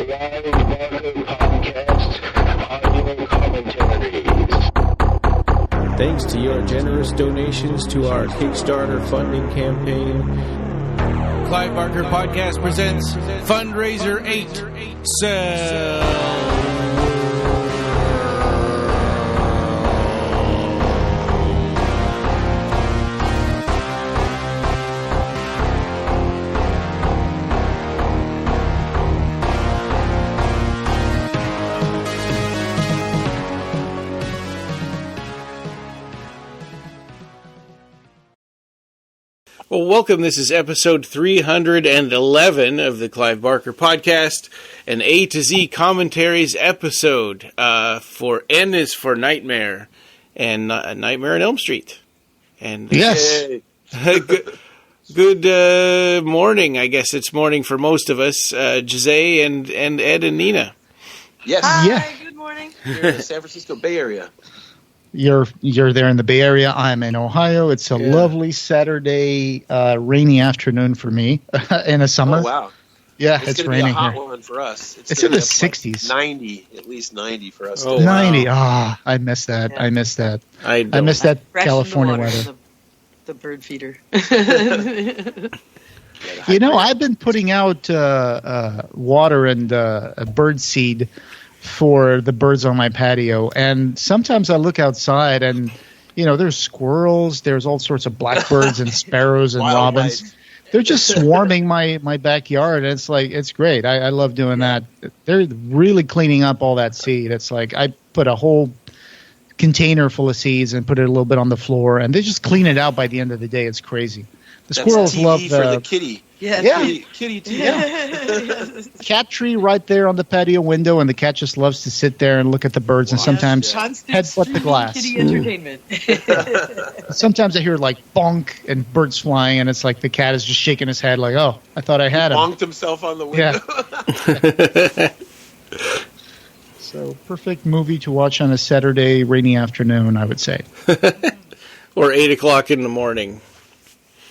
Clive Barker Podcast Audio Commentaries. Thanks to your generous donations to our Kickstarter funding campaign, Clive Barker Podcast presents Fundraiser 8 Sell. Well, welcome. This is episode 311 of the Clive Barker Podcast, an A to Z Commentaries episode. For N is for Nightmare, and Nightmare on Elm Street. And yes, good morning. I guess it's morning for most of us. Jose and Ed and Nina. Yes. Hi, yeah. Good morning. Here in the San Francisco Bay Area. You're there in the Bay Area. I'm in Ohio. It's a lovely Saturday, rainy afternoon for me in the summer. Oh, wow. Yeah, it's raining be a hot here. one for us. It's in the 60s. 90, at least 90 for us. Oh, 90. wow. Ah, I miss that. Yeah. I miss that. I miss that Fresh California in the water weather. from the bird feeder. You know, I've been putting out water and bird seed for the birds on my patio, and sometimes I look outside and, you know, there's squirrels, there's all sorts of blackbirds and sparrows and robins. Wildlife. They're just swarming my backyard, and it's great. I love doing that. They're really cleaning up all that seed. It's like I put a whole container full of seeds and put it a little bit on the floor, and they just clean it out by the end of the day. It's crazy. The squirrels TV love for the kitty. Yeah. Kitty TV. Yeah. Cat tree right there on the patio window, and the cat just loves to sit there and look at the birds and sometimes Constant headbutt the glass. Kitty entertainment. Sometimes I hear like bonk and birds flying, and it's like the cat is just shaking his head like, oh, I thought I had him. Bonked himself on the window. Yeah. So perfect movie to watch on a Saturday rainy afternoon, I would say. Or 8 o'clock in the morning.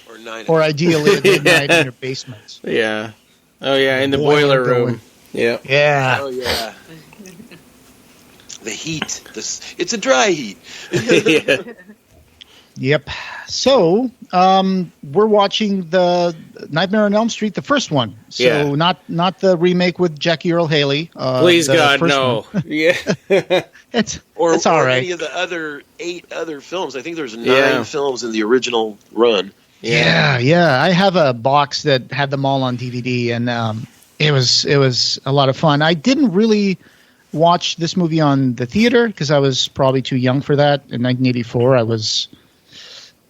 Or 9. Or ideally at midnight in your basement. Yeah. Oh, yeah, in the Boiler boiler room. going. Yeah. Yeah. Oh, yeah. The heat. It's a dry heat. Yeah. Yep. So, we're watching the Nightmare on Elm Street, the first one. So, Yeah. not the remake with Jackie Earl Haley. Please, the God, first no. one. Yeah. It's Or all right. any of the other 8 other films. I think there's 9 Yeah. films in the original run. Yeah. I have a box that had them all on DVD, and it was a lot of fun. I didn't really watch this movie on the theater because I was probably too young for that. In 1984, I was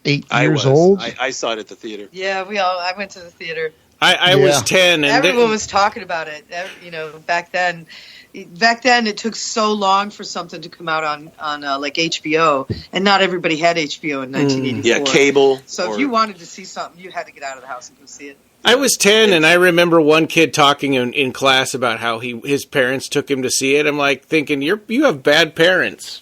8 years old. I saw it at the theater. Yeah, I went to the theater. I was 10. And Everyone was talking about it. You know, back then it took so long for something to come out on like HBO, and not everybody had HBO in 1984. Yeah, cable. So if you wanted to see something, you had to get out of the house and go see it. I was 10, and I remember one kid talking in class about how his parents took him to see it. I'm like thinking, you have bad parents.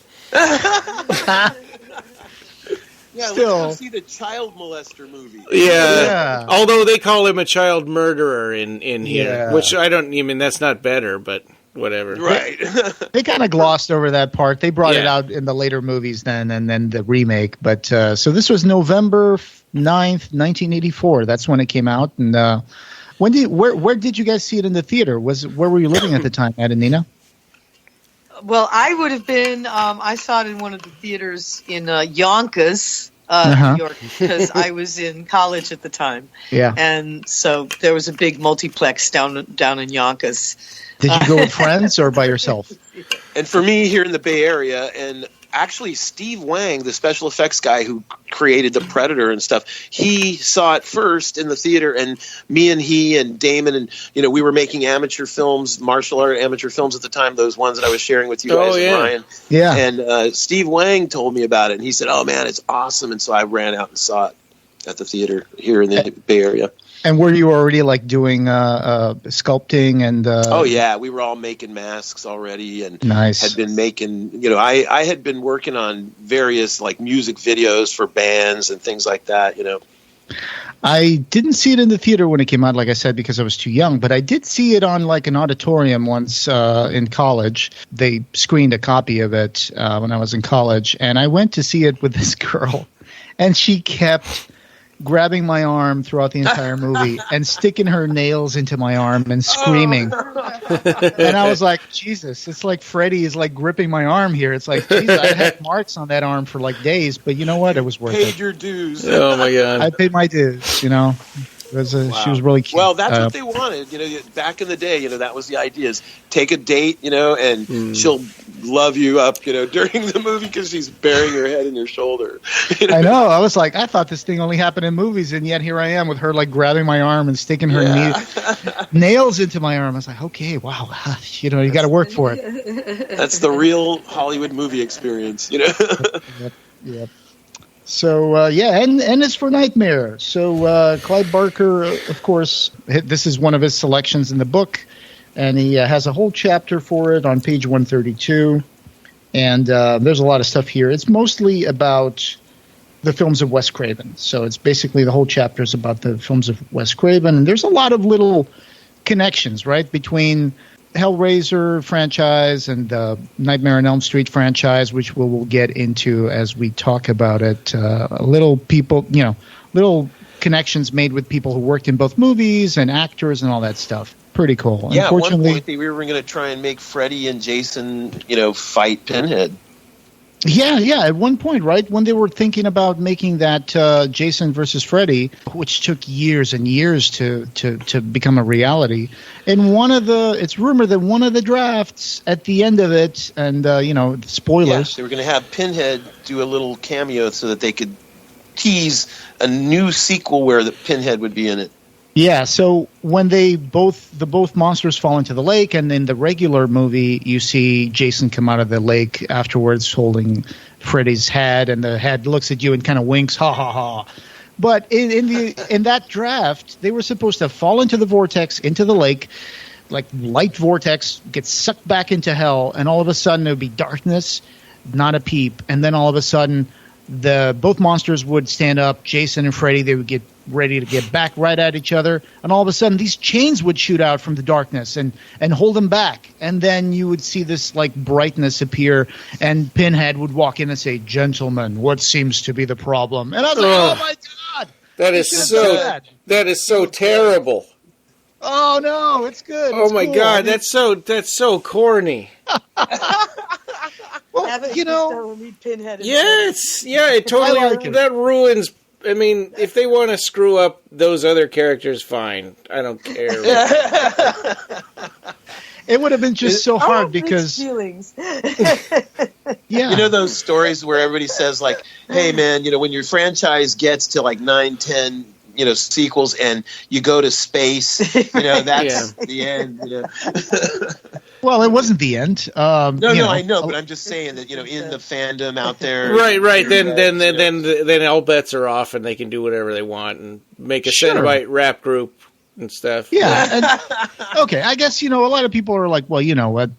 Yeah, Still. let's go see the child molester movie. Yeah. Although they call him a child murderer in here, Yeah. which that's not better, but whatever. Right. They kind of glossed over that part. They brought it Yeah. out in the later movies then, and then the remake. But so this was November 9th, 1984. That's when it came out. And where did you guys see it in the theater? Where were you living at the time, Ed and Nina? Well, I would have been. I saw it in one of the theaters in Yonkers, Uh-huh. New York, because I was in college at the time. Yeah. And so there was a big multiplex down in Yonkers. Did you go with friends or by yourself? And for me here in the Bay Area, and actually Steve Wang, the special effects guy who created the Predator and stuff, he saw it first in the theater, and me and he and Damon and we were making amateur films, martial art amateur films at the time, those ones that I was sharing with you guys and Ryan. Yeah. And Steve Wang told me about it, and he said, "Oh man, it's awesome!" And so I ran out and saw it at the theater here in the Bay Area. And were you already like doing sculpting and? Oh yeah, we were all making masks already, and Nice. had been making. I had been working on various like music videos for bands and things like that. I didn't see it in the theater when it came out, like I said, because I was too young. But I did see it on like an auditorium once in college. They screened a copy of it when I was in college, and I went to see it with this girl, and she kept grabbing my arm throughout the entire movie and sticking her nails into my arm and screaming. And I was like, Jesus, it's like Freddy is like gripping my arm here. It's like, Jesus, I had marks on that arm for like days, but you know what? It was worth it. Paid your dues. Oh my God. I paid my dues, you know. It was She was really cute. Well, that's what they wanted. You know, back in the day, you know, that was the idea: is take a date, you know, and she'll love you up, you know, during the movie because she's burying her head in your shoulder. You know? I know. I was like, I thought this thing only happened in movies, and yet here I am with her like grabbing my arm and sticking her nails into my arm. I was like, okay, wow, you know, you got to work for it. That's the real Hollywood movie experience, you know. Yep. So, and it's for Nightmare. So, Clive Barker, of course, this is one of his selections in the book, and he has a whole chapter for it on page 132. And there's a lot of stuff here. It's mostly about the films of Wes Craven. So it's basically the whole chapter is about the films of Wes Craven. And there's a lot of little connections, right, between Hellraiser franchise and the Nightmare on Elm Street franchise, which we'll get into as we talk about it. Little connections made with people who worked in both movies and actors and all that stuff. Pretty cool. Yeah, at one point we were going to try and make Freddy and Jason, you know, fight Pinhead. Yeah. At one point, right, when they were thinking about making that Jason versus Freddy, which took years and years to become a reality. And it's rumored that one of the drafts at the end of it, and spoilers, they were going to have Pinhead do a little cameo so that they could tease a new sequel where the Pinhead would be in it. Yeah, so when both monsters fall into the lake, and in the regular movie, you see Jason come out of the lake afterwards holding Freddy's head, and the head looks at you and kind of winks, ha ha ha. But in that draft, they were supposed to fall into the vortex, into the lake, like light vortex, get sucked back into hell, and all of a sudden there would be darkness, not a peep, and then all of a sudden both monsters would stand up, Jason and Freddy, they would get ready to get back right at each other, and all of a sudden these chains would shoot out from the darkness and hold them back, and then you would see this like brightness appear, and Pinhead would walk in and say, "Gentlemen, what seems to be the problem?" And I was like, "Oh my God, that is so terrible." Oh no, it's good. Oh my God, that's so corny. Well, you know, Pinhead. It totally that ruins. I mean, if they want to screw up those other characters, fine. I don't care. It would have been just so hard because feelings. Yeah, you know those stories where everybody says like, "Hey, man, you know when your franchise gets to like 9, 10, you know, sequels, and you go to space, you know, that's the end." You know. Well, it wasn't the end. No, I know, but I'm just saying that, you know, in the fandom out there, right. Then all bets are off, and they can do whatever they want and make a Cenobite rap group and stuff. Yeah. Okay, I guess, you know, a lot of people are like, well, you know what,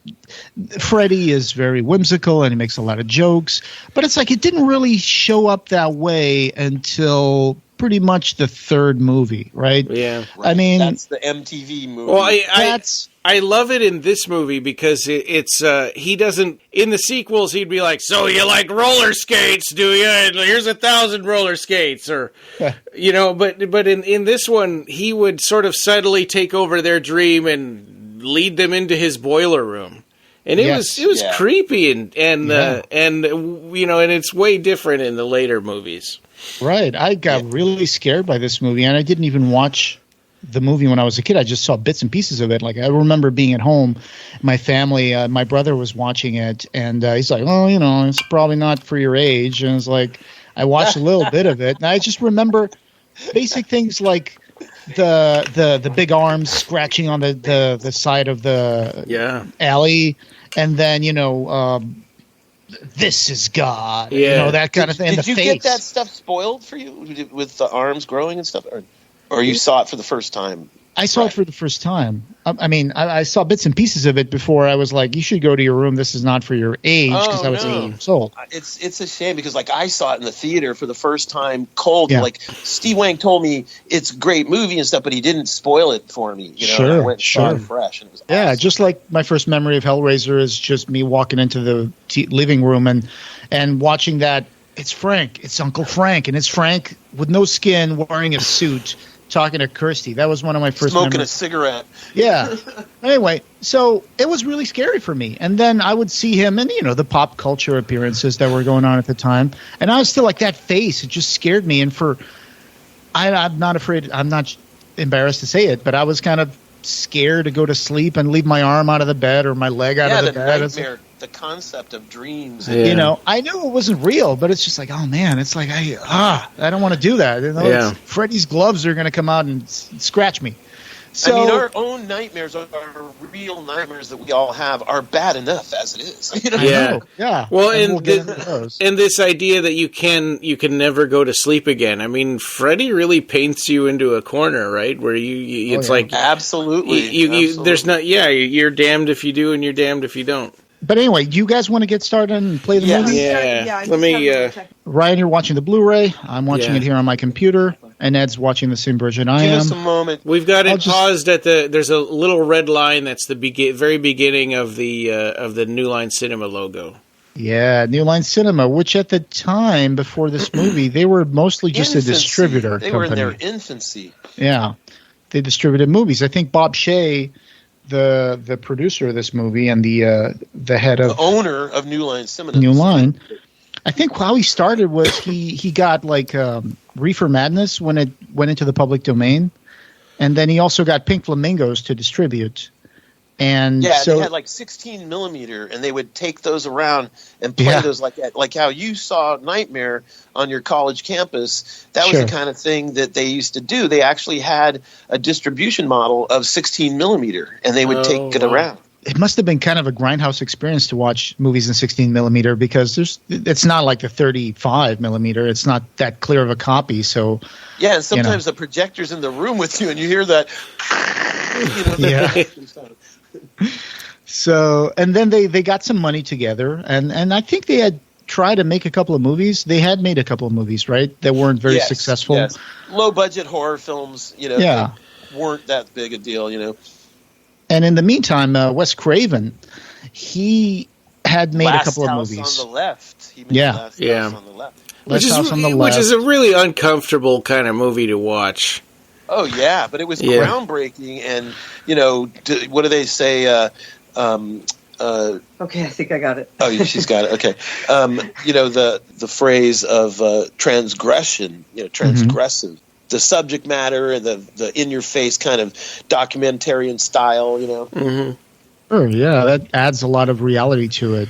Freddy is very whimsical and he makes a lot of jokes, but it's like it didn't really show up that way until pretty much the third movie, right? Yeah. Right. I mean, that's the MTV movie. Well, I love it in this movie because it's he doesn't, in the sequels he'd be like, "So you like roller skates, do you? And here's 1,000 roller skates," or you know, but in this one he would sort of subtly take over their dream and lead them into his boiler room. And it was creepy and you know, and it's way different in the later movies. Right. I got really scared by this movie, and I didn't even watch the movie when I was a kid. I just saw bits and pieces of it. Like, I remember being at home, my family, my brother was watching it, and he's like, "Oh, you know, it's probably not for your age." And it's like, I watched a little bit of it, and I just remember basic things like the big arms scratching on the side of the alley, and then, you know, "This is God," you know, that kind of thing. Did you get that stuff spoiled for you with the arms growing and stuff, or you saw it for the first time? I saw it for the first time. I mean, I saw bits and pieces of it before. I was like, you should go to your room. This is not for your age, because I was 8 years old. It's a shame because like I saw it in the theater for the first time cold. Yeah. Like Steve Wang told me it's a great movie and stuff, but he didn't spoil it for me. You know, Sure, and I went and saw sure. it fresh, and it was Yeah, awesome. just like my first memory of Hellraiser is just me walking into the living room and watching that. It's Frank. It's Uncle Frank. And it's Frank with no skin wearing a suit talking to Kirsty. That was one of my first Smoking memories. a cigarette. Yeah. Anyway, so it was really scary for me. And then I would see him and, the pop culture appearances that were going on at the time. And I was still like, that face, it just scared me. And I'm not afraid, I'm not embarrassed to say it, but I was kind of scared to go to sleep and leave my arm out of the bed or my leg out of the bed. Nightmare, the concept of dreams. Yeah. I knew it wasn't real, but it's just like, oh man, it's like I don't want to do that. Yeah. Freddy's gloves are going to come out and scratch me. So, I mean, our own nightmares, our real nightmares that we all have, are bad enough as it is. Yeah. Yeah. Well, and and we'll get into those. and this idea that you can never go to sleep again. I mean, Freddy really paints you into a corner, right? Where it's like Absolutely. you there's not. Yeah, you're damned if you do, and you're damned if you don't. But anyway, do you guys want to get started and play the movie? Yeah. I'm Let me. just having to check. Ryan, you're watching the Blu-ray. I'm watching Yeah. it here on my computer, and Ed's watching the same version I Give am. us a moment. We've got I'll it just- paused at there's a little red line that's the very beginning of the New Line Cinema logo. Yeah, New Line Cinema, which at the time before this movie, they were mostly just Infancy. a distributor They company. were in their infancy. Yeah, they distributed movies. I think Bob Shea, the producer of this movie and the head The of owner of New Line Cinema. New Line, I think how he started was he got like Reefer Madness when it went into the public domain, and then he also got Pink Flamingos to distribute. And Yeah, so they had like 16 millimeter, and they would take those around and play Yeah. those like that, like how you saw Nightmare on your college campus. That was Sure. the kind of thing that they used to do. They actually had a distribution model of 16 millimeter, and they would take it wow. around. it must have been kind of a grindhouse experience to watch movies in 16 millimeter because it's not like the 35 millimeter. It's not that clear of a copy. So Yeah, and sometimes the projector's in the room with you, and you hear that. Yeah. So, and then they got some money together, and I think they had tried to make a couple of movies. They had made a couple of movies, right? That weren't very Yes, successful. yes. Low budget horror films, Yeah. that weren't that big a deal, And in the meantime, Wes Craven, he had made Last a couple of House movies. on the Left. He made Yeah. Last Yeah. House on the Left. Last House on the Which is Left. a really uncomfortable kind of movie to watch. Oh yeah, but it was Yeah. groundbreaking, and what do they say? Okay, I think I got it. Oh, she's got it. Okay, the phrase of transgression, transgressive, the subject matter, and the in your face kind of documentarian style, Mm-hmm. Sure, yeah, that adds a lot of reality to it.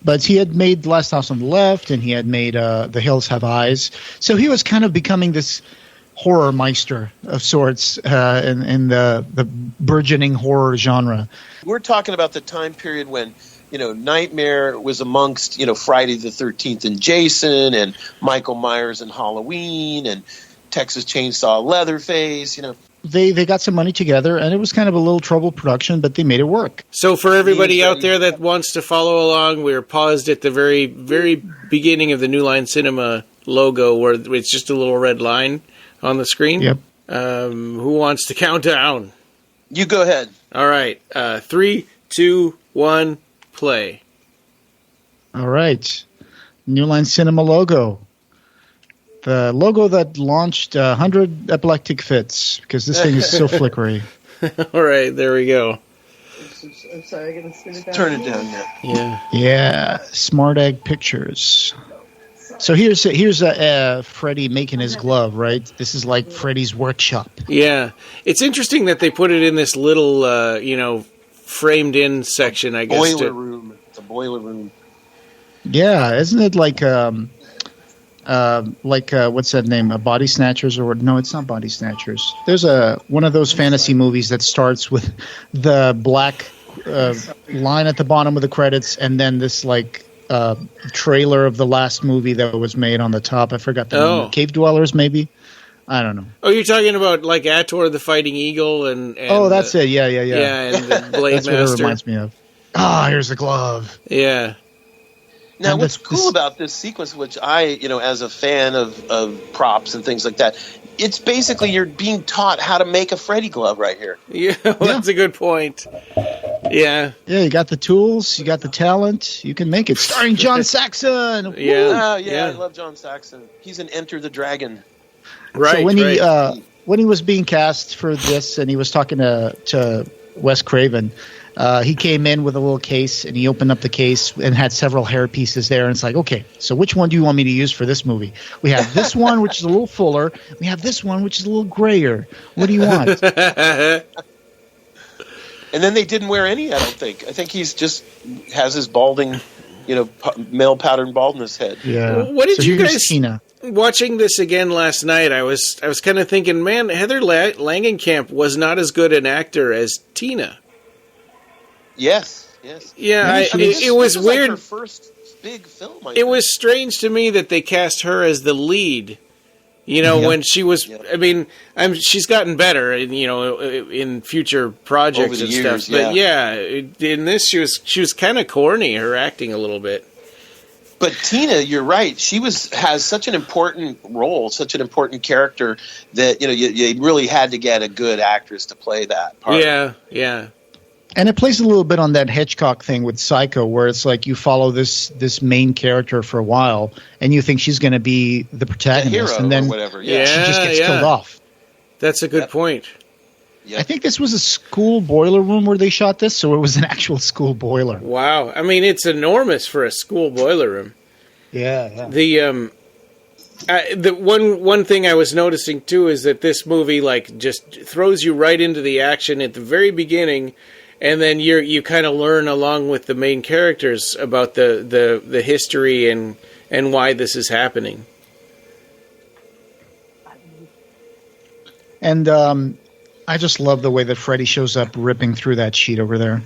But he had made Last House on the Left, and he had made The Hills Have Eyes. So he was kind of becoming this horror meister of sorts in the burgeoning horror genre. We're talking about the time period when Nightmare was amongst Friday the 13th and Jason, and Michael Myers and Halloween, and Texas Chainsaw Leatherface. They got some money together, and it was kind of a little troubled production, but they made it work. So for everybody out there that wants to follow along, we're paused at the very, very beginning of the New Line Cinema logo, where it's just a little red line on the screen. Yep. Who wants to count down? You go ahead. All right. 3, 2, 1, play. All right. New Line Cinema logo. The logo that launched 100 epileptic fits, because this thing is so flickery. All right, there we go. I'm sorry, I'm going to spin it down. Turn it down now. Yeah. Yeah, Smart Egg Pictures. So here's Freddy making his glove, right? This is like Freddy's workshop. Yeah. It's interesting that they put it in this little, framed in section, I guess. Boiler room. It's a boiler room. Yeah, isn't it like what's that name? Body Snatchers or no? It's not Body Snatchers. There's one of those fantasy movies that starts with the black line at the bottom of the credits, and then this trailer of the last movie that was made on the top. I forgot the name. Cave Dwellers, maybe. I don't know. Oh, you're talking about like Ator the Fighting Eagle and oh, that's it. Yeah. Yeah, and the Blade That's what it Master. reminds me of. Ah, here's the glove. Yeah. Now, And what's this- cool about this sequence, which I, as a fan of props and things like that, it's basically you're being taught how to make a Freddy glove right here. Yeah, that's a good point. Yeah. Yeah, you got the tools, you got the talent, you can make it. Starring John Saxon. Yeah. Oh, yeah, I love John Saxon. He's in Enter the Dragon. Right. So when right. when he was being cast for this, and he was talking to Wes Craven, he came in with a little case, and he opened up the case and had several hair pieces there. And it's like, okay, so which one do you want me to use for this movie? We have this one, which is a little fuller. We have this one, which is a little grayer. What do you want? And then they didn't wear any, I don't think. I think he's just has his balding, male pattern baldness head. Yeah. What did So you here's guys Tina. watching this again last night? I was kind of thinking, man, Heather Langenkamp was not as good an actor as Tina. Yes. Yeah, it was This weird. Like her first big film. I It think. was strange to me that they cast her as the lead. Yeah. When she was, Yeah. I mean, she's gotten better, in future projects Over the and years, stuff. But in this, she was kind of corny. Her acting a little bit. But Tina, you're right. She has such an important role, such an important character that you really had to get a good actress to play that part. Yeah. And it plays a little bit on that Hitchcock thing with Psycho, where it's like you follow this main character for a while, and you think she's going to be the The protagonist, hero and then or whatever. Yeah. Yeah. she just gets killed off. That's a good Yep. point. Yep. I think this was a school boiler room where they shot this, so it was an actual school boiler. Wow. I mean, it's enormous for a school boiler room. Yeah. The one thing I was noticing too is that this movie just throws you right into the action at the very beginning, and then you kind of learn along with the main characters about the history and why this is happening. And I just love the way that Freddy shows up ripping through that sheet over there.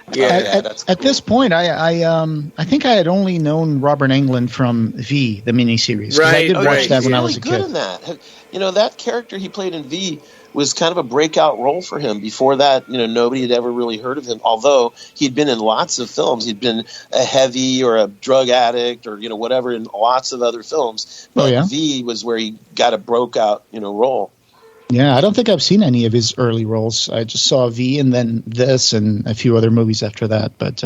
That's At cool. this point, I think I had only known Robert Englund from V, the miniseries. 'cause I Right. did Oh, watch yeah, that he's when I really was a good kid. in that. That character he played in V was kind of a breakout role for him. Before that, nobody had ever really heard of him, although he'd been in lots of films. He'd been a heavy or a drug addict or, whatever in lots of other films. But yeah? V was where he got a broke out, role. Yeah, I don't think I've seen any of his early roles. I just saw V and then this and a few other movies after that. But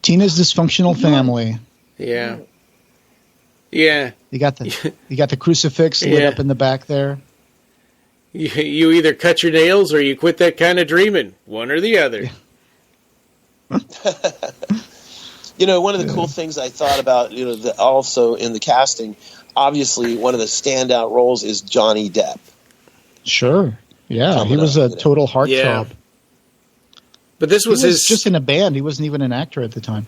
Tina's Dysfunctional Family. Yeah. You got the crucifix lit Yeah. up in the back there. You either cut your nails or you quit that kind of dreaming. One or the other. One of the cool things I thought about, also in the casting, obviously one of the standout roles is Johnny Depp. Sure. Yeah, Coming he was up, a total heartthrob. Yeah. But this He was was his just in a band. He wasn't even an actor at the time.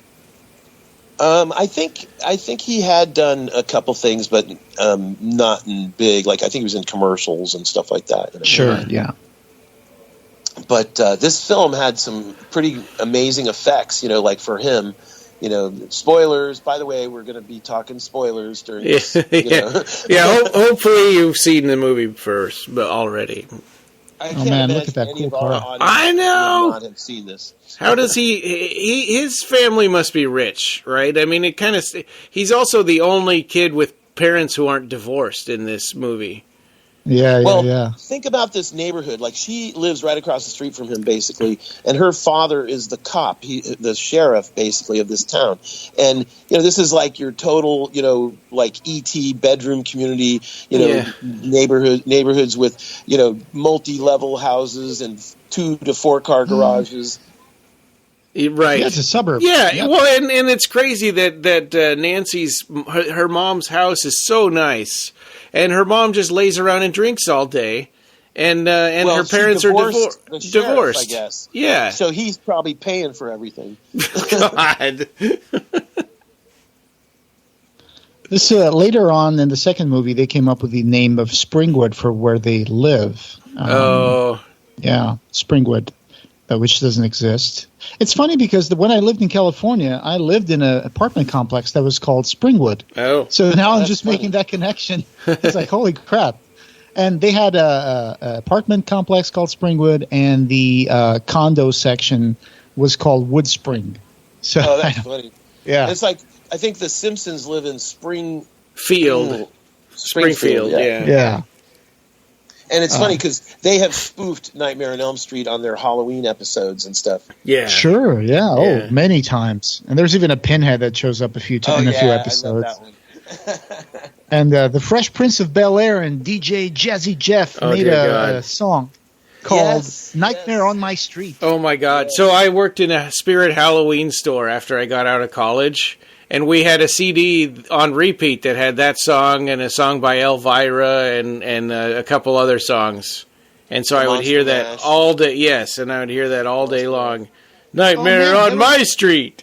I think he had done a couple things, but not in big. Like I think he was in commercials and stuff like that. Sure, yeah. But this film had some pretty amazing effects. Like for him, spoilers. By the way, we're going to be talking spoilers during this. Hopefully you've seen the movie first, but already. I Oh, can't man, imagine look at that any cool of our car. audience I know! would not have seen this. How does his family must be rich, right? I mean, he's also the only kid with parents who aren't divorced in this movie. Yeah, Well, yeah. think about this neighborhood. Like she lives right across the street from him, basically, and her father is the cop, the sheriff, basically, of this town. And this is like your total, like ET bedroom community, neighborhoods with multi-level houses and 2 to 4 car garages. Right. Yeah, it's a suburb. Yeah, Yep. well, and it's crazy that Nancy's her mom's house is so nice, and her mom just lays around and drinks all day, and Well, her she parents are divorced the sheriff, divorced. I guess. Yeah. So he's probably paying for everything. God. This later on in the second movie, they came up with the name of Springwood for where they live. Oh. Yeah, Springwood. which doesn't exist. It's funny because when I lived in California, I lived in an apartment complex that was called Springwood. Oh. So now I'm just funny. making that connection. It's like, holy crap. And they had a apartment complex called Springwood, and the condo section was called Wood Spring. So, Oh, that's funny. yeah. It's like, I think the Simpsons live in Springfield, yeah. Yeah. And it's funny because they have spoofed Nightmare on Elm Street on their Halloween episodes and stuff. Yeah. Sure, yeah. Yeah. Oh, many times. And there's even a Pinhead that shows up in a few episodes. I love that one. And the Fresh Prince of Bel-Air and DJ Jazzy Jeff Oh, made dear a God. song called Yes, Nightmare yes. on My Street. Oh my God! So I worked in a Spirit Halloween store after I got out of college, and we had a CD on repeat that had that song and a song by Elvira and a couple other songs. And so I would hear Monster that Mash. all day. Yes, and I would hear that all day long. Nightmare man, on My Street.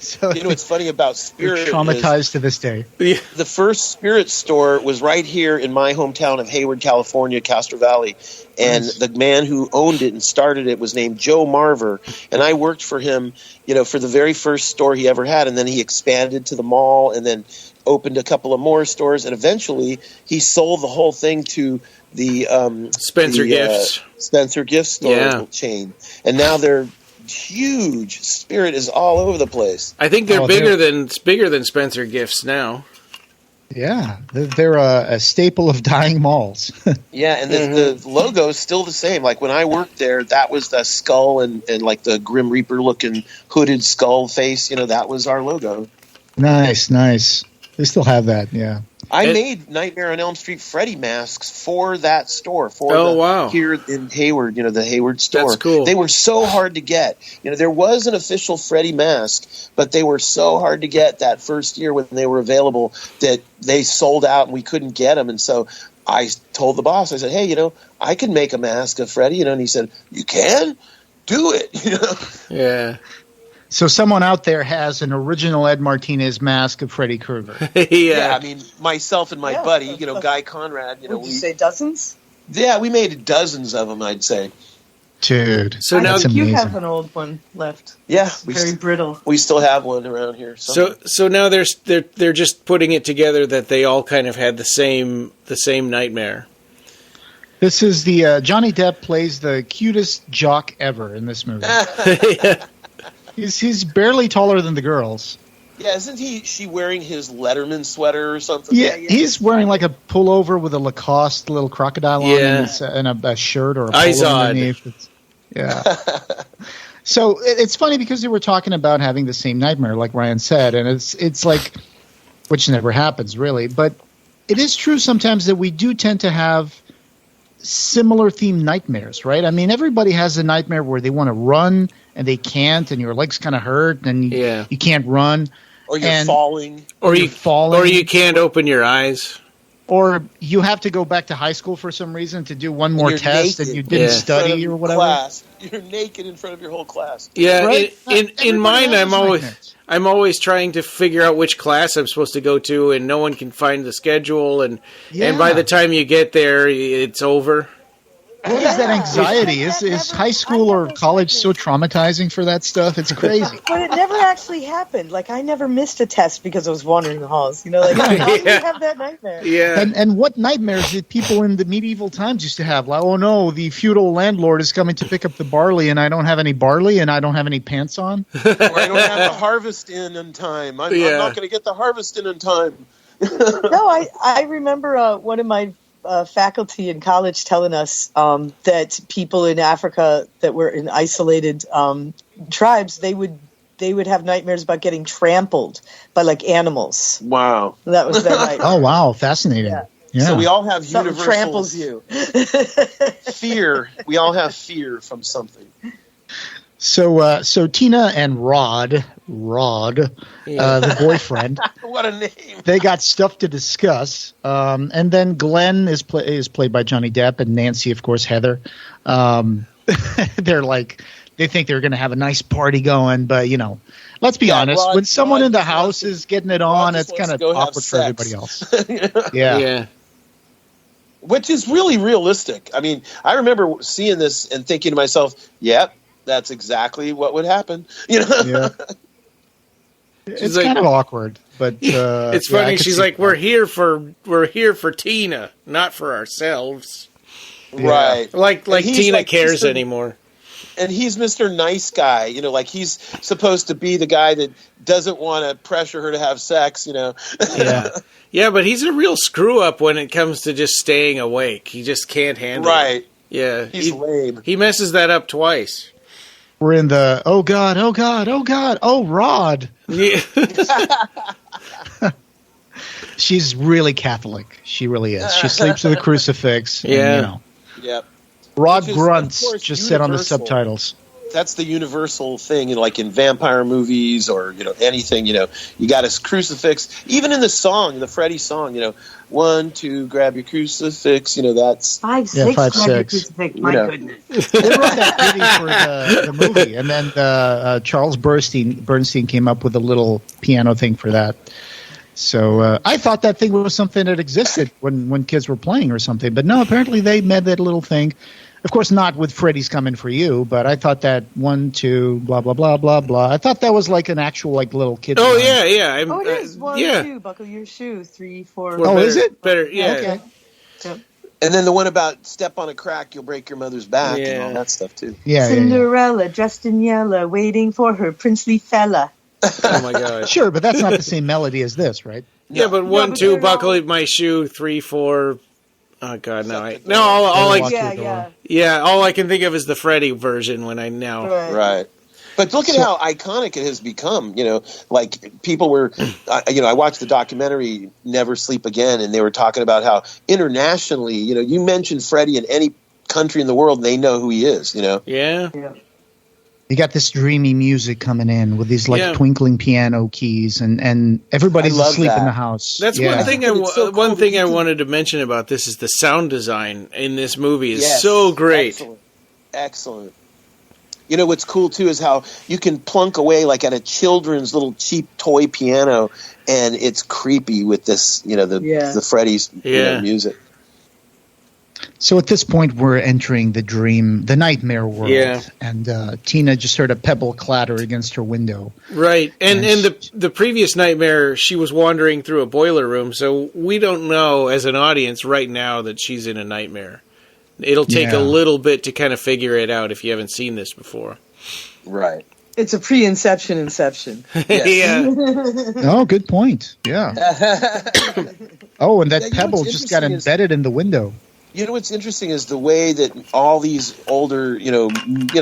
So You know what's funny about you're Spirit traumatized to this day. Yeah. the first Spirit store was right here in my hometown of Hayward, California, Castro Valley. And Nice. the man who owned it and started it was named Joe Marver. And I worked for him, for the very first store he ever had. And then he expanded to the mall and then opened a couple of more stores. And eventually he sold the whole thing to the Spencer Gifts. Spencer Gift store Yeah. chain. And now they're huge. Spirit is all over the place. I think they're Oh, bigger than Spencer Gifts now. Yeah, they're a staple of dying malls. Yeah, and the logo is still the same. Like when I worked there, that was the skull and like the Grim Reaper looking hooded skull face. That was our logo. Nice. They still have that, yeah. I made Nightmare on Elm Street Freddy masks for that store. Wow. Here in Hayward, the Hayward store. That's cool. They were so hard to get. There was an official Freddy mask, but they were so hard to get that first year when they were available that they sold out and we couldn't get them. And so I told the boss, I said, hey, I can make a mask of Freddy, and he said, you can? Do it, Yeah. So someone out there has an original Ed Martinez mask of Freddy Krueger. Yeah, I mean, myself and my Yeah. buddy, Guy Conrad, Would you say dozens? yeah, we made dozens of them, I'd say. Dude, So now that's You amazing. have an old one left. Yeah, Very brittle. we still have one around here. So now they're just putting it together that they all kind of had the same nightmare. This is the Johnny Depp plays the cutest jock ever in this movie. Yeah. He's barely taller than the girls. Yeah, isn't she wearing his Letterman sweater or something? Yeah, he's wearing like a pullover with a Lacoste little crocodile on Yeah. and a shirt or a Eyes polo odd. underneath. Yeah. So it's funny because they were talking about having the same nightmare, like Ryan said, and it's like, which never happens really, but it is true sometimes that we do tend to have similar themed nightmares, right? I mean, everybody has a nightmare where they want to run and they can't, and your legs kind of hurt, and you can't run. Or you're And- falling. Or You're falling. or you can't open your eyes. Or you have to go back to high school for some reason to do one more You're test naked and you Yeah. didn't in front study of or whatever. Class. You're naked in front of your whole class. Yeah, Right? in Everybody mine, has I'm always nightmares. I'm always trying to figure out which class I'm supposed to go to, and no one can find the schedule, and by the time you get there, it's over. What is that anxiety? Is high school or college so traumatizing for that stuff? It's crazy. But it never actually happened. Like, I never missed a test because I was wandering the halls. Like, how do you have that nightmare? Yeah, And what nightmares did people in the medieval times used to have? Like, oh no, the feudal landlord is coming to pick up the barley, and I don't have any barley, and I don't have any pants on. Or I don't have the harvest in time. I'm not going to get the harvest in time. No, I remember one of my faculty in college telling us that people in Africa that were in isolated tribes, they would have nightmares about getting trampled by like animals. Wow. That was their nightmare. Oh wow, fascinating. Yeah. So we all have Something universal tramples you. fear. We all have fear from something. So Tina and Rod, the boyfriend, What a name. they got stuff to discuss. And then Glenn is played by Johnny Depp, and Nancy, of course, Heather. They think they're going to have a nice party going, but let's be honest. Rod- when someone Rod in the just house wants to- is getting it on, just it's kind wants of to go have awkward for sex. everybody else. Yeah. yeah. which is really realistic. I mean, I remember seeing this and thinking to myself, "Yep, that's exactly what would happen." You know? Yeah. It's kind of awkward, but it's funny. She's like, "We're here for Tina, not for ourselves." Right. Like Tina cares anymore. And he's Mr. Nice Guy, you know, like he's supposed to be the guy that doesn't want to pressure her to have sex, you know. Yeah. Yeah, but he's a real screw up when it comes to just staying awake. He just can't handle it. Right. Yeah. He's lame. He messes that up twice. We're in the oh God, oh Rod. Yeah. She's really Catholic. She really is. She sleeps with a crucifix. Yeah. And, you know. Yep. Rod Which is, grunts of course, just said on the universal. subtitles. That's the universal thing, you know, like in vampire movies or, you know, anything, you know, you got a crucifix. Even in the song, the Freddy song, you know, 1, 2, grab your crucifix, you know, that's 5, 6, 5, grab your 6. crucifix. My goodness. They wrote that ditty for the movie, and then Charles Bernstein came up with a little piano thing for that. So I thought that thing was something that existed when kids were playing or something, but no, apparently they made that little thing. Of course, not with Freddy's Coming for You, but I thought that 1, 2, blah blah blah blah blah. I thought that was like an actual like little kid. Oh song. yeah. Oh, it is 1, yeah. 2, buckle your shoe, 3, 4. Well, Oh, better, is it? Better, yeah. Okay. Yep. and then the one about step on a crack, you'll break your mother's back and Yeah. all that stuff too. Yeah. Cinderella dressed in yellow, waiting for her princely fella. Oh my gosh. Sure, but that's not the same melody as this, right? Yeah, but 1, but 2, they're buckle all- my shoe. 3, 4. Oh God, no! All I Walk Yeah, your door. yeah. yeah, all I can think of is the Freddy version. When I now, Right. But look at how iconic it has become. You know, like people were, you know, I watched the documentary Never Sleep Again, and they were talking about how internationally, you know, you mention Freddy in any country in the world, and they know who he is, you know? yeah, You got this dreamy music coming in with these like Yeah. twinkling piano keys, and everybody's I love asleep in that. the house. that's Yeah. one thing. It's so One cool thing that I you wanted to mention about this is the sound design in this movie is Yes. so great. Excellent. Excellent. You know what's cool too is how you can plunk away like at a children's little cheap toy piano, and it's creepy with this, you know, the Freddy's you know, Yeah. music. So at this point, we're entering the nightmare world. Yeah. And Tina just heard a pebble clatter against her window. Right, and Yes. the previous nightmare, she was wandering through a boiler room, so we don't know as an audience right now that she's in a nightmare. It'll take Yeah. a little bit to kind of figure it out if you haven't seen this before. Right. It's a pre-inception inception. Yeah, Oh, good point. Yeah. Oh, and that Yeah, you know pebble what's just got interesting is- embedded in the window. You know what's interesting is the way that all these older, you know,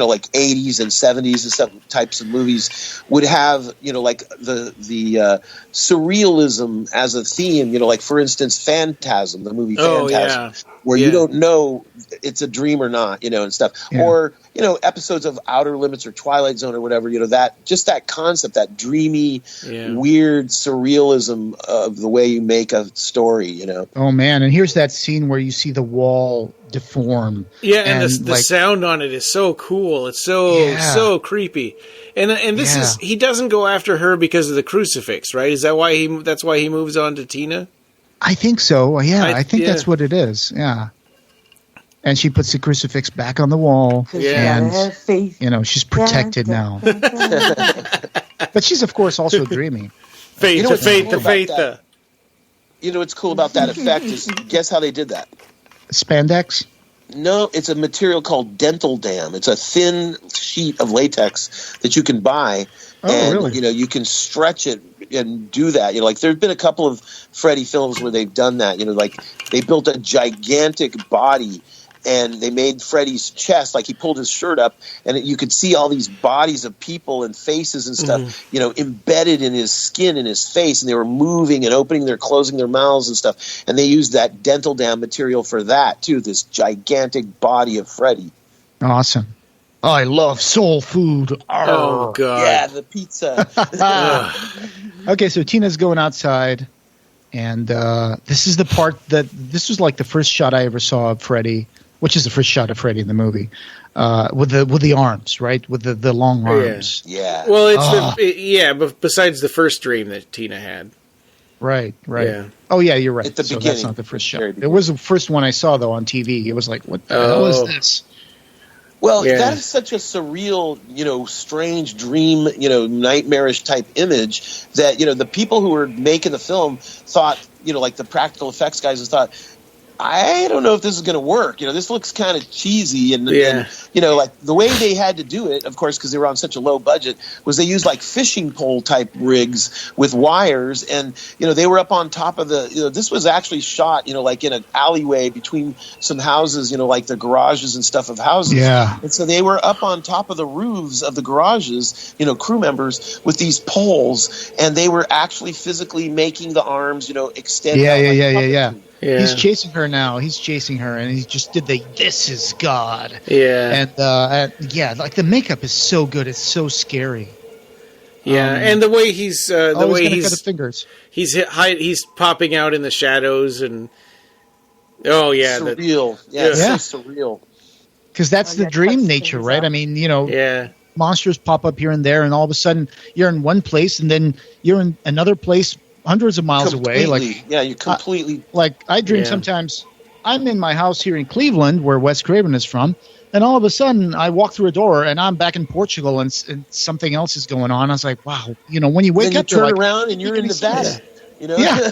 like 80s and 70s and stuff types of movies would have, you know, like the surrealism as a theme. You know, like for instance, Phantasm, the movie Oh, Phantasm, yeah. where Yeah. you don't know it's a dream or not, you know, and stuff. Yeah. Or you know, episodes of Outer Limits or Twilight Zone or whatever. You know, that concept, that dreamy, Yeah. weird surrealism of the way you make a story. You know. Oh, man. And here's that scene where you see the wall deform. yeah, and the like, sound on it is so cool. It's so creepy, and this Yeah. is he doesn't go after her because of the crucifix, right? Is that why that's why he moves on to Tina? I think so. Yeah, I think yeah. that's what it is. Yeah. And she puts the crucifix back on the wall. Yeah. And, Have faith. you know, she's protected now. But she's, of course, also dreamy. Faith, You know what's faith, cool the about faith. that? You know what's cool about that effect is guess how they did that? Spandex? No, it's a material called dental dam. It's a thin sheet of latex that you can buy, Oh, and really? you know you can stretch it and do that. You know, like there's been a couple of Freddy films where they've done that. You know, like they built a gigantic body. And they made Freddy's chest, like he pulled his shirt up, and you could see all these bodies of people and faces and stuff, you know, embedded in his skin and his face, and they were moving and opening closing their mouths and stuff. And they used that dental dam material for that too. This gigantic body of Freddy. Awesome. I love soul food. Oh God! Yeah, the pizza. Okay, so Tina's going outside, and this is the part this was like the first shot I ever saw of Freddy, which is the first shot of Freddy in the movie, with the arms, right, with the long arms. Yeah. Well, it's but besides the first dream that Tina had. Right. Yeah. Oh, yeah, you're right. At the so beginning. that's not the first show. Very It beginning. was the first one I saw, though, on TV. It was like, what the hell is this? Well, Yeah. that is such a surreal, strange dream, nightmarish type image that, the people who were making the film thought, like the practical effects guys thought, I don't know if this is going to work. This looks kind of cheesy. And, like the way they had to do it, of course, because they were on such a low budget, was they used like fishing pole type rigs with wires. And, they were up on top of this was actually shot, like in an alleyway between some houses, like the garages and stuff of houses. Yeah. And so they were up on top of the roofs of the garages, crew members with these poles. And they were actually physically making the arms, extend. Yeah. Yeah. He's chasing her now. He's chasing her, and he just did "This is God." Yeah. And like the makeup is so good. It's so scary. Yeah, and the way he's he's gonna cut his fingers. He's popping out in the shadows, and surreal. It's so surreal. Because that's the dream nature, right? I mean, monsters pop up here and there, and all of a sudden you're in one place, and then you're in another place hundreds of miles away. You completely. Like I dream sometimes. I'm in my house here in Cleveland, where Wes Craven is from, and all of a sudden I walk through a door and I'm back in Portugal, and something else is going on. I was like, wow, when you wake then up, you turn like, around and you're in Nevada. Yeah.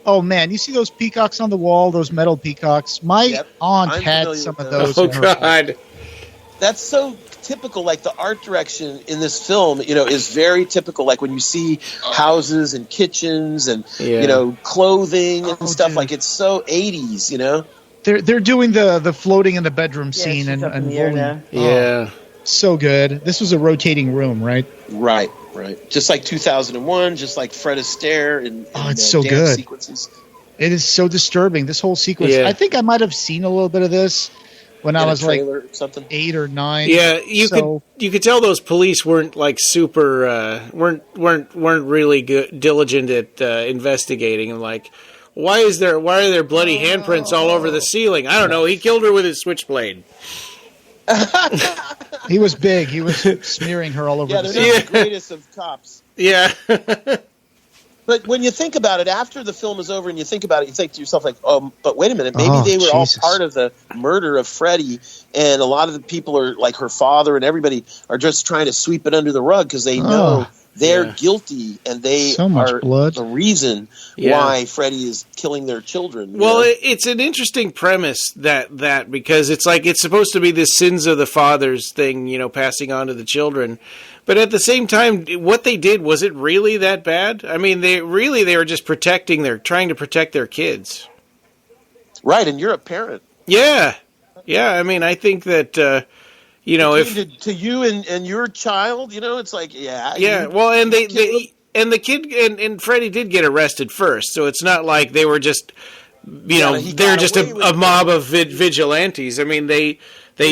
Oh man, you see those peacocks on the wall? Those metal peacocks. My aunt had some of those. Oh God. That's so typical. Like the art direction in this film, is very typical. Like when you see houses and kitchens and clothing and stuff. Dude. Like it's so 80s. They're doing the floating in the bedroom scene she's and up in the air now. Yeah. So good. This was a rotating room, right? Right. Just like 2001, just like Fred Astaire and it's so dance good. sequences. It is so disturbing. This whole sequence. Yeah. I think I might have seen a little bit of this when I In a was like trailer or something. 8 or 9. Yeah, you could tell those police weren't like super weren't really good, diligent at investigating, and like why are there bloody handprints all over the ceiling? I don't know. He killed her with his switchblade. He was big. He was smearing her all over Yeah, the they're scene. not the greatest of cops. Yeah. But when you think about it, after the film is over and you think about it, you think to yourself, like, but wait a minute, maybe they were all part of the murder of Freddy, and a lot of the people are, like her father and everybody, are just trying to sweep it under the rug because they know they're guilty, and they are blood. the reason why Freddy is killing their children. Well, it's an interesting premise that because it's like it's supposed to be this sins of the fathers thing, passing on to the children. But at the same time, what they did, was it really that bad? I mean, they were just trying to protect their kids. Right, and you're a parent. Yeah. Yeah, I mean, I think that, if... To you and your child, it's like, Yeah, well, and the kid and Freddy did get arrested first, so it's not like they were just, they're just a mob of vigilantes. I mean, they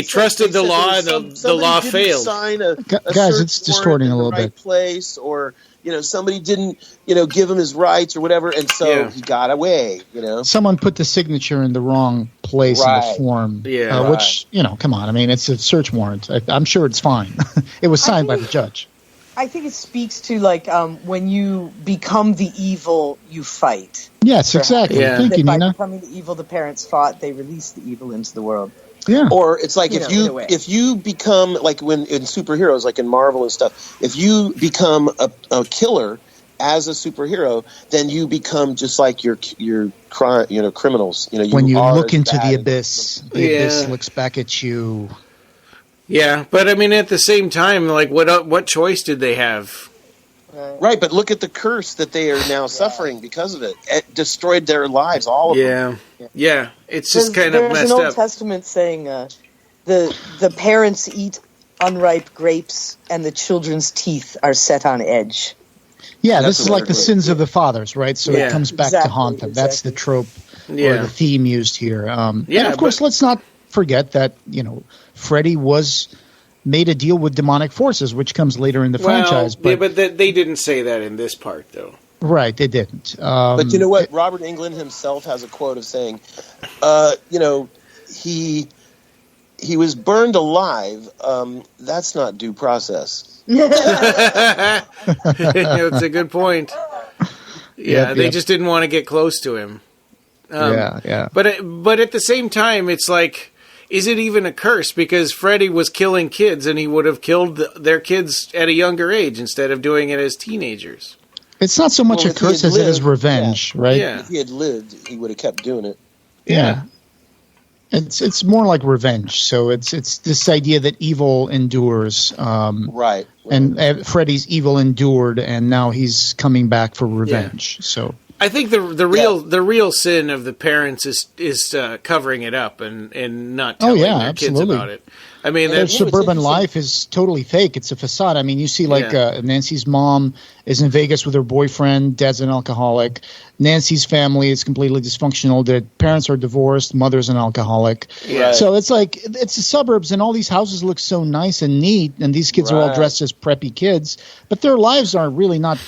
trusted the law, and the law failed. Guys, it's distorting a little bit. Place, or somebody didn't give him his rights or whatever, and so he got away. Someone put the signature in the wrong place in the form. Yeah, which come on. I mean, it's a search warrant. I'm sure it's fine. It was signed by the judge. I think it speaks to when you become the evil, you fight. Yes, exactly. Yeah. Thank you, By Nina. becoming the evil the parents fought, they released the evil into the world. Yeah. Or it's like either if you become, like when in superheroes, like in Marvel and stuff, if you become a killer as a superhero, then you become just like your criminals. When you look into the abyss looks back at you. Yeah, but I mean, at the same time, like, what choice did they have? Right, but look at the curse that they are now suffering because of it. It destroyed their lives, all of them. Yeah, it's just kind of messed There's an Old up. Testament saying the parents eat unripe grapes and the children's teeth are set on edge. Yeah, this is like the sins of the fathers, right? So it comes back to haunt them. That's the trope or the theme used here. And of course, let's not forget that, Freddy made a deal with demonic forces, which comes later in the franchise. But they didn't say that in this part, though. Right, they didn't. But you know what? Robert Englund himself has a quote of saying, he was burned alive. That's not due process. That's a good point. Yeah, they Yep. just didn't want to get close to him. Yeah. But at the same time, it's like, is it even a curse? Because Freddy was killing kids, and he would have killed their kids at a younger age instead of doing it as teenagers. It's not so much Well, a if he curse had as it is lived, revenge, right? Yeah. If he had lived, he would have kept doing it. Yeah. It's more like revenge. So it's this idea that evil endures. Right. And Freddy's evil endured, and now he's coming back for revenge. So I think the real sin of the parents is covering it up and not telling their kids absolutely. about it. I mean, their that's suburban life is totally fake. It's a facade. I mean, you see Nancy's mom is in Vegas with her boyfriend. Dad's an alcoholic. Nancy's family is completely dysfunctional. Their parents are divorced. Mother's an alcoholic. Right. So it's like it's the suburbs, and all these houses look so nice and neat, and these kids are all dressed as preppy kids, but their lives are really not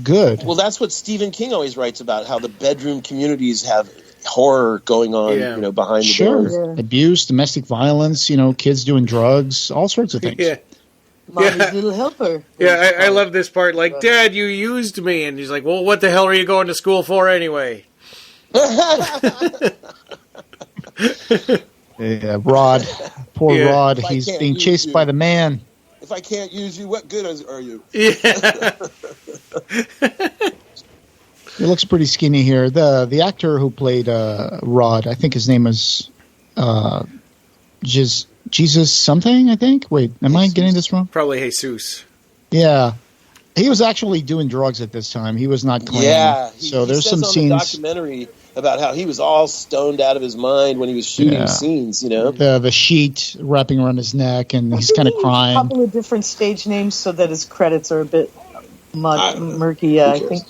good. Well, that's what Stephen King always writes about, how the bedroom communities have horror going on, behind the doors. Sure. Abuse, domestic violence, kids doing drugs, all sorts of things. Yeah. Mommy's Little Helper. Yeah, I love this part. Like, Dad, you used me. And he's like, well, what the hell are you going to school for anyway? Yeah, Rod. Poor Rod. He's being chased by the man. If I can't use you, what good are you? Yeah. He looks pretty skinny here. The actor who played Rod, I think his name was Jesus something, I think. Wait, am I getting this wrong? Probably Jesus. Yeah. He was actually doing drugs at this time. He was not clean. Yeah. So there's says some on scenes. The documentary about how he was all stoned out of his mind when he was shooting scenes, The sheet wrapping around his neck, and he's kind of crying. A couple of different stage names so that his credits are a bit murky. Yeah, I think,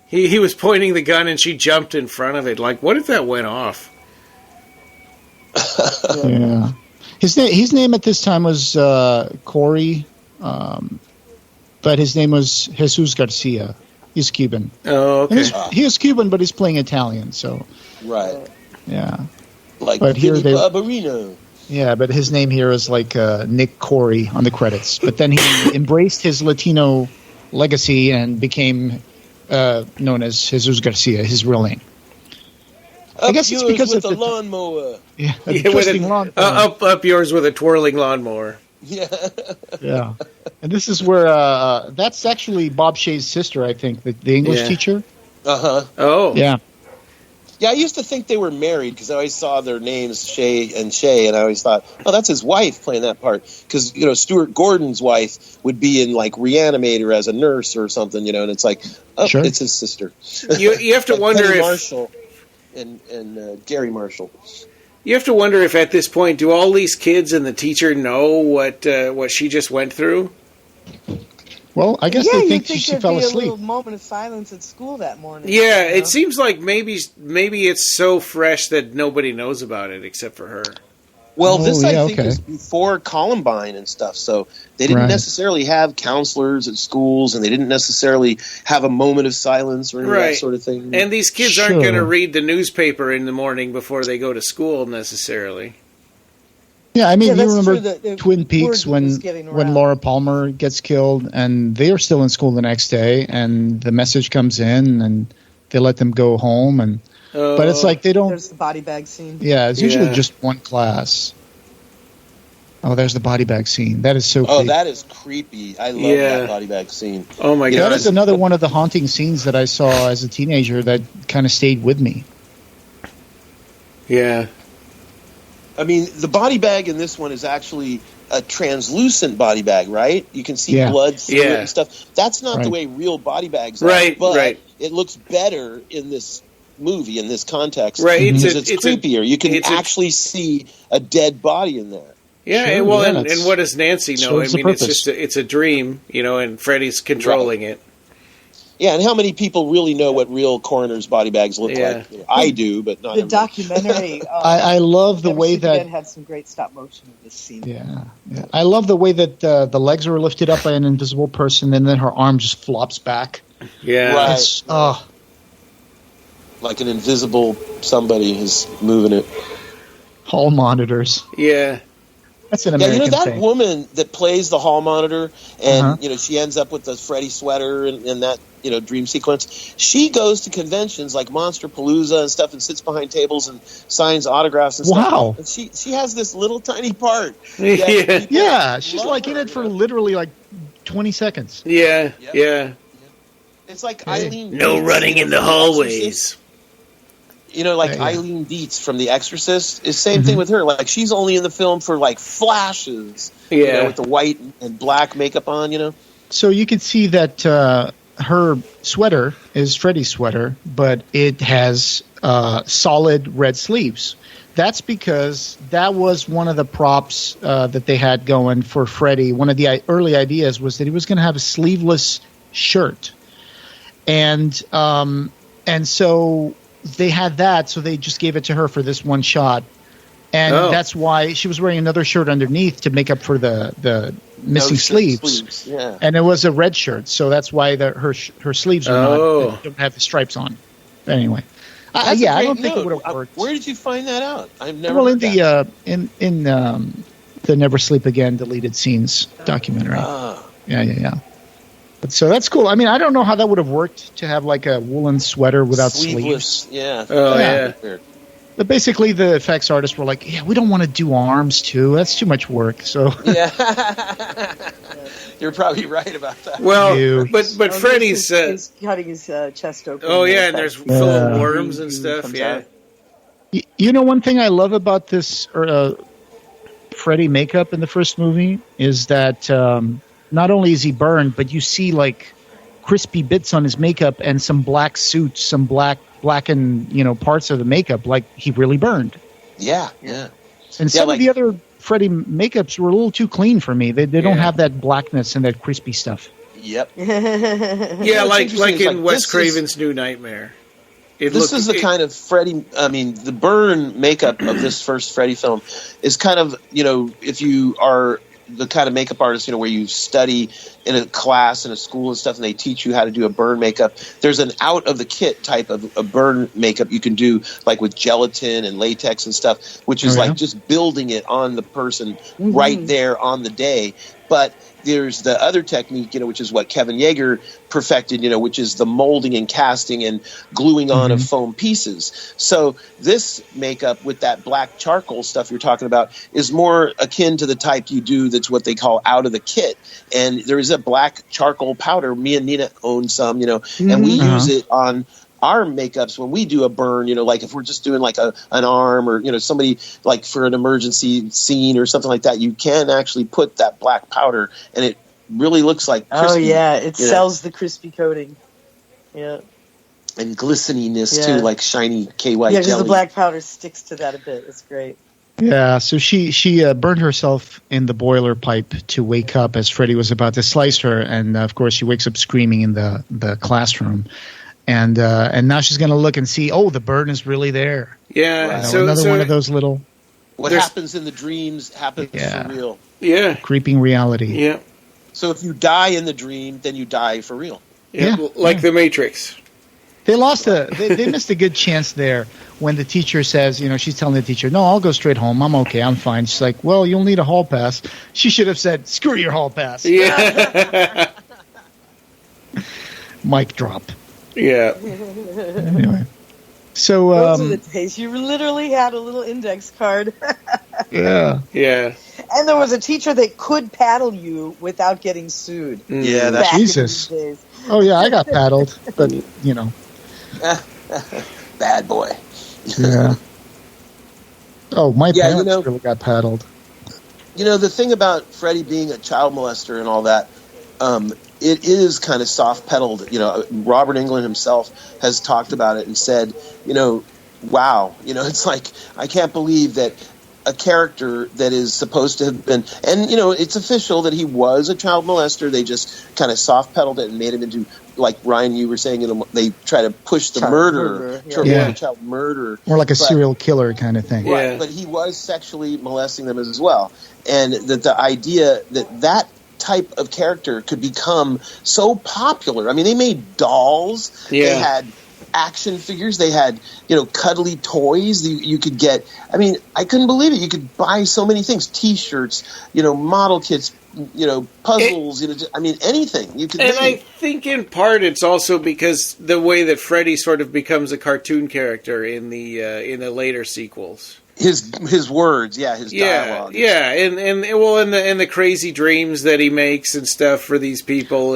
He was pointing the gun and she jumped in front of it. Like, what if that went off? Yeah. His name at this time was Corey, but his name was Jesus Garcia. He's Cuban. Oh, okay. He is Cuban, but he's playing Italian, so. Right. Yeah. Like but here Vinny Barbarino. Yeah, but his name here is like Nick Corey on the credits. But then he embraced his Latino legacy and became known as Jesus Garcia, his real name. I guess it's because with of the lawnmower. Yeah, up yours with a twirling lawnmower. Yeah. Yeah. And this is where that's actually Bob Shaye's sister, I think, the English teacher. Uh-huh. Oh. Yeah. Yeah, I used to think they were married because I always saw their names, Shay, and I always thought, oh, that's his wife playing that part. Because, Stuart Gordon's wife would be in, like, Reanimator as a nurse or something, and it's like, it's his sister. You have to wonder Penny if... Marshall and Gary Marshall. You have to wonder if at this point, do all these kids and the teacher know what she just went through? Well, I guess they think she fell there'd be asleep. a little moment of silence at school that morning. Yeah, it seems like maybe it's so fresh that nobody knows about it except for her. Well, I think is before Columbine and stuff, so they didn't necessarily have counselors at schools, and they didn't necessarily have a moment of silence or any of that sort of thing. And these kids aren't going to read the newspaper in the morning before they go to school necessarily. Yeah, I mean, you remember Twin Peaks when Laura Palmer gets killed, and they are still in school the next day, and the message comes in, and they let them go home, and but it's like they don't. There's the body bag scene. Yeah, it's usually just one class. Oh, there's the body bag scene. That is so creepy. Oh, that is creepy. I love that body bag scene. Oh, my God. That is another one of the haunting scenes that I saw as a teenager that kind of stayed with me. Yeah. I mean, the body bag in this one is actually a translucent body bag, right? You can see blood through it and stuff. That's not the way real body bags are. But it looks better in this movie, in this context. Right. Because it's creepier. You can actually see a dead body in there. Yeah, and what does Nancy know? I mean, it's a dream, and Freddy's controlling it. Yeah, and how many people really know what real coroners' body bags look like? I do, but not the documentary. I love the way that had some great stop motion in this scene. Yeah. I love the way that the legs are lifted up by an invisible person, and then her arm just flops back. Yeah, right. Like an invisible somebody is moving it. Hall monitors. Yeah. That's an American that thing. woman that plays the hall monitor, and she ends up with the Freddy sweater and that dream sequence. She goes to conventions like Monsterpalooza and stuff, and sits behind tables and signs autographs and stuff. Wow. And she has this little tiny part. Yeah, she's like in it for literally like 20 seconds. Yeah. It's like Eileen. No Dietz, running in the hallways. Eileen Dietz from The Exorcist is same thing with her. Like, she's only in the film for like flashes, with the white and black makeup on, So you can see that her sweater is Freddy's sweater, but it has solid red sleeves. That's because that was one of the props that they had going for Freddy. One of the early ideas was that he was going to have a sleeveless shirt, and so they had that, so they just gave it to her for this one shot. And that's why she was wearing another shirt underneath to make up for the missing sleeves. Yeah. And it was a red shirt, so that's why her sleeves are don't have the stripes on. But anyway, I don't think it would have worked. Where did you find that out? I've never. Well, in the Never Sleep Again deleted scenes documentary. Yeah. But so that's cool. I mean, I don't know how that would have worked to have like a woolen sweater without sleeves. Yeah. But basically, the effects artists were like, "Yeah, we don't want to do arms too. That's too much work." So you're probably right about that. Well, but Freddy's he's cutting his chest open. Oh yeah, and there's full of worms and stuff. Yeah. You know, one thing I love about this Freddy makeup in the first movie is that not only is he burned, but you see like crispy bits on his makeup and some black suits, some blackened parts of the makeup, like he really burned. Yeah. And some of the other Freddy makeups were a little too clean for me. They don't have that blackness and that crispy stuff. Yep. Yeah, like in Wes Craven's New Nightmare. This is the kind of Freddy. I mean, the burn makeup of this first Freddy film is kind of, if you are the kind of makeup artist, where you study in a class in a school and stuff, and they teach you how to do a burn makeup. There's an out of the kit type of a burn makeup you can do, like with gelatin and latex and stuff, which is like just building it on the person right there on the day. But there's the other technique, which is what Kevin Yeager perfected, which is the molding and casting and gluing on of foam pieces. So this makeup with that black charcoal stuff you're talking about is more akin to the type you do that's what they call out of the kit. And there is a black charcoal powder. Me and Nina own some, and we use it on our makeups when we do a burn, like if we're just doing like an arm or, somebody like for an emergency scene or something like that, you can actually put that black powder and it really looks like crispy. Oh, yeah. It sells the crispy coating. Yeah. And glisteniness too, like shiny KY jelly. Yeah, because the black powder sticks to that a bit. It's great. Yeah, so she burned herself in the boiler pipe to wake up as Freddy was about to slice her. And, of course, she wakes up screaming in the classroom. And now she's going to look and see, the burn is really there. Yeah. So another one of those little... What happens in the dreams happens for real. Yeah. Creeping reality. Yeah. So if you die in the dream, then you die for real. Yeah. Like The Matrix. They they missed a good chance there when the teacher says, she's telling the teacher, "No, I'll go straight home. I'm okay. I'm fine." She's like, "Well, you'll need a hall pass." She should have said, "Screw your hall pass." Yeah. Mic drop. Yeah. Anyway. So those are the days. You literally had a little index card. Yeah. And there was a teacher that could paddle you without getting sued. Yeah, that's Jesus. Oh yeah, I got paddled, but bad boy. Yeah. Oh, my parents really got paddled. The thing about Freddy being a child molester and all that, it is kind of soft-pedaled. Robert Englund himself has talked about it and said, wow. It's like, I can't believe that a character that is supposed to have been, and it's official that he was a child molester. They just kind of soft-pedaled it and made him into, like Ryan, you were saying, they try to push the murderer, child murderer, more like a serial killer kind of thing. Right, but he was sexually molesting them as well, and that the idea that type of character could become so popular. I mean, they made dolls. They had action figures. They had, cuddly toys that you could get. I mean, I couldn't believe it. You could buy so many things: T-shirts, model kits, puzzles. Anything you could. And think. I think in part it's also because the way that Freddy sort of becomes a cartoon character in the later sequels. His words, his dialogue. Yeah, and the crazy dreams that he makes and stuff for these people.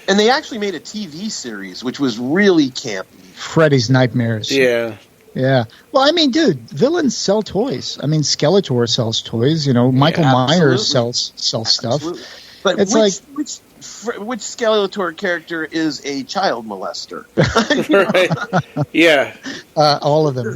And they actually made a TV series, which was really campy. Freddy's Nightmares. Yeah. Yeah. Well, I mean, dude, villains sell toys. I mean, Skeletor sells toys. Michael Myers sells stuff. But it's which Skeletor character is a child molester? Right. Yeah. All of them.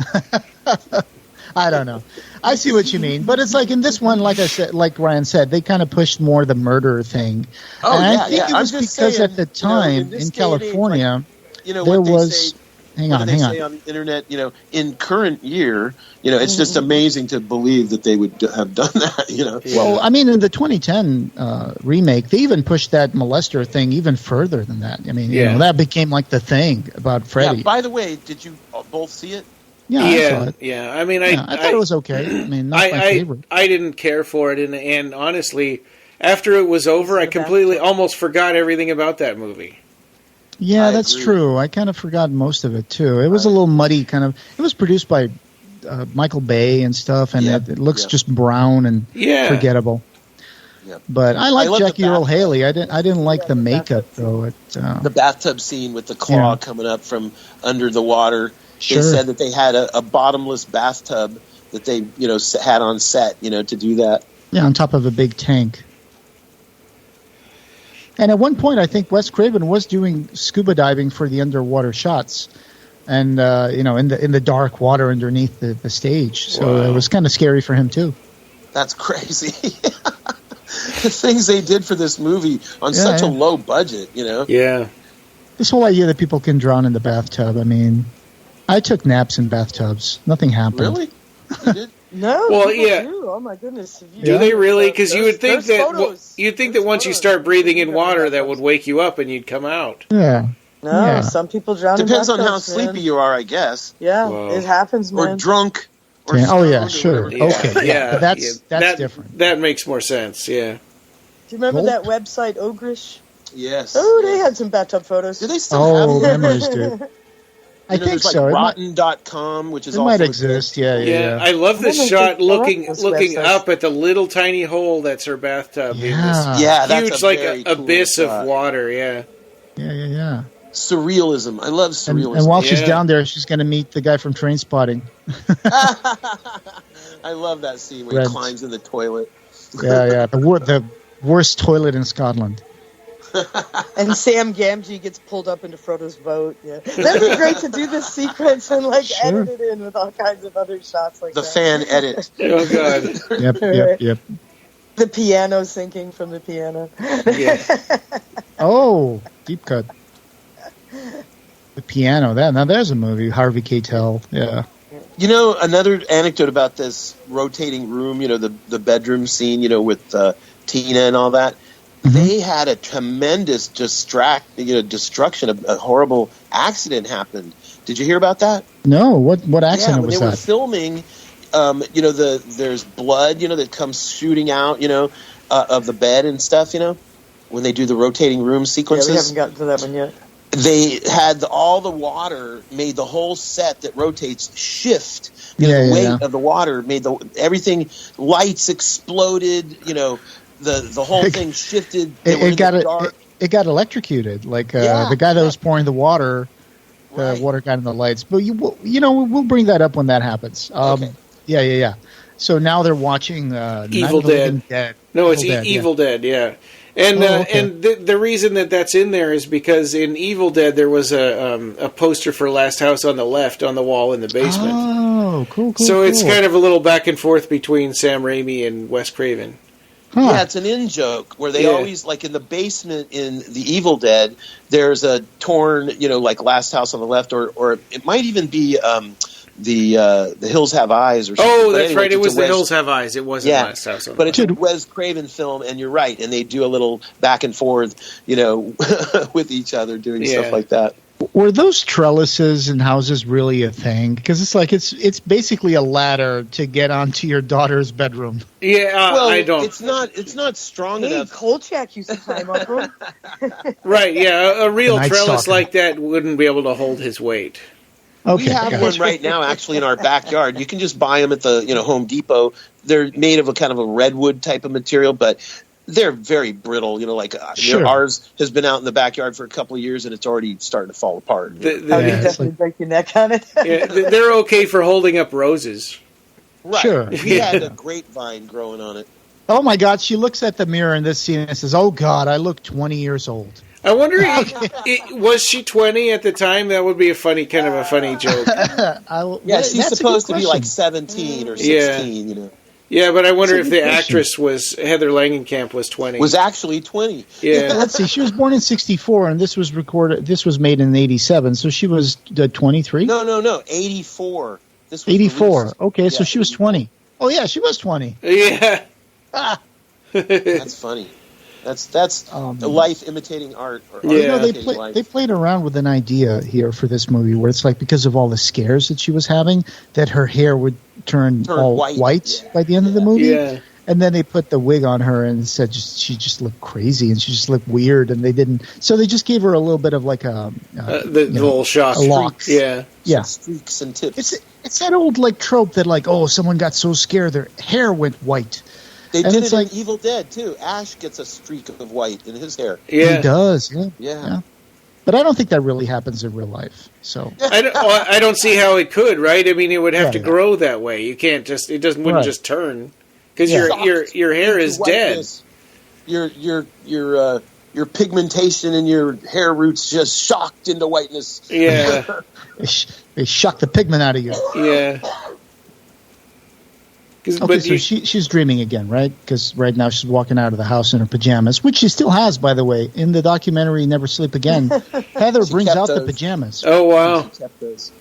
I don't know. I see what you mean, but it's like in this one, like I said, like Ryan said, they kind of pushed more the murder thing. Oh, and yeah, I think it was because at the time in California, there was. Hang on. Say on the internet, in current year, it's just amazing to believe that they would have done that. Well, I mean, in the 2010 remake, they even pushed that molester thing even further than that. I mean, that became like the thing about Freddy. Yeah, by the way, did you both see it? Yeah, I saw it. Yeah. I mean, I thought it was okay. I mean, not my favorite. I didn't care for it, and honestly, after it was over, I completely almost forgot everything about that movie. Yeah, that's true. I kind of forgot most of it too. It was a little muddy, kind of. It was produced by Michael Bay and stuff, and it looks just brown and forgettable. Yep. But I like Jackie Earle Haley. I didn't like the makeup though. The bathtub scene with the claw coming up from under the water. Sure. They said that they had a bottomless bathtub that they had on set to do that. Yeah, on top of a big tank. And at one point, I think Wes Craven was doing scuba diving for the underwater shots, and in the dark water underneath the stage. So it was kind of scary for him too. That's crazy. The things they did for this movie on such a low budget, Yeah. This whole idea that people can drown in the bathtub. I mean, I took naps in bathtubs. Nothing happened. Really? You did? No. Well, do. Oh my goodness. Do they really? Because you would think that once you start breathing in water, that would wake you up and you'd come out. Yeah. No, some people drown. Depends in on how bathtubs, sleepy you are, I guess. Yeah, it happens, man. Or drunk. Or sure. Okay. Yeah. That's different. That makes more sense. Yeah. Do you remember that website Ogrish? Yes. Oh, they had some bathtub photos. Do they still have memories, dude. I think so. Rotten.com, which is it also might exist. Yeah. I love this shot looking up at the little tiny hole that's her bathtub. Yeah. In this huge cool abyss of water. Yeah. Surrealism. I love surrealism. And while she's down there, she's going to meet the guy from Trainspotting. I love that scene where he climbs in the toilet. Yeah. The worst toilet in Scotland. And Sam Gamgee gets pulled up into Frodo's boat. Yeah, that'd be great to do this sequence and edit it in with all kinds of other shots like the that. Fan edit. Oh God. Yep. The piano sinking from the piano. Yeah. Oh, deep cut. The piano. Now there's a movie. Harvey Keitel. Yeah. Another anecdote about this rotating room. The bedroom scene. With Tina and all that. They had a tremendous destruction. A horrible accident happened. Did you hear about that? No. What accident was that? When they were filming, there's blood, that comes shooting out, of the bed and stuff, when they do the rotating room sequences. Yeah, we haven't gotten to that one yet. They had all the water made the whole set that rotates shift. The weight of the water made everything. Lights exploded. The whole thing shifted. It got electrocuted. Like the guy that was pouring the water, the water got in the lights. But we'll bring that up when that happens. Okay. Yeah. So now they're watching Evil Dead. No, it's Evil Dead. Yeah. And and the reason that's in there is because in Evil Dead there was a poster for Last House on the Left on the wall in the basement. Oh, cool. So it's kind of a little back and forth between Sam Raimi and Wes Craven. Huh. Yeah, it's an in-joke where they always, like in the basement in The Evil Dead, there's a torn, like Last House on the Left, or it might even be the Hills Have Eyes or something. Oh, that's right. It was The Hills Have Eyes. It wasn't Last House on the Left. But it's a Wes Craven film, and you're right. And they do a little back and forth, with each other doing stuff like that. Were those trellises in houses really a thing? Because it's like it's basically a ladder to get onto your daughter's bedroom. Yeah, Well, I don't. It's not strong Hey, enough. Kolchak used to climb up them. Right, yeah, a real Night trellis Stalker. like that wouldn't be able to hold his weight. Okay, We have gotcha. one right now, actually, in our backyard. You can just buy them at the Home Depot. They're made of a kind of a redwood type of material, but they're very brittle. Sure. Ours has been out in the backyard for a couple of years, and it's already starting to fall apart. Oh, you Yeah, it's definitely break your neck on it. Yeah, they're okay for holding up roses. Right. Sure. We had a grapevine growing on it. Oh my God, she looks at the mirror in this scene and says, "Oh God, I look 20 years old." I wonder, was she 20 at the time? That would be a funny joke. Yeah, she's That's a supposed good to be question. like 17 or 16, Yeah, but I wonder That's if a the good question. actress Heather Langenkamp was 20. Was actually 20. Yeah. Let's see. She was born in '64, and this was made in '87, so she was 23. No, 84. This was 84. released. Okay, so Yeah, she was 20. Oh yeah, she was 20. Yeah. That's funny. That's life imitating art. Or art Yeah. You know, imitating life. they played around with an idea here for this movie where it's like because of all the scares that she was having, that her hair would turn all white by the end of the movie. Yeah. And then they put the wig on her and said she just looked crazy and she just looked weird. And they didn't. So they just gave her a little bit of like The little shock. locks. Yeah. Yeah. Streaks and tips. It's that old like trope that like, oh, someone got so scared their hair went white. They and did it's it like- in Evil Dead too. Ash gets a streak of white in his hair. Yeah. He does. Yeah. Yeah. But I don't think that really happens in real life. So I don't see how it could, right? I mean, it would have to Yeah. grow that way. You can't just, wouldn't Right. just turn. Because Yeah. your hair is dead. Whiteness. Your pigmentation in your hair roots just shocked into whiteness. Yeah. they shock the pigment out of you. Yeah. Okay, so she's dreaming again, right? Because right now she's walking out of the house in her pajamas, which she still has, by the way. In the documentary Never Sleep Again, Heather brings kept out the those. pajamas. Oh, wow. Kept those.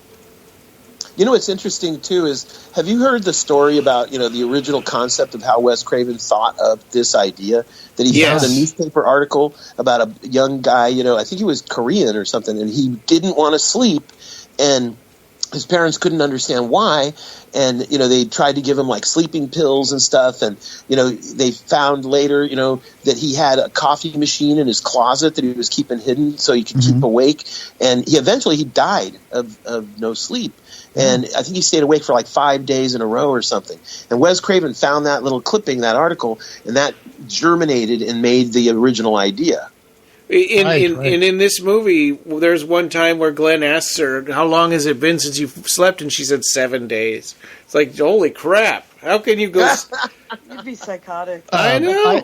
You know what's interesting too is, have you heard the story about the original concept of how Wes Craven thought of this idea? That he Yes. found a newspaper article about a young guy, I think he was Korean or something, and he didn't want to sleep, and his parents couldn't understand why, and they tried to give him like sleeping pills and stuff, and they found later that he had a coffee machine in his closet that he was keeping hidden so he could keep awake, and he eventually died of no sleep. And I think he stayed awake for like 5 days in a row or something. And Wes Craven found that little clipping, that article, and that germinated and made the original idea. And in this movie, there's one time where Glenn asks her, "How long has it been since you've slept?" And she said 7 days. It's like, holy crap! How can you go? You'd be psychotic. I know.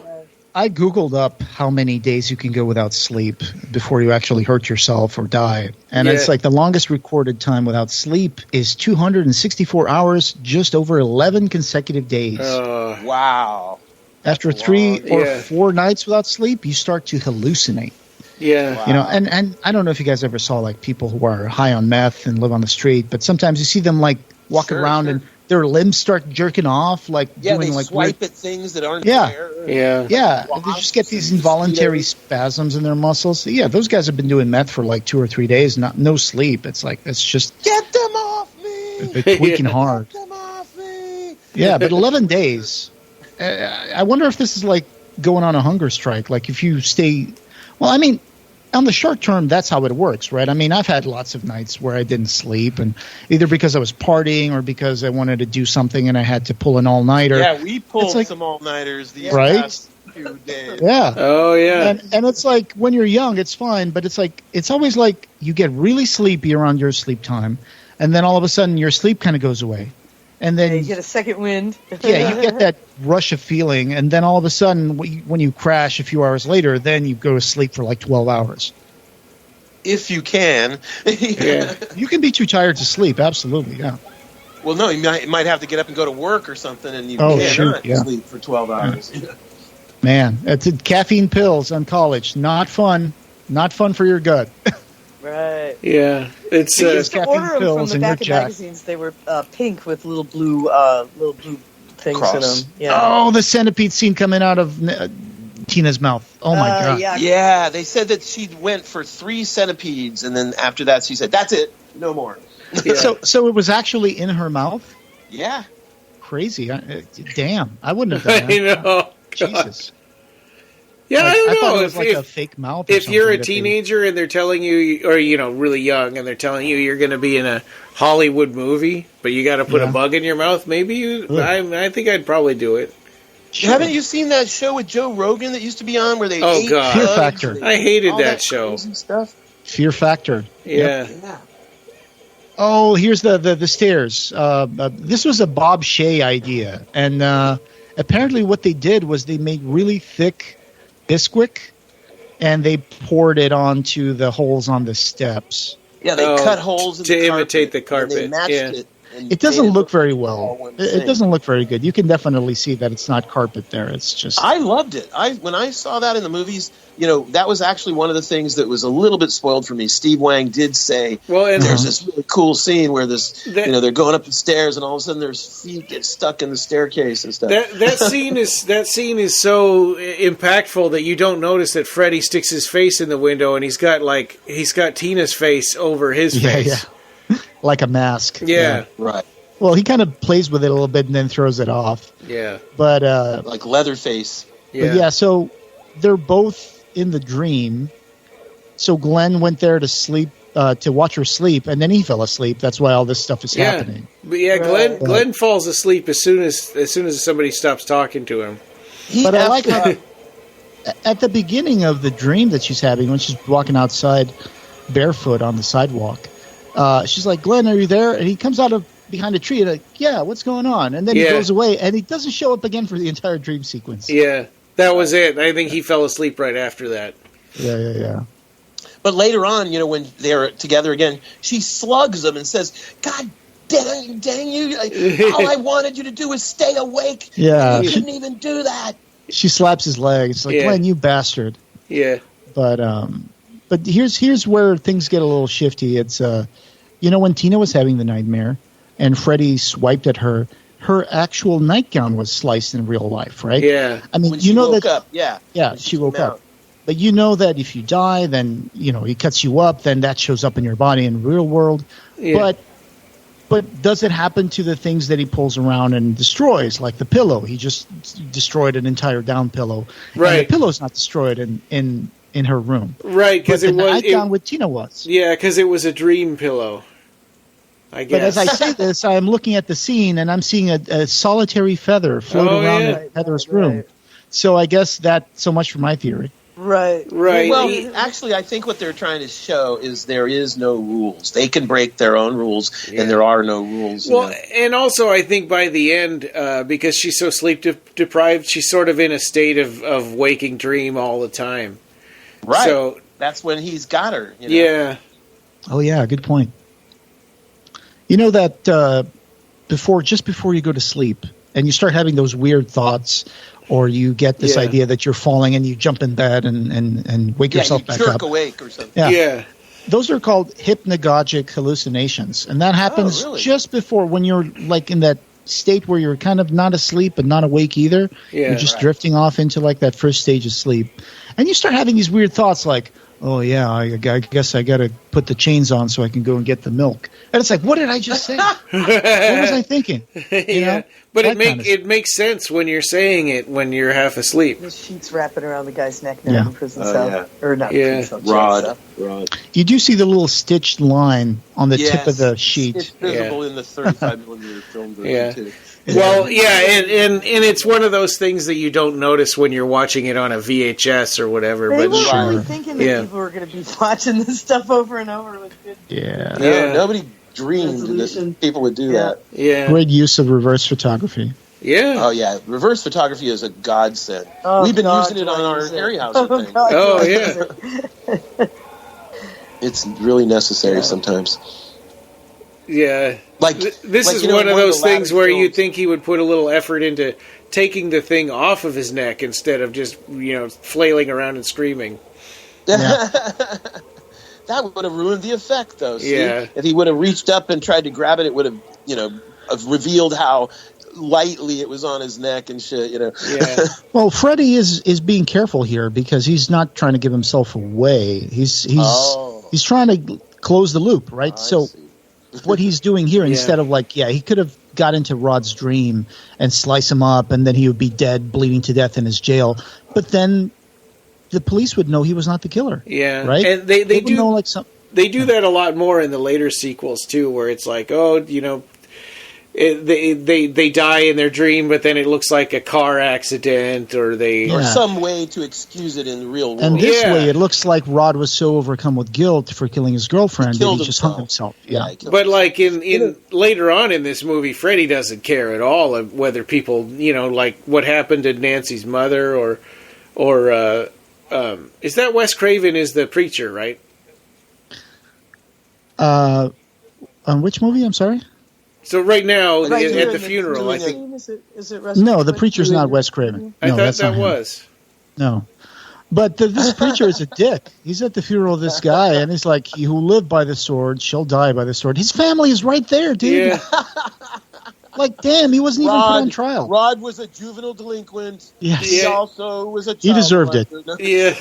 I Googled up how many days you can go without sleep before you actually hurt yourself or die. And it's like the longest recorded time without sleep is 264 hours, just over 11 consecutive days. Wow. After 3 or Yeah. 4 nights without sleep, you start to hallucinate. Yeah. Wow. And I don't know if you guys ever saw like people who are high on meth and live on the street, but sometimes you see them like walking around and their limbs start jerking off, like Yeah, doing they like swipe weird, at things that aren't Yeah. there. Yeah. yeah, they just get these involuntary spasms in their muscles. Yeah, those guys have been doing meth for like 2 or 3 days, no sleep. It's like it's just Get them off me! they're tweaking hard. Get them off me! Yeah, but 11 days. I wonder if this is like going on a hunger strike. Like if you stay, well, I mean, on the short term, that's how it works, right? I mean, I've had lots of nights where I didn't sleep, and either because I was partying or because I wanted to do something and I had to pull an all-nighter. Yeah, we pulled It's like- some all-nighters these Right? past few days. Yeah. Oh, yeah. And it's like when you're young, it's fine, but it's like it's always like you get really sleepy around your sleep time, and then all of a sudden your sleep kind of goes away, and then You get a second wind. yeah, you get that rush of feeling, and then all of a sudden when you crash a few hours later, then you go to sleep for like 12 hours. If you can. Yeah. You can be too tired to sleep, absolutely, yeah. Well, no, you might have to get up and go to work or something, and you Oh, cannot shoot, yeah. sleep for 12 hours. Man, it's caffeine pills on college. Not fun. Not fun for your gut. Right. Yeah. It's We used to caffeine order them from pills the in your back of jack. magazines. They were pink with little blue things Cross. in them. Yeah. Oh, the centipede scene coming out of Tina's mouth. Oh my god. Yeah. Yeah, they said that she went for 3 centipedes, and then after that she said, "That's it, no more." So it was actually in her mouth? Yeah. Crazy. Damn. I wouldn't have done that. I know. Jesus. Yeah, I don't thought know. it was like a fake mouth. Or If you're a something that teenager and they're telling you, or really young, and they're telling you you're going to be in a Hollywood movie, but you got to put a bug in your mouth, maybe I think I'd probably do it. Haven't you seen that show with Joe Rogan that used to be on where they ate God. Fear bugs Factor. and I hated all that show. crazy stuff? Fear Factor. Yeah. Yeah. Oh, here's the stairs. This was a Bob Shea idea, and apparently what they did was they made really thick Bisquick, and they poured it onto the holes on the steps. Yeah, they cut holes in to the imitate the carpet. And they carpet, matched yeah. it. And It doesn't made look very all well. one It thing. doesn't look very good. You can definitely see that it's not carpet there. It's just I loved it. When I saw that in the movies, that was actually one of the things that was a little bit spoiled for me. Steve Wang did say, Well, and there's this really cool scene where they're going up the stairs and all of a sudden their feet get stuck in the staircase and stuff. that scene is so impactful that you don't notice that Freddy sticks his face in the window and he's got Tina's face over his face. yeah, like a mask. Yeah. Right. Well, he kind of plays with it a little bit and then throws it off. Yeah. But Like Leatherface. so they're both in the dream. So Glenn went there to sleep, to watch her sleep, and then he fell asleep. That's why all this stuff is happening. But yeah, Glenn falls asleep as soon as somebody stops talking to him. But I like how at the beginning of the dream that she's having, when she's walking outside barefoot on the sidewalk, she's like, "Glenn, are you there?" And he comes out of behind a tree and like, "Yeah, what's going on?" And then he goes away, and he doesn't show up again for the entire dream sequence. Yeah, that was it. I think he fell asleep right after that. Yeah. But later on, when they're together again, she slugs him and says, "God dang you! All I wanted you to do was stay awake. Yeah. You couldn't even do that." She slaps his leg. It's like, "Glenn, you bastard." Yeah. But here's where things get a little shifty. It's when Tina was having the nightmare and Freddy swiped at her actual nightgown was sliced in real life, right? Yeah. I mean, When she woke up, Yeah, When she woke came up. out. But you know that if you die, then he cuts you up, then that shows up in your body in the real world. Yeah. But does it happen to the things that he pulls around and destroys, like the pillow? He just destroyed an entire down pillow. Right. And the pillow's not destroyed in her room. Right, because But it the was nightgown with Tina was. Yeah, because it was a dream pillow. I guess. But as I say this, I'm looking at the scene and I'm seeing a solitary feather floating around in Heather's room. So I guess that's so much for my theory. Right. Well, actually, I think what they're trying to show is there is no rules. They can break their own rules, and there are no rules. Well, and also I think by the end, because she's so sleep deprived, she's sort of in a state of waking dream all the time. Right. So that's when he's got her. Yeah. Oh yeah, good point. You know that just before you go to sleep and you start having those weird thoughts, or you get this idea that you're falling and you jump in bed and wake yourself back jerk up. Awake or something. Yeah. Those are called hypnagogic hallucinations, and that happens just before, when you're like in that state where you're kind of not asleep but not awake either. Yeah, you're just drifting off into like that first stage of sleep, and you start having these weird thoughts like, "Oh yeah, I guess I got to put the chains on so I can go and get the milk." And it's like, what did I just say? What was I thinking? You know? But That kind of it makes sense when you're saying it when you're half asleep. The sheets wrapping around the guy's neck now in the prison cell. yeah. Or not Yeah. prison cell, jail cell. You do see the little stitched line on the tip of the sheet. It's visible in the 35 millimeter film version too. Well, and it's one of those things that you don't notice when you're watching it on a VHS or whatever. They But were really thinking that people were going to be watching this stuff over and over with good Yeah. No, nobody dreamed that resolution. people would do that. Yeah. Great use of reverse photography. Yeah. Oh yeah, reverse photography is a godsend. Oh, We've been God, using it on our use it. Harryhausen Oh, thing. God, Oh, use yeah. it. It's really necessary sometimes. Yeah. Like This like, is you know, one of the those things latter where films- you'd think he would put a little effort into taking the thing off of his neck instead of just, flailing around and screaming. That would have ruined the effect, though. See? Yeah. If he would have reached up and tried to grab it, it would have, have revealed how lightly it was on his neck and shit, Yeah. Well, Freddy is being careful here because he's not trying to give himself away. He's trying to close the loop, right? So what he's doing here, instead of he could have got into Rod's dream and slice him up, and then he would be dead, bleeding to death in his jail. But then the police would know he was not the killer. Yeah, right. And they do know they do that a lot more in the later sequels too, where it's like, they die in their dream, but then it looks like a car accident, or some way to excuse it in the real world. And this way, it looks like Rod was so overcome with guilt for killing his girlfriend that he just hung himself. Yeah, but like in later on in this movie, Freddy doesn't care at all of whether people, like what happened to Nancy's mother, or is that Wes Craven is the preacher, right? On which movie? I'm sorry. So right now, Right at here the in funeral, I think... Is it No, the preacher's not Wes Craven. I No, thought that's not that him. was. No. But this preacher is a dick. He's at the funeral of this guy, and he's like, "He who lived by the sword shall die by the sword." His family is right there, dude. Yeah. Like, damn, he wasn't even put on trial. Rod was a juvenile delinquent. Yes. He Yeah. also was a child He deserved it. molester. Yeah.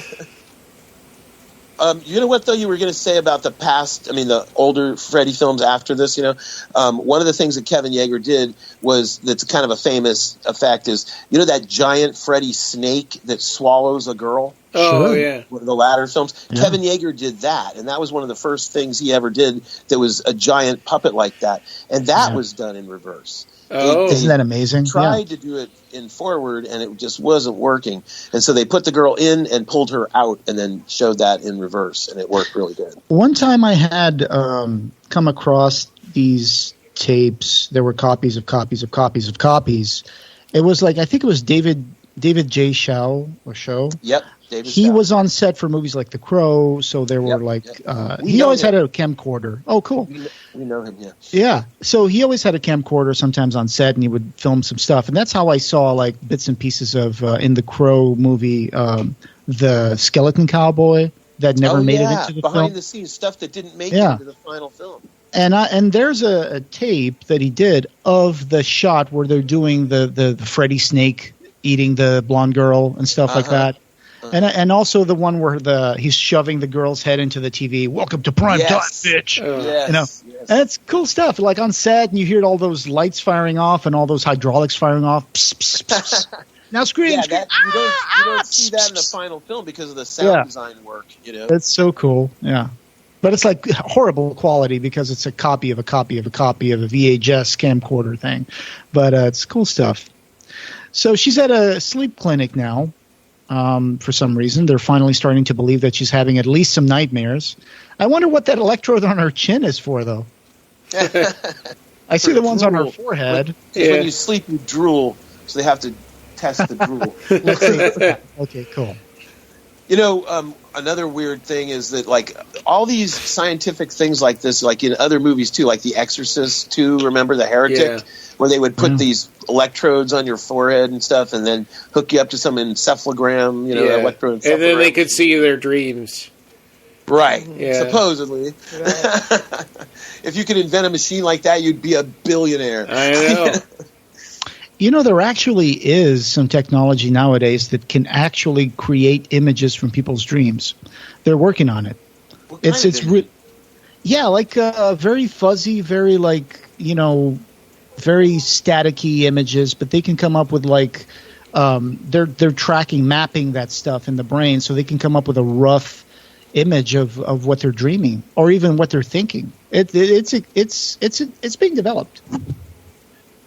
You know what, though, you were going to say about the past, the older Freddy films after this, one of the things that Kevin Yeager did that's kind of a famous effect is, that giant Freddy snake that swallows a girl? Oh, Sure. yeah. One of the latter films. Yeah. Kevin Yeager did that, and that was one of the first things he ever did that was a giant puppet like that. And that was done in reverse. Oh. They Isn't that amazing? tried to do it in forward, and it just wasn't working. And so they put the girl in and pulled her out and then showed that in reverse, and it worked really good. One time I had come across these tapes. There were copies of copies of copies of copies. It was like, I think it was David J. Shaw. Yep. David He Stout. was on set for movies like The Crow, so there were We he know always him. had a camcorder. Oh, cool. We know him, yeah. Yeah. So he always had a camcorder sometimes on set, and he would film some stuff. And that's how I saw like bits and pieces of in the Crow movie, the Skeleton Cowboy that never made it into the behind film. the scenes stuff that didn't make it Yeah. into the final film. And there's a tape that he did of the shot where they're doing the Freddy snake eating the blonde girl and stuff like that. And also the one where he's shoving the girl's head into the TV. Welcome to prime time, bitch. Yes. And it's cool stuff. Like on set, and you hear all those lights firing off and all those hydraulics firing off. Psst, psst, psst. Now scream! Yeah, scream. you don't see that in the final film because of the sound design work. It's so cool. Yeah. But it's like horrible quality because it's a copy of a copy of a copy of a VHS camcorder thing. But it's cool stuff. So she's at a sleep clinic now. For some reason, they're finally starting to believe that she's having at least some nightmares. I wonder what that electrode on her chin is for, though. I see the ones on her forehead. When you sleep, you drool, so they have to test the drool. Okay, cool. Another weird thing is that, like, all these scientific things like this, like in other movies too, like The Exorcist 2, remember The Heretic, where they would put these electrodes on your forehead and stuff, and then hook you up to some encephalogram, electroencephalogram. And then they could see their dreams. Right, Yeah. supposedly. If you could invent a machine like that, you'd be a billionaire. I know. There actually is some technology nowadays that can actually create images from people's dreams. They're working on it. What kind of thing? Like very fuzzy, very very staticky images, but they can come up with they're tracking, mapping that stuff in the brain, so they can come up with a rough image of what they're dreaming or even what they're thinking. It's being developed.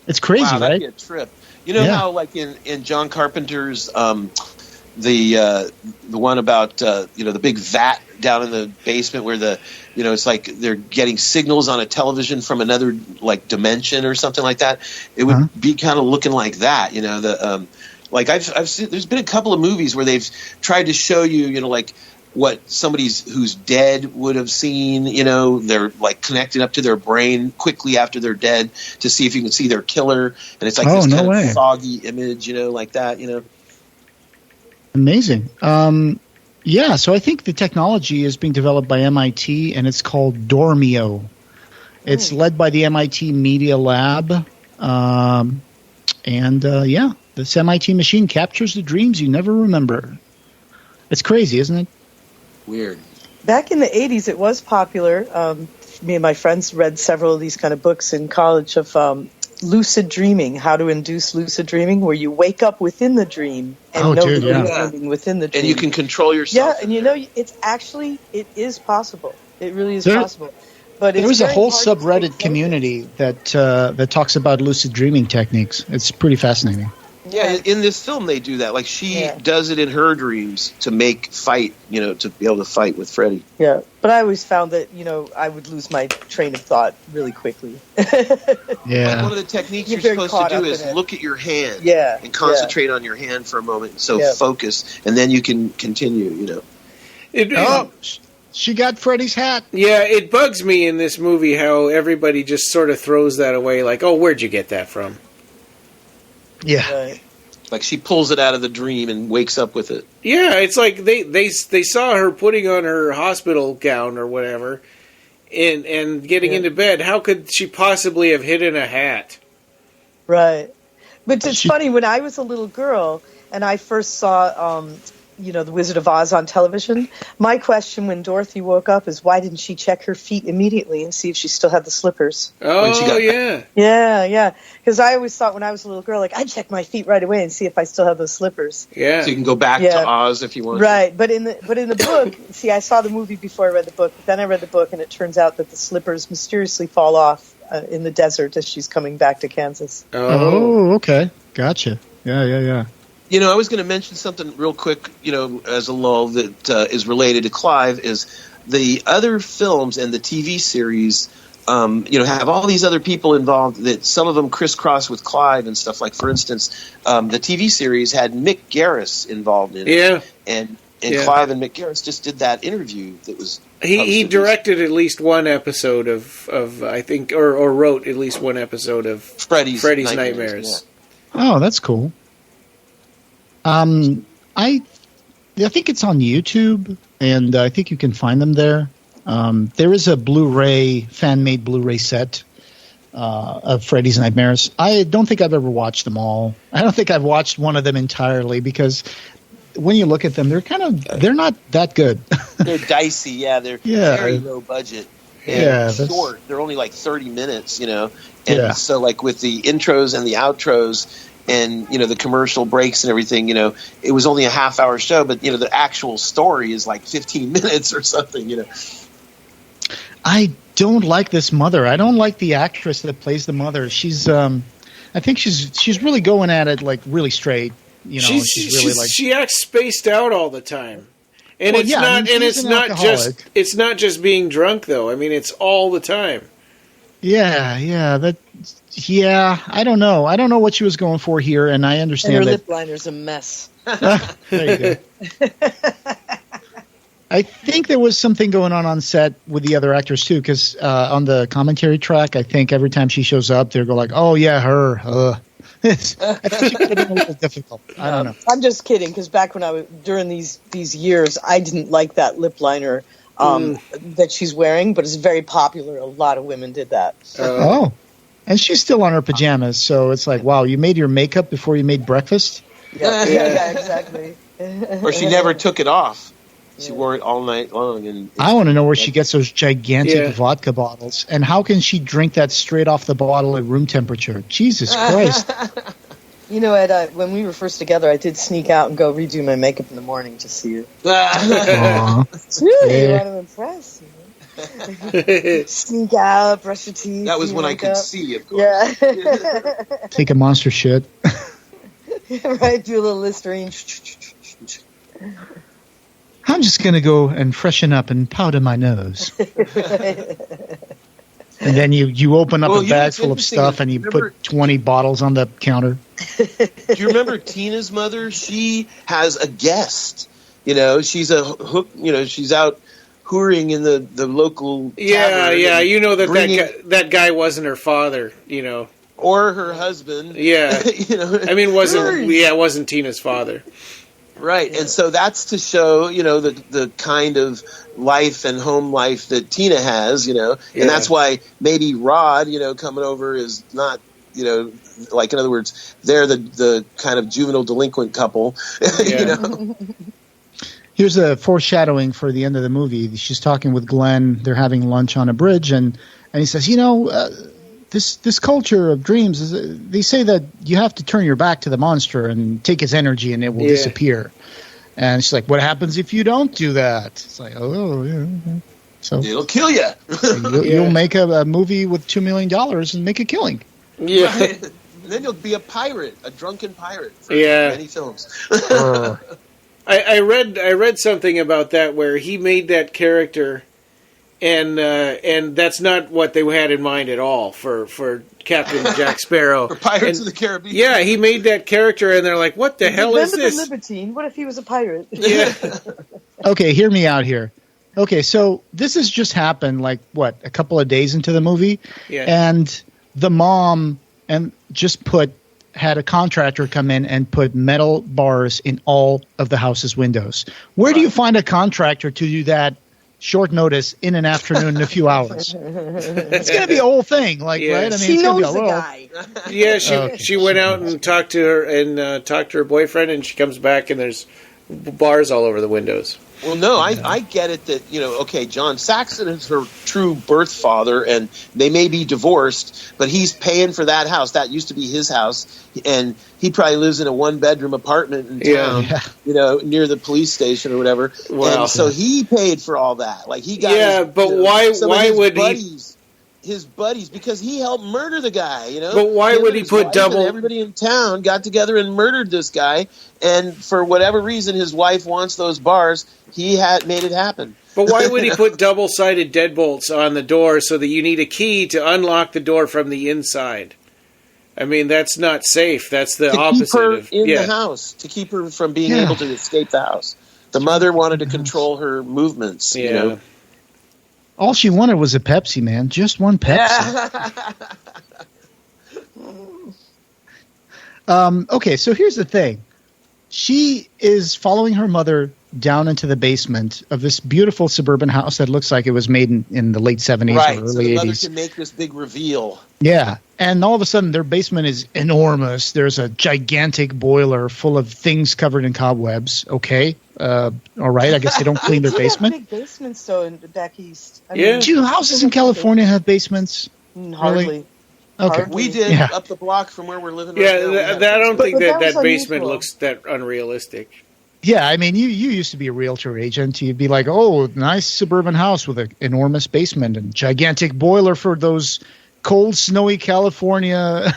It's crazy, wow, that'd right? be a trip. You know how, like in John Carpenter's the one about the big vat down in the basement where it's like they're getting signals on a television from another like dimension or something like that. It would be kind of looking like that. Like I've seen, there's been a couple of movies where they've tried to show you like what somebody who's dead would have seen. They're like connected up to their brain quickly after they're dead to see if you can see their killer, and it's like this kind of foggy image, like that. Amazing. So I think the technology is being developed by MIT, and it's called Dormio. It's led by the MIT Media Lab. And the semi-T machine captures the dreams you never remember. It's crazy, isn't it? Weird. Back in the 80s, it was popular. Me and my friends read several of these kind of books in college of lucid dreaming, how to induce lucid dreaming, where you wake up within the dream and know that you're dreaming within the dream. And you can control yourself. Yeah, and you know, it is possible. It really is possible. But there's a whole subreddit community that talks about lucid dreaming techniques. It's pretty fascinating. Yeah, in this film they do that. Like she does it in her dreams to fight, to be able to fight with Freddy. Yeah, but I always found that, I would lose my train of thought really quickly. Yeah. Like one of the techniques you're supposed to do is look at your hand and concentrate on your hand for a moment. So focus, and then you can continue, She got Freddy's hat. Yeah, it bugs me in this movie how everybody just sort of throws that away like, oh, where'd you get that from? Yeah. Right. Like she pulls it out of the dream and wakes up with it. Yeah, it's like they saw her putting on her hospital gown or whatever and getting into bed. How could she possibly have hidden a hat? Right. But it's funny, when I was a little girl and I first saw The Wizard of Oz on television, my question when Dorothy woke up is, why didn't she check her feet immediately and see if she still had the slippers? Oh, yeah. Yeah. Because I always thought when I was a little girl, like, I'd check my feet right away and see if I still have those slippers. Yeah. So you can go back to Oz if you want. Right. But in the book, see, I saw the movie before I read the book, but then I read the book, and it turns out that the slippers mysteriously fall off in the desert as she's coming back to Kansas. Oh, okay. Gotcha. Yeah. I was going to mention something real quick, as a lull that is related to Clive, is the other films and the TV series, have all these other people involved that some of them crisscross with Clive and stuff. Like, for instance, the TV series had Mick Garris involved in it. Yeah. And Clive and Mick Garris just did that interview that was... He directed at least one episode of I think, or wrote at least one episode of Freddy's Nightmares. Yeah. Oh, that's cool. I think it's on YouTube, and I think you can find them there. There is a fan-made Blu-ray set of Freddy's Nightmares. I don't think I've ever watched them all. I don't think I've watched one of them entirely, because when you look at them, they're not that good. They're dicey, yeah. They're very low budget. And short. They're only like 30 minutes, And so, like, with the intros and the outros and, the commercial breaks and everything, it was only a half-hour show, but, the actual story is like 15 minutes or something, I don't like this mother. I don't like the actress that plays the mother. She's, I think she's really going at it, like, really straight. She acts spaced out all the time. And it's not just being drunk, though. I mean, it's all the time. I don't know. I don't know what she was going for here, and I understand and her that. lip liner's a mess. There you go. I think there was something going on set with the other actors too, because on the commentary track, I think every time she shows up, they're go like, "Oh yeah, her." I think she could have been a little difficult. I don't know. I'm just kidding, because back when I was during these years, I didn't like that lip liner that she's wearing, but it's very popular. A lot of women did that. And she's still on her pajamas, so it's like, wow, you made your makeup before you made breakfast? Yeah, exactly. Or she never took it off. She wore it all night long. And I want to know where she gets those gigantic vodka bottles, and how can she drink that straight off the bottle at room temperature? Jesus Christ. Ed, when we were first together, I did sneak out and go redo my makeup in the morning to see you. Really, you want to impress you. Sneak out, brush your teeth. That was when I could see, of course. Yeah. Take a monster shit. Right, do a little Listerine. I'm just going to go and freshen up and powder my nose. And then you open up a bag full of stuff and you put 20 bottles on the counter. Do you remember Tina's mother? She has a guest. She's a hook. She's out hooring in the local tavern. Yeah. That guy wasn't her father. Or her husband. Yeah. I mean, it wasn't Tina's father. Right, and so that's to show, the kind of life and home life that Tina has, and that's why maybe Rod, coming over is not, Like, in other words, they're the kind of juvenile delinquent couple. You know. Here's a foreshadowing for the end of the movie. She's talking with Glenn. They're having lunch on a bridge, and he says, this culture of dreams, they say that you have to turn your back to the monster and take his energy, and it will disappear. And she's like, what happens if you don't do that? It's like, oh, yeah. So it'll kill you. You'll make a movie with $2 million and make a killing. Yeah. Right. And then you'll be a pirate, a drunken pirate for many films. I read something about that where he made that character, and that's not what they had in mind at all for Captain Jack Sparrow. For Pirates of the Caribbean. Yeah, he made that character, and they're like, what the hell is this? The libertine. What if he was a pirate? Yeah. Okay, hear me out here. Okay, so this has just happened, like, what, a couple of days into the movie? Yeah. And the mom had a contractor come in and put metal bars in all of the house's windows. Where do you find a contractor to do that short notice in an afternoon in a few hours? It's going to be a whole thing, like, right? I mean, she it's going knows to be the guy. Yeah, she went out and talked to her boyfriend, and she comes back and there's bars all over the windows. Well, no, I get it that, okay, John Saxon is her true birth father, and they may be divorced, but he's paying for that house. That used to be his house, and he probably lives in a one-bedroom apartment in town, near the police station or whatever. Wow. And so he paid for all that. Like, he got why would his buddies, because he helped murder the guy, But why would he put double? Everybody in town got together and murdered this guy, and for whatever reason, his wife wants those bars. He had made it happen. But why would he put double-sided deadbolts on the door so that you need a key to unlock the door from the inside? I mean, that's not safe. That's the opposite keep her of the house, to keep her from being able to escape the house. The mother wanted to control her movements. Yeah. All she wanted was a Pepsi, man. Just one Pepsi. Okay, so here's the thing. She is following her mother down into the basement of this beautiful suburban house that looks like it was made in the late 70s or early 80s. So the mother can make this big reveal. Yeah, and all of a sudden their basement is enormous. There's a gigantic boiler full of things covered in cobwebs. Okay, all right, I guess they don't clean their basement. Big basements, though, back east. Do houses in California have basements? Hardly. Really? Okay. We did up the block from where we're living right now. I don't think that basement unusual. looks that unrealistic. Yeah, I mean, you used to be a realtor agent. You'd be like, oh, nice suburban house with an enormous basement and gigantic boiler for those cold, snowy California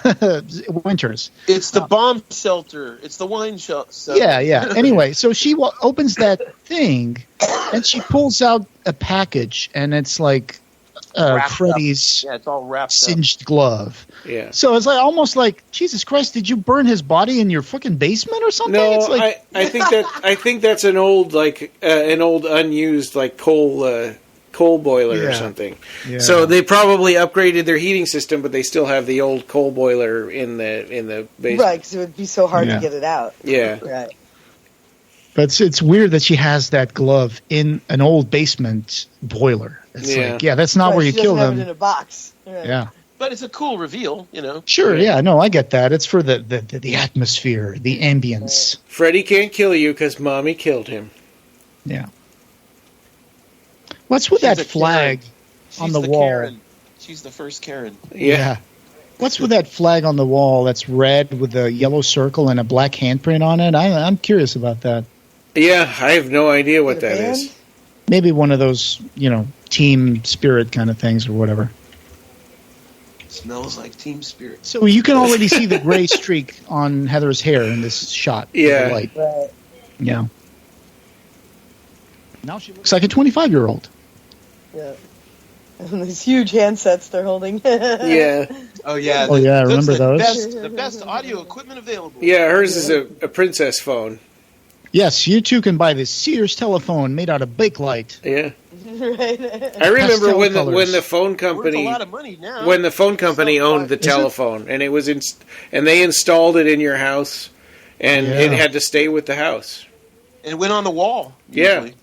winters. It's the bomb shelter. It's the wine shelter. Yeah. Anyway, so she opens that thing, and she pulls out a package, and it's like Freddy's it's all wrapped singed glove. Yeah. So it's like almost like, Jesus Christ, did you burn his body in your fucking basement or something? No, it's like, I think that's an old unused like coal boiler or something. Yeah. So they probably upgraded their heating system, but they still have the old coal boiler in the basement. Right, because it would be so hard to get it out. Yeah. Right. But it's weird that she has that glove in an old basement boiler. It's like, that's not where you kill them. Have it in a box. Right. Yeah. But it's a cool reveal, Sure, yeah, no, I get that. It's for the atmosphere, the ambience. Freddy can't kill you because Mommy killed him. Yeah. What's with that flag on the wall? Karen. She's the first Karen. Yeah. What's with that flag on the wall that's red with a yellow circle and a black handprint on it? I'm curious about that. Yeah, I have no idea what that is. Maybe one of those, team spirit kind of things or whatever. Smells like team spirit. So you can already see the gray streak on Heather's hair in this shot. Yeah. Light. Right. Yeah. Now she looks like a 25-year-old. Yeah. And these huge handsets they're holding. Yeah. Oh, yeah. Oh, yeah, I remember those. The best audio equipment available. Yeah, hers is a princess phone. Yes, you too can buy this Sears telephone made out of Bakelite. Yeah. Right. I remember when the phone company worth a lot of money now. When the phone company owned the telephone, and it was and they installed it in your house, and it had to stay with the house. And it went on the wall. Yeah. Usually.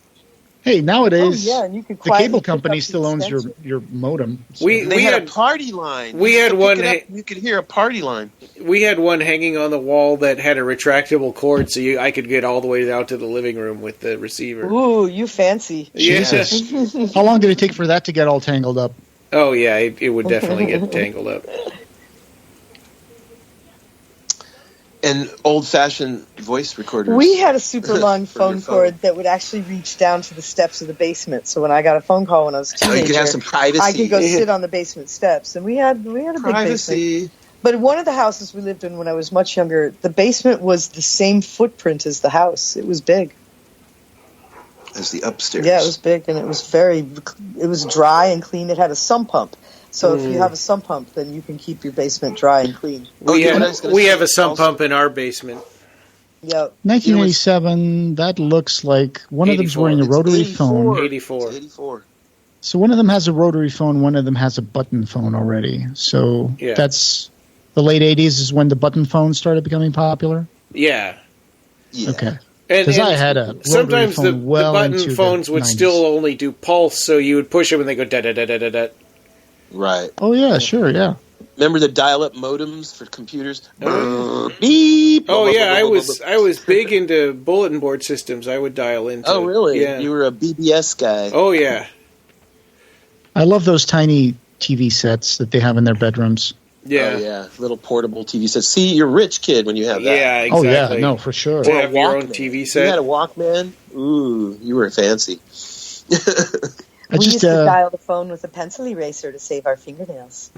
Hey, nowadays, and you could the quietly cable pick company up the still owns extension. your modem. So. They had a party line. We You had could one. pick it up, you could hear a party line. We had one hanging on the wall that had a retractable cord, so I could get all the way out to the living room with the receiver. Ooh, you fancy. Jesus. How long did it take for that to get all tangled up? Oh yeah, it would definitely get tangled up. And old-fashioned voice recorders. We had a super long For your phone cord that would actually reach down to the steps of the basement. So when I got a phone call when I was a teenager, you could have some privacy. I could go sit on the basement steps, and we had a big basement. Privacy. But one of the houses we lived in when I was much younger, the basement was the same footprint as the house. It was big. As the upstairs. Yeah, it was big, and it was dry and clean. It had a sump pump. So if you have a sump pump, then you can keep your basement dry and clean. We have a sump pump in our basement. Yep. 1987, that looks like one of them's wearing a rotary phone. 84. So one of them has a rotary phone, one of them has a button phone already. So that's the late 80s is when the button phone started becoming popular? Yeah. Okay. Because I had a rotary sometimes phone the button phones would 90s. still only do pulse, so you would push them and they go da-da-da-da-da-da. Right. Oh, yeah, sure, yeah. Remember the dial-up modems for computers? Beep. Oh yeah, I was big into bulletin board systems. I would dial into. Oh really? Yeah. You were a BBS guy. Oh yeah. I love those tiny TV sets that they have in their bedrooms. Yeah. Oh, yeah. Little portable TV sets. See, you're a rich kid when you have that. Yeah, exactly. Oh yeah, no, for sure. To have your own TV set. You had a Walkman? Ooh, you were fancy. We used to dial the phone with a pencil eraser to save our fingernails.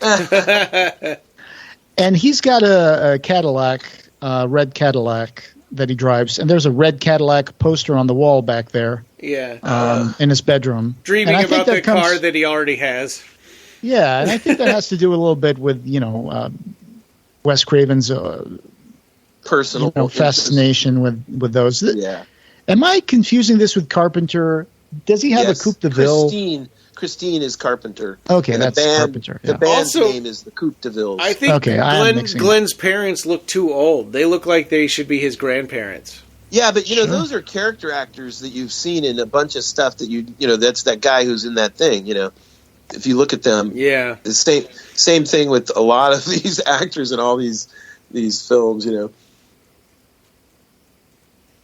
And he's got a Cadillac, red Cadillac that he drives, and there's a red Cadillac poster on the wall back there. Yeah. In his bedroom. Dreaming about the car that he already has. Yeah, and I think that has to do a little bit with, Wes Craven's personal fascination with those. Yeah. Am I confusing this with Carpenter? Does he have a Coupe de Ville? Christine is Carpenter. Okay, and that's Carpenter. Yeah. The band's name is the Coupe de Ville. I think Glenn's parents look too old. They look like they should be his grandparents. Yeah, but those are character actors that you've seen in a bunch of stuff that that's that guy who's in that thing, If you look at them, yeah, the same thing with a lot of these actors in all these films,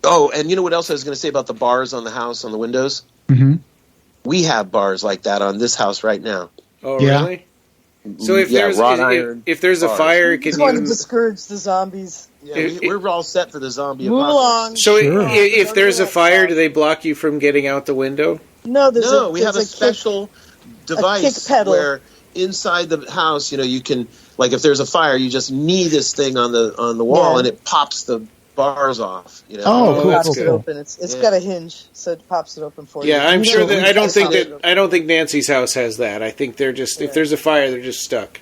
Oh, and you know what else I was going to say about the bars on the house on the windows? Mm-hmm. We have bars like that on this house right now. Oh, really? So if there's a fire, can you want to discourage the zombies? Yeah, we're all set for the zombie Move apocalypse. along. So if there's a fire, do they block you from getting out the window? No, we have a special device where inside the house, you can, like, if there's a fire, you just knee this thing on the wall and it pops the bars off. Oh, cool. Pops it open. It's got a hinge, so it pops it open for you. Yeah, I'm sure that I don't think Nancy's house has that. I think they're just if there's a fire, they're just stuck.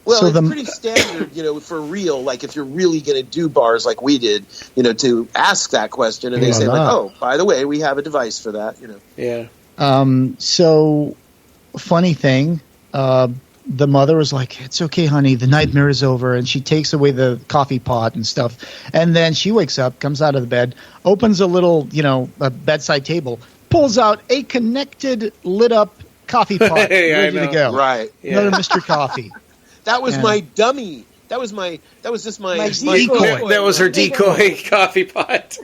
Well, it's pretty standard, for real. Like if you're really going to do bars like we did, to ask that question, and they say, like, "Oh, by the way, we have a device for that." Yeah. So, funny thing, the mother was like, "It's okay, honey. The nightmare is over," and she takes away the coffee pot and stuff. And then she wakes up, comes out of the bed, opens a little, a bedside table, pulls out a connected, lit up coffee pot, ready to go. Right. Yeah. Another Mr. Coffee. That was my dummy. That was just my decoy. That was her decoy coffee pot.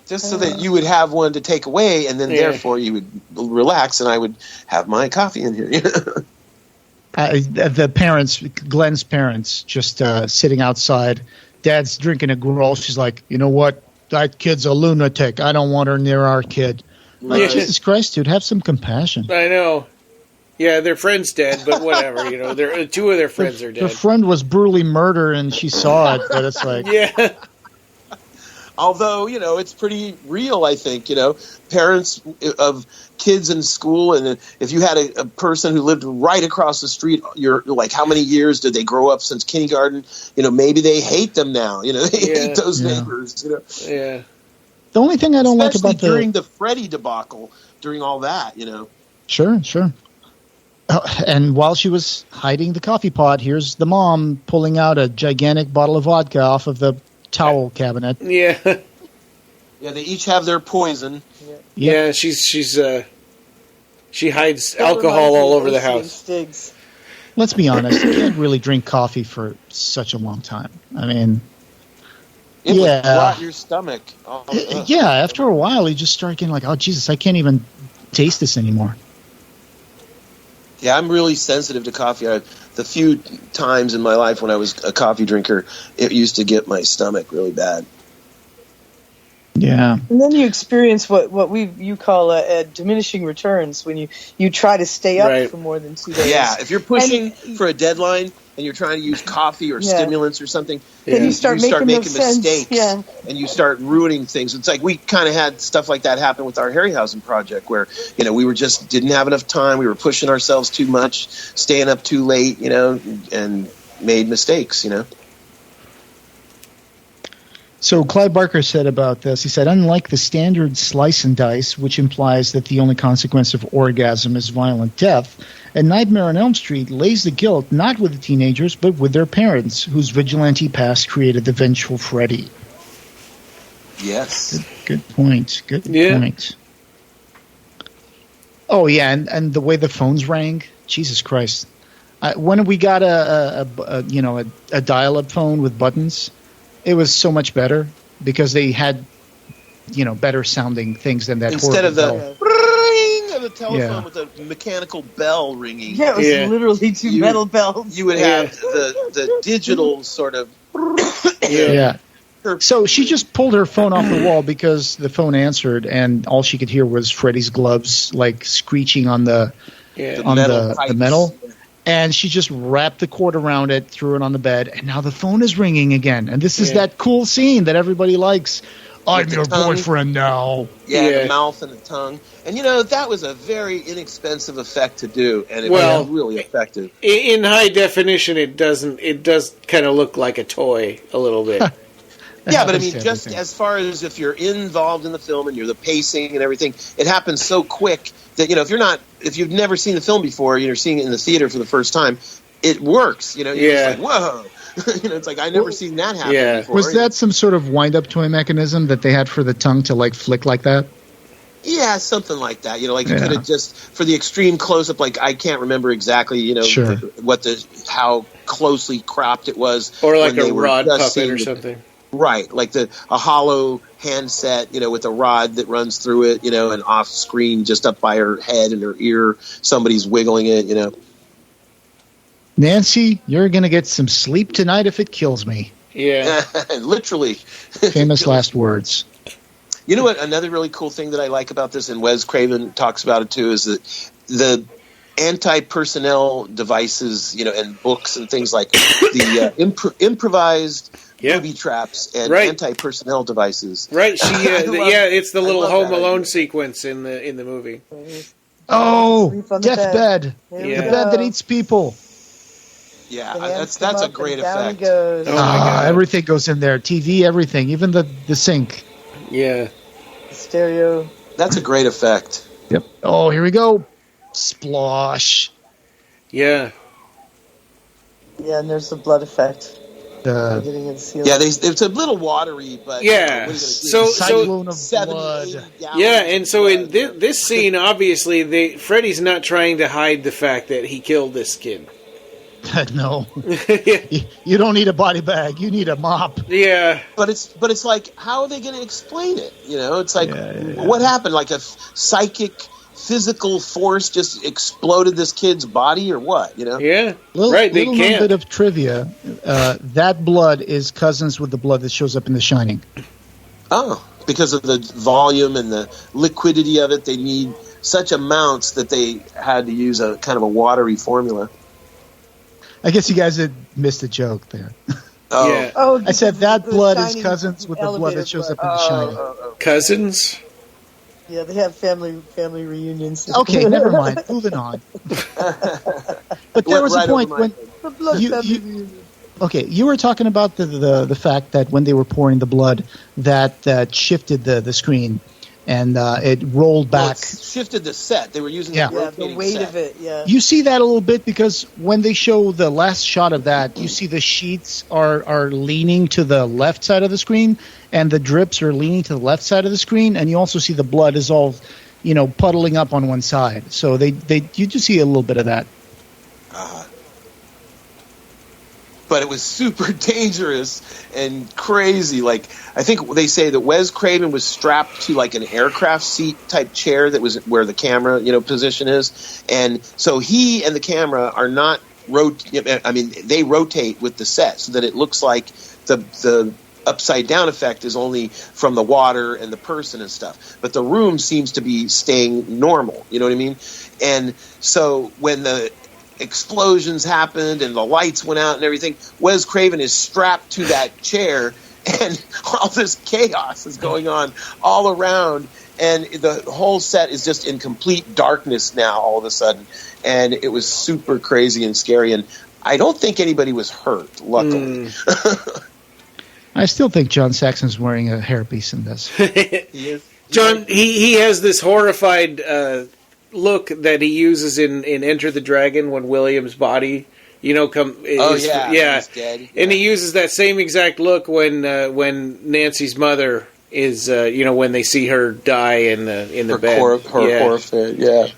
Just so that you would have one to take away, and then therefore you would relax, and I would have my coffee in here. The parents, Glenn's parents, just sitting outside. Dad's drinking a Grohl. She's like, "You know what? That kid's a lunatic. I don't want her near our kid." Like, Jesus Christ, dude, have some compassion. I know. Yeah, their friend's dead, but whatever. Two of their friends are dead. Her friend was brutally murdered, and she saw it, but it's like... Yeah. Although, it's pretty real, I think, parents of kids in school, and if you had a person who lived right across the street, you're like, how many years did they grow up since kindergarten? Maybe they hate them now. They hate those neighbors, Yeah. The only thing I don't like about during the Freddy debacle, during all that, Sure. And while she was hiding the coffee pot, here's the mom pulling out a gigantic bottle of vodka off of the towel cabinet. Yeah. Yeah, they each have their poison. Yeah, she hides alcohol all over the house. Stiggs. Let's be honest, you can't really drink coffee for such a long time. I mean, It would rot your stomach. yeah, after a while, you just start getting like, oh, Jesus, I can't even taste this anymore. Yeah, I'm really sensitive to coffee. The few times in my life when I was a coffee drinker, it used to get my stomach really bad. Yeah. And then you experience what you call diminishing returns when you try to stay up for more than 2 days. Yeah, if you're pushing for a deadline and you're trying to use coffee or stimulants or something, then you start making mistakes and you start ruining things. It's like we kind of had stuff like that happen with our Harryhausen project where, we were just didn't have enough time. We were pushing ourselves too much, staying up too late, and made mistakes, So Clive Barker said about this, he said, unlike the standard slice and dice, which implies that the only consequence of orgasm is violent death, A Nightmare on Elm Street lays the guilt not with the teenagers, but with their parents, whose vigilante past created the vengeful Freddy. Yes. Good point. Good point. Oh, yeah, and the way the phones rang, Jesus Christ. When we got a dial-up phone with buttons, it was so much better because they had, better sounding things than that. Instead of the ring of the telephone with a mechanical bell ringing. Yeah, it was literally two metal bells. You would have the digital sort of. Yeah. So she just pulled her phone off the wall because the phone answered, and all she could hear was Freddy's gloves like screeching on the metal. And she just wrapped the cord around it, threw it on the bed, and now the phone is ringing again. And this is that cool scene that everybody likes. I'm your boyfriend now. Yeah, the mouth and the tongue. And, that was a very inexpensive effect to do, and it was really effective. In high definition, it does kind of look like a toy a little bit. Yeah, but I mean, just as far as if you're involved in the film and you're the pacing and everything, it happens so quick that, if you've never seen the film before, you're seeing it in the theater for the first time, it works. You're just like, whoa. It's like, I've never seen that happen before. Was that some sort of wind-up toy mechanism that they had for the tongue to, like, flick like that? Yeah, something like that. You could have just, for the extreme close-up, like, I can't remember exactly, how closely cropped it was. Or like a rod puppet or something. Right, like a hollow handset, with a rod that runs through it, and off screen, just up by her head and her ear, somebody's wiggling it, Nancy, you're going to get some sleep tonight if it kills me. Yeah. Literally. Famous last words. You know what? Another really cool thing that I like about this, and Wes Craven talks about it too, is that the anti-personnel devices, and books and things like the improvised booby traps and anti-personnel devices. Right. It's the little Home Alone sequence in the movie. Oh, deathbed. The bed that eats people. Yeah, that's a great effect. Everything goes in there. TV, everything, even the sink. Yeah. Stereo. That's a great effect. Yep. Oh, here we go. Splosh. Yeah. Yeah, and there's the blood effect. Getting in the ceiling. Yeah, it's a little watery, but cyclone of blood. And so in this scene, obviously, Freddy's not trying to hide the fact that he killed this kid. No, you don't need a body bag. You need a mop. Yeah, but it's like, how are they going to explain it? It's like, what happened? Like a psychic, physical force just exploded this kid's body, or what? Yeah, right. They can't. Little bit of trivia: that blood is cousins with the blood that shows up in The Shining. Oh, because of the volume and the liquidity of it, they need such amounts that they had to use a kind of a watery formula. I guess you guys had missed a joke there. Oh. Yeah. Oh, I said that blood is cousins with the blood that shows up in The Shining. Cousins? Yeah, they have family reunions. Okay, never mind. Moving on. But there was a point when you were talking about the fact that when they were pouring the blood, that shifted the screen. and it rolled Well, back. it shifted the set. They were using Yeah. the Yeah, rotating the weight set. of it. Yeah. You see that a little bit because when they show the last shot of that, you see the sheets are leaning to the left side of the screen, and the drips are leaning to the left side of the screen, and you also see the blood is all, puddling up on one side. So you just see a little bit of that. But it was super dangerous and crazy. Like, I think they say that Wes Craven was strapped to like an aircraft seat type chair that was where the camera, position is. And so he and the camera are not they rotate with the set so that it looks like the upside down effect is only from the water and the person and stuff. But the room seems to be staying normal. You know what I mean? And so when the explosions happened and the lights went out and everything, Wes Craven is strapped to that chair, and all this chaos is going on all around, and the whole set is just in complete darkness now all of a sudden, and it was super crazy and scary, and I don't think anybody was hurt, luckily. I still think John Saxon's wearing a hairpiece in this. He is. John, he has this horrified look that he uses in Enter the Dragon when William's body, he's dead. And he uses that same exact look when Nancy's mother is, when they see her die in the bed. Horror fit, yeah.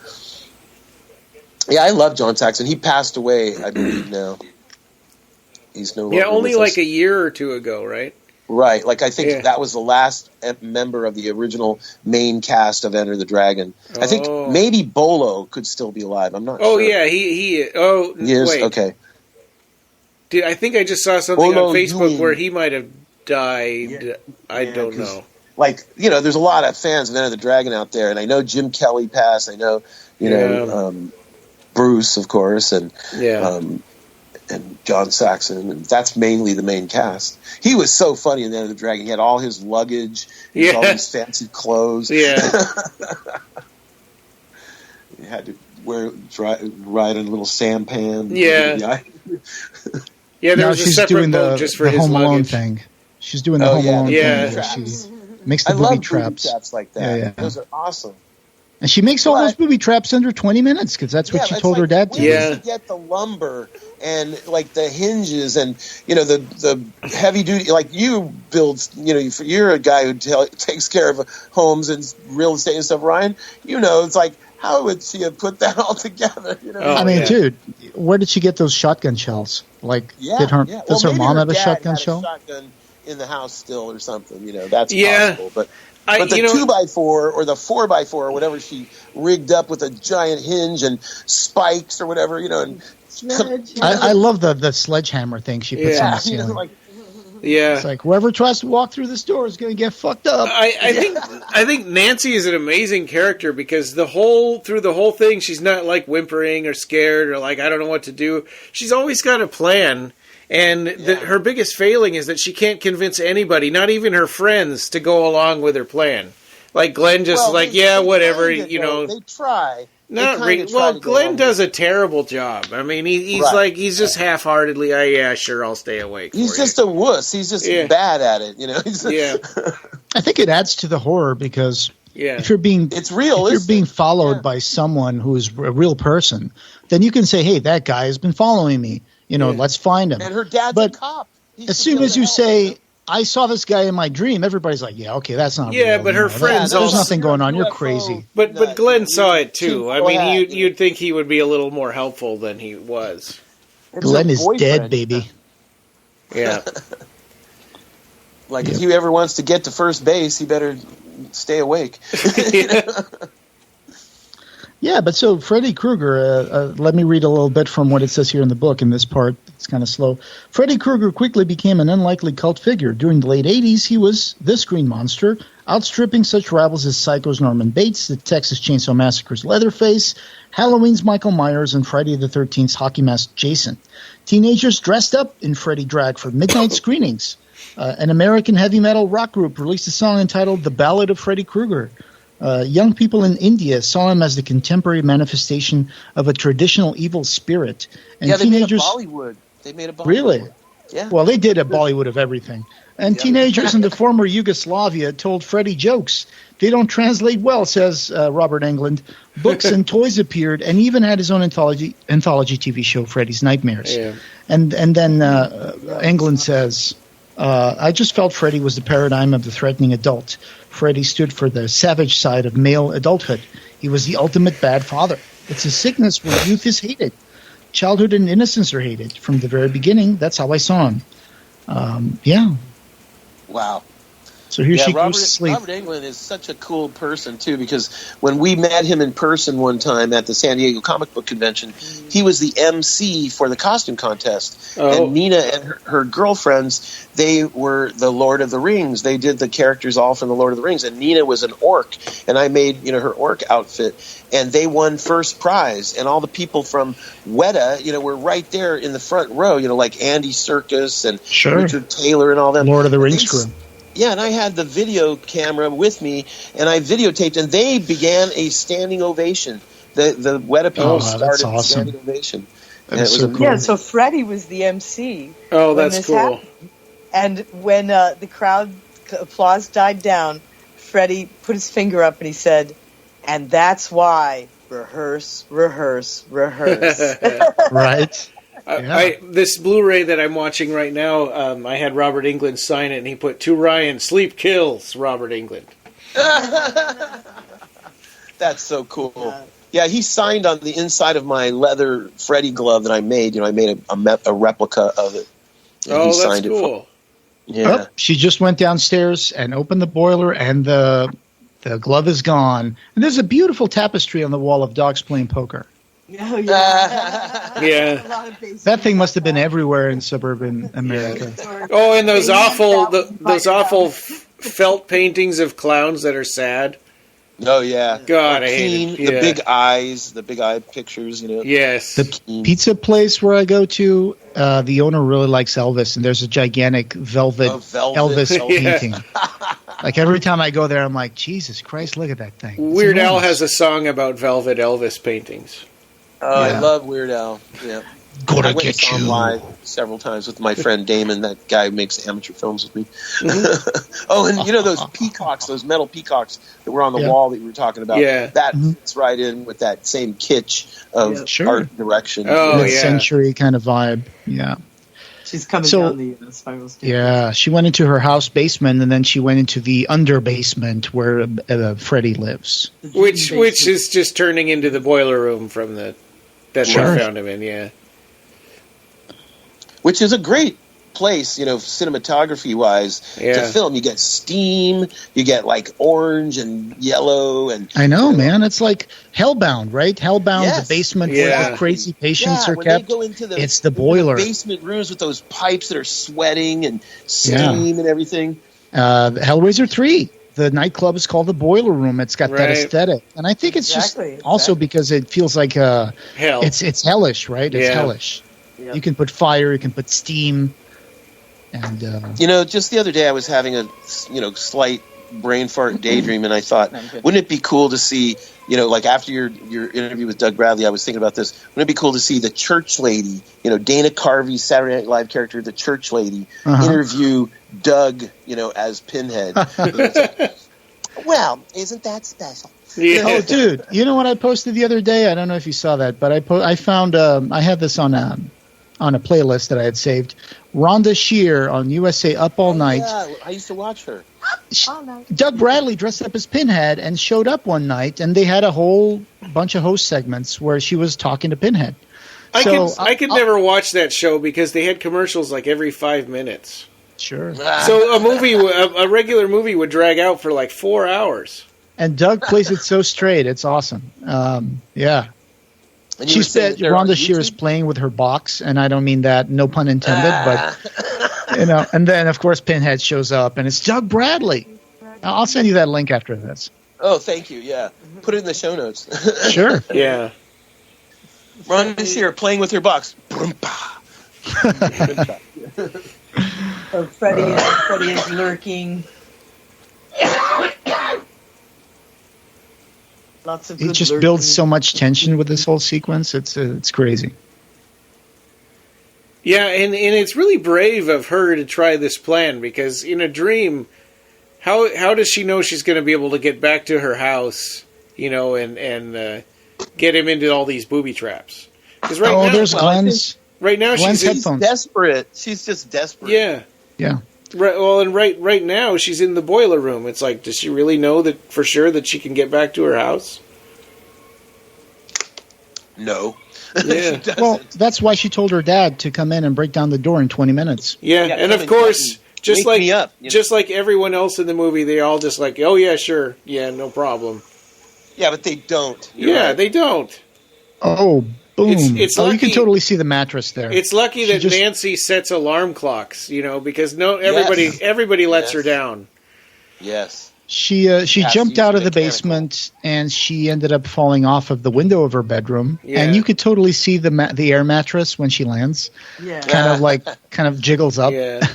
Yeah, I love John Saxon. He passed away, I believe now. He's no longer. Yeah, only with like us. a year or two ago, right? Right, like I think that was the last member of the original main cast of Enter the Dragon. I think maybe Bolo could still be alive. I'm not sure. Oh yeah, he is. Wait. Okay. Dude, I think I just saw something Bolo on Facebook Ewing. where he might have died. Yeah. I don't know. Like, there's a lot of fans of Enter the Dragon out there, and I know Jim Kelly passed. I know, Bruce, of course, and and John Saxon, and that's mainly the main cast. He was so funny in the Enter the Dragon. He had all his luggage, all these fancy clothes. Yeah. He had to ride in a little sampan. Yeah. Yeah, there was a she's separate doing boat just for the his Home Alone luggage. thing. She's doing the Home Alone thing. Yeah. Where she makes the I booby love traps. booby traps like that. Yeah. Those are awesome. And she makes all those booby traps under 20 minutes because that's what she told her dad to. Where does she get the lumber and like the hinges and the heavy duty, like you build, you're a guy who takes care of homes and real estate and stuff, Ryan. It's like, how would she have put that all together? Dude, where did she get those shotgun shells? Like, does her mom have a shotgun shell? Shotgun in the house still or something, that's Yeah. possible. But the 2x4 or the 4x4 or whatever she rigged up with a giant hinge and spikes or whatever, and I love the sledgehammer thing she puts on the ceiling. It's like whoever tries to walk through this door is going to get fucked up. I think Nancy is an amazing character because through the whole thing, she's not like whimpering or scared or like I don't know what to do. She's always got a plan. And her biggest failing is that she can't convince anybody, not even her friends, to go along with her plan. Like Glenn whatever, They try. Not really. Well, Glenn does a terrible job. I mean, he's just half-heartedly, sure, I'll stay awake. He's just a wuss. He's just bad at it, I think it adds to the horror because if you're being followed by someone who is a real person, then you can say, "Hey, that guy has been following me. Let's find him." And her dad's a cop. As soon as you say, "I saw this guy in my dream," everybody's like, "Yeah, okay, that's not real." But her friends there's also. nothing going on. You're crazy. But Glenn saw it too. I mean, you'd think he would be a little more helpful than he was. Glenn is dead, baby. Yeah. If he ever wants to get to first base, he better stay awake. Yeah, but so Freddy Krueger, let me read a little bit from what it says here in the book. In this part, it's kind of slow. Freddy Krueger quickly became an unlikely cult figure. During the late 80s, he was the screen monster, outstripping such rivals as Psycho's Norman Bates, the Texas Chainsaw Massacre's Leatherface, Halloween's Michael Myers, and Friday the 13th's hockey mask Jason. Teenagers dressed up in Freddy drag for midnight screenings. An American heavy metal rock group released a song entitled The Ballad of Freddy Krueger. Young people in India saw him as the contemporary manifestation of a traditional evil spirit. And they teenagers, made a Bollywood. They made a Bollywood. Really? Yeah. Well, they did a Bollywood of everything. And teenagers in the former Yugoslavia told Freddy jokes. They don't translate well, says Robert Englund. Books and toys appeared, and even had his own anthology TV show, Freddy's Nightmares. Yeah. And then Englund says, I just felt Freddy was the paradigm of the threatening adult. Freddy stood for the savage side of male adulthood. He was the ultimate bad father. It's a sickness where youth is hated. Childhood and innocence are hated. From the very beginning, that's how I saw him. Yeah. Wow. So here she Robert, goes to sleep. Robert Englund is such a cool person, too, because when we met him in person one time at the San Diego Comic Book Convention, he was the MC for the costume contest. Oh. And Nina and her girlfriends, they were the Lord of the Rings. They did the characters all from the Lord of the Rings. And Nina was an orc, and I made her orc outfit. And they won first prize. And all the people from Weta, were right there in the front row, like Andy Serkis and Richard Taylor and all them. Lord of the Rings crew. Yeah, and I had the video camera with me, and I videotaped, and they began a standing ovation. The Weta people started a standing ovation. That is so cool. Yeah, so Freddy was the MC. Oh, that's cool. Happened. And when the crowd applause died down, Freddy put his finger up and he said, "And that's why rehearse, rehearse, rehearse." Right. This Blu-ray that I'm watching right now, I had Robert Englund sign it, and he put, "To Ryan, sleep kills, Robert Englund." That's so cool. Yeah, he signed on the inside of my leather Freddy glove that I made. I made a replica of it. Oh, that's cool. Yeah. She just went downstairs and opened the boiler, and the glove is gone. And there's a beautiful tapestry on the wall of dogs playing poker. Oh, yeah. Yeah. That thing must have been everywhere in suburban America. Oh, and those awful felt paintings of clowns that are sad. Oh, yeah. God, I hate it. The big eyes, the big eye pictures, Yes. The pizza place where I go to, the owner really likes Elvis, and there's a gigantic velvet Elvis painting. Like every time I go there, I'm like, Jesus Christ, look at that thing. It's Weird Al enormous. has a song about velvet Elvis paintings. Oh, yeah. I love Weird Al. Yeah. Gonna I went get and saw him you live several times with my friend Damon, that guy who makes amateur films with me. Oh, and those peacocks, those metal peacocks that were on the wall that you were talking about? Yeah. That fits right in with that same kitsch of art direction. Oh, yeah. Century kind of vibe. Yeah. She's coming down the spiral stairs. Yeah, she went into her house basement, and then she went into the under basement where Freddy lives. Which is just turning into the boiler room from that they found him in, yeah. Which is a great place, cinematography-wise, to film. You get steam, you get, orange and yellow. And I know, man. It's like Hellbound, right? Hellbound, the basement where the crazy patients are kept. They go into it's the boiler. The basement rooms with those pipes that are sweating and steam and everything. Hellraiser 3. The nightclub is called the Boiler Room. It's got that aesthetic. And I think it's just also because it feels like hell. It's hellish, right? It's hellish. Yeah. You can put fire, you can put steam, and just the other day I was having a slight brain fart daydream, and I thought, wouldn't it be cool to see, after your interview with Doug Bradley, I was thinking about this. Wouldn't it be cool to see the church lady, Dana Carvey's Saturday Night Live character, the church lady, interview Doug, as Pinhead? Well, isn't that special? Yeah. Oh, dude! You know what I posted the other day? I don't know if you saw that, but I found I had this on a playlist that I had saved. Rhonda Shear on USA Up All Night. Yeah, I used to watch her. Doug Bradley dressed up as Pinhead and showed up one night, and they had a whole bunch of host segments where she was talking to Pinhead. I could never watch that show because they had commercials every 5 minutes. Sure. So a regular movie would drag out for 4 hours. And Doug plays it so straight. It's awesome. Yeah. And she said Rhonda Shear is playing with her box, and I don't mean that, no pun intended, but, and then, of course, Pinhead shows up, and it's Doug Bradley. I'll send you that link after this. Oh, thank you, yeah. Put it in the show notes. Sure. Yeah. Rhonda Shear playing with her box. So Freddy is lurking. Lots of it just builds so much tension with this whole sequence. It's crazy. Yeah, and it's really brave of her to try this plan, because in a dream, how does she know she's going to be able to get back to her house, and get him into all these booby traps? Because there's Glenn's. Right now, Glenn's she's headphones. Desperate. She's just desperate. Yeah. Yeah. Right. Well, and right now she's in the boiler room. It's like, does she really know that for sure that she can get back to her house? No. Yeah. Well, that's why she told her dad to come in and break down the door in 20 minutes. Yeah, and of course, just wake me up, just like everyone else in the movie, they all just like, oh yeah, sure, yeah, no problem. Yeah, but they don't. They don't. Oh, boom! It's lucky, you can totally see the mattress there. It's lucky that Nancy sets alarm clocks, because everybody lets her down. Yes. She jumped out of the basement and she ended up falling off of the window of her bedroom. Yeah. And you could totally see the air mattress when she lands. Yeah. Kind of jiggles up. Yeah.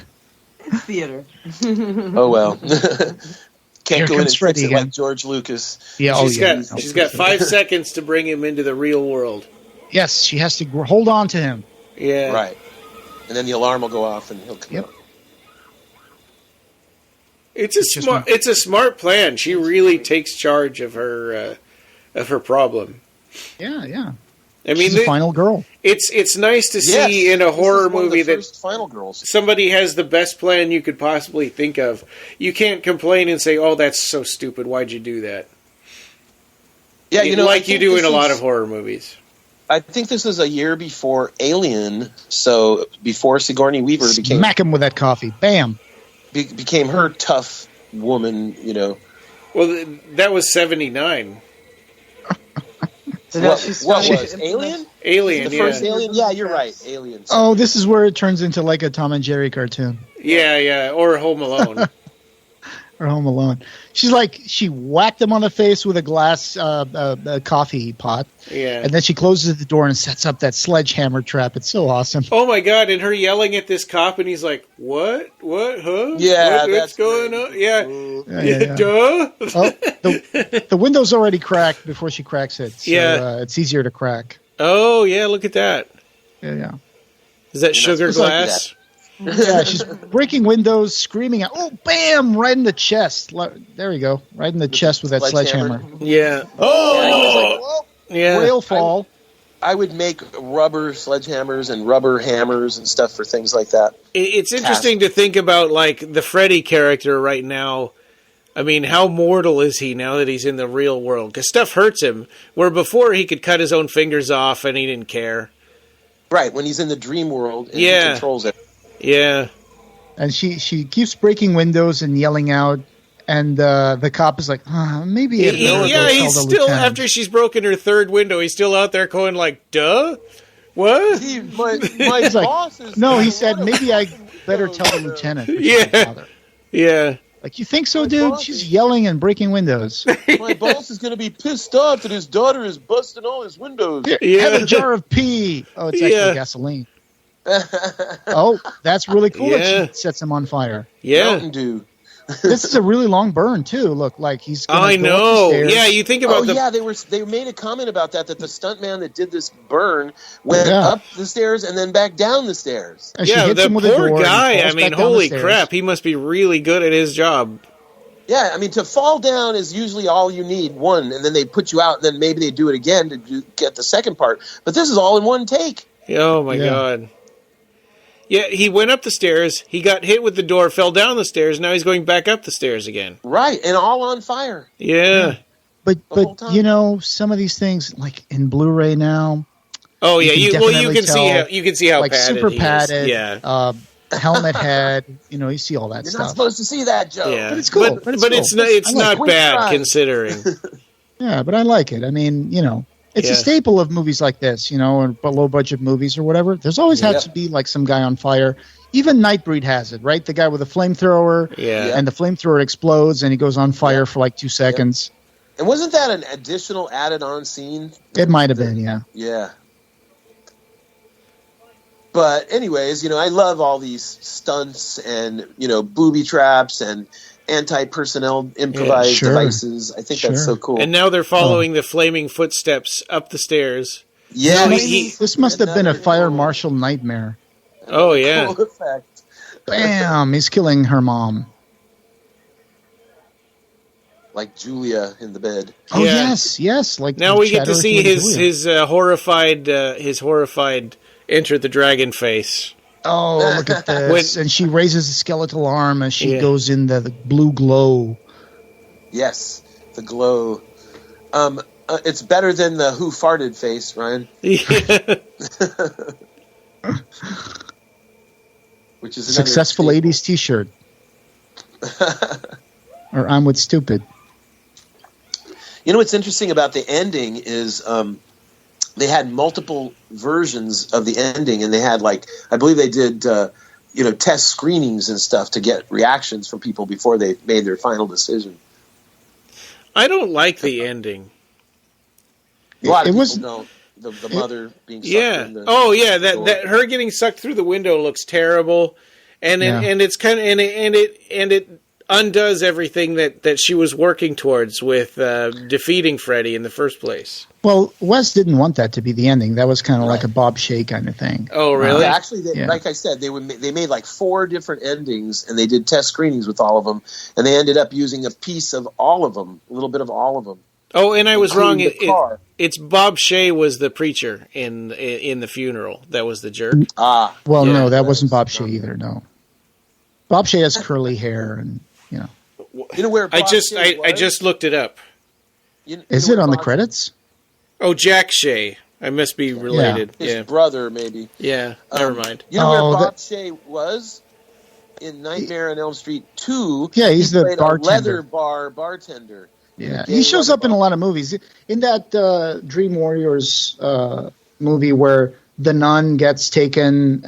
It's theater. Oh well. Can't go in and fix it like George Lucas. Yeah. She's got 5 seconds to bring him into the real world. Yes, she has to hold on to him. Yeah. Right. And then the alarm will go off and he'll come out. It's a smart plan. She really takes charge of her problem. Yeah. I mean, she's the final girl. It's nice to see in a horror movie that final girls. Somebody has the best plan you could possibly think of. You can't complain and say, "Oh, that's so stupid. Why'd you do that?" Yeah, like you do in a lot of horror movies. I think this is a year before Alien, so before Sigourney Weaver became... Smack him with that coffee. Bam. Became her tough woman, Well, that was 79. What was Alien? Alien, the first Alien? Yeah, you're right. Alien. Oh, this is where it turns into like a Tom and Jerry cartoon. Yeah, or Home Alone. Or Home Alone. She whacked him on the face with a glass coffee pot. Yeah. And then she closes the door and sets up that sledgehammer trap. It's so awesome. Oh my God, and her yelling at this cop and he's like, What? Huh? Yeah, what's going on? Yeah. Duh. Oh, the window's already cracked before she cracks it. So, it's easier to crack. Oh, yeah, look at that. Yeah. Is that sugar glass? Yeah, she's breaking windows, screaming out, "Oh, bam!" Right in the chest. There we go. Right in the chest with that sledgehammer. Yeah. Oh! Yeah. Rail fall. I would make rubber sledgehammers and rubber hammers and stuff for things like that. It's interesting to think about, like, the Freddy character right now. I mean, how mortal is he now that he's in the real world? Because stuff hurts him, where before he could cut his own fingers off and he didn't care. Right, when he's in the dream world and he controls it. Yeah. And she keeps breaking windows and yelling out, and the cop is like, maybe... he's still, after she's broken her third window, he's still out there going like, duh? What? My boss is... No, he said, maybe I better tell the lieutenant. Yeah. Like, you think so, dude? She's yelling and breaking windows. My boss is going to be pissed off that his daughter is busting all his windows. Have a jar of pee. Oh, it's actually gasoline. Oh, that's really cool that she sets him on fire. Yeah. Mountain Dew. This is a really long burn, too. Look, like he's going I know. Yeah, you think about they made a comment about that the stuntman that did this burn went up the stairs and then back down the stairs. And the poor guy, I mean, holy crap, he must be really good at his job. Yeah, I mean, to fall down is usually all you need, one, and then they put you out, and then maybe they do it again to get the second part. But this is all in one take. Oh, my God. Yeah, he went up the stairs, he got hit with the door, fell down the stairs, now he's going back up the stairs again. Right, and all on fire. Yeah. But some of these things, like in Blu-ray now... Oh, yeah, you can see how like padded super he padded, is. Yeah. Helmet head, you see all that stuff. You're not supposed to see that, Joe. Yeah. But it's cool. But it's not bad, considering. Yeah, but I like it. I mean, it's a staple of movies like this, or low-budget movies or whatever. There's always had to be, like, some guy on fire. Even Nightbreed has it, right? The guy with a flamethrower, and the flamethrower explodes, and he goes on fire for, like, 2 seconds. And wasn't that an additional added-on scene? It might have been, yeah. Yeah. But anyways, I love all these stunts and, booby traps and anti-personnel improvised devices. I think that's so cool. And now they're following the flaming footsteps up the stairs. Yeah. This must have been a fire marshal nightmare. Oh, yeah. Cool effect. Bam! He's killing her mom. Like Julia in the bed. Oh Yeah. yes. Like Now we get to Shadow see killing his Julia. horrified Enter the Dragon face. Oh, look at this! And she raises the skeletal arm as she goes in the blue glow. Yes, the glow. It's better than the Who Farted face, Ryan. Yeah. Which is another Successful staple. 80s T-shirt. Or I'm with stupid. You know what's interesting about the ending is they had multiple versions of the ending, and they had I believe they did test screenings and stuff to get reactions from people before they made their final decision. I don't like the ending. A lot of It people was- don't. The mother being sucked Yeah. in the Oh, yeah. door. That her getting sucked through the window looks terrible, and it's kind of and it undoes everything that she was working towards with defeating Freddy in the first place. Well, Wes didn't want that to be the ending. That was kind of like a Bob Shea kind of thing. Oh, really? Yeah, actually, Yeah. like I said, they made 4 different endings, and they did test screenings with all of them, and they ended up using a piece of all of them, a little bit of all of them. Oh, and I was wrong. Including the car. It's Bob Shea was the preacher in the funeral. That was the jerk. Ah, Well, Yeah. no, that wasn't Bob Shea either. No, Bob Shea has curly hair, and you know where I Bob just Shea was? looked it up. You know is where it on the Bob- credits? Oh, Jack Shea. I must be related. His Yeah. brother, maybe. Yeah. Never mind. You know Oh, where Bob that- Shea was? In Nightmare on Elm Street 2. Yeah, he's he the played bartender. a leather bar bartender. Yeah, Yeah, he shows yeah, up in a lot of movies. In that Dream Warriors movie where the nun gets taken,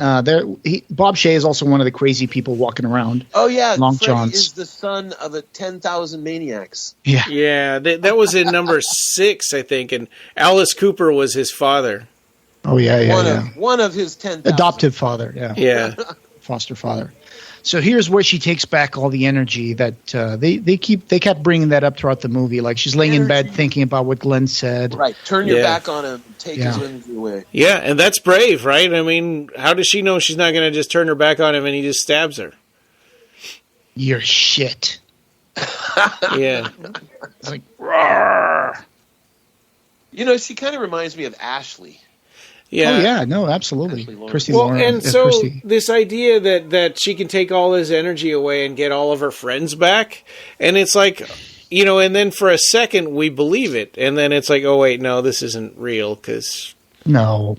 Bob Shea is also one of the crazy people walking around. Oh, yeah. Long Freddy Johns. is the son of a 10,000 Maniacs. Yeah, Yeah, that was in number 6, I think, and Alice Cooper was his father. oh yeah. One of his 10,000. Adoptive father, yeah. Yeah. Foster father. So here's where she takes back all the energy that they kept bringing that up throughout the movie. Like she's laying in bed Energy. thinking about what Glenn said. Right. Turn your Yeah. back on him. Take his Yeah. energy away. Yeah, and that's brave, right? I mean, how does she know she's not going to just turn her back on him and he just stabs her? You're shit. Yeah. It's like, You know, she kind of reminds me of Ashley. Yeah. oh yeah, no, absolutely. Actually, Lauren. Christy Well, Lauren. and so Christy. this idea that she can take all his energy away and get all of her friends back, and it's like, and then for a second we believe it, and then it's like, oh wait, no, this isn't real, because No.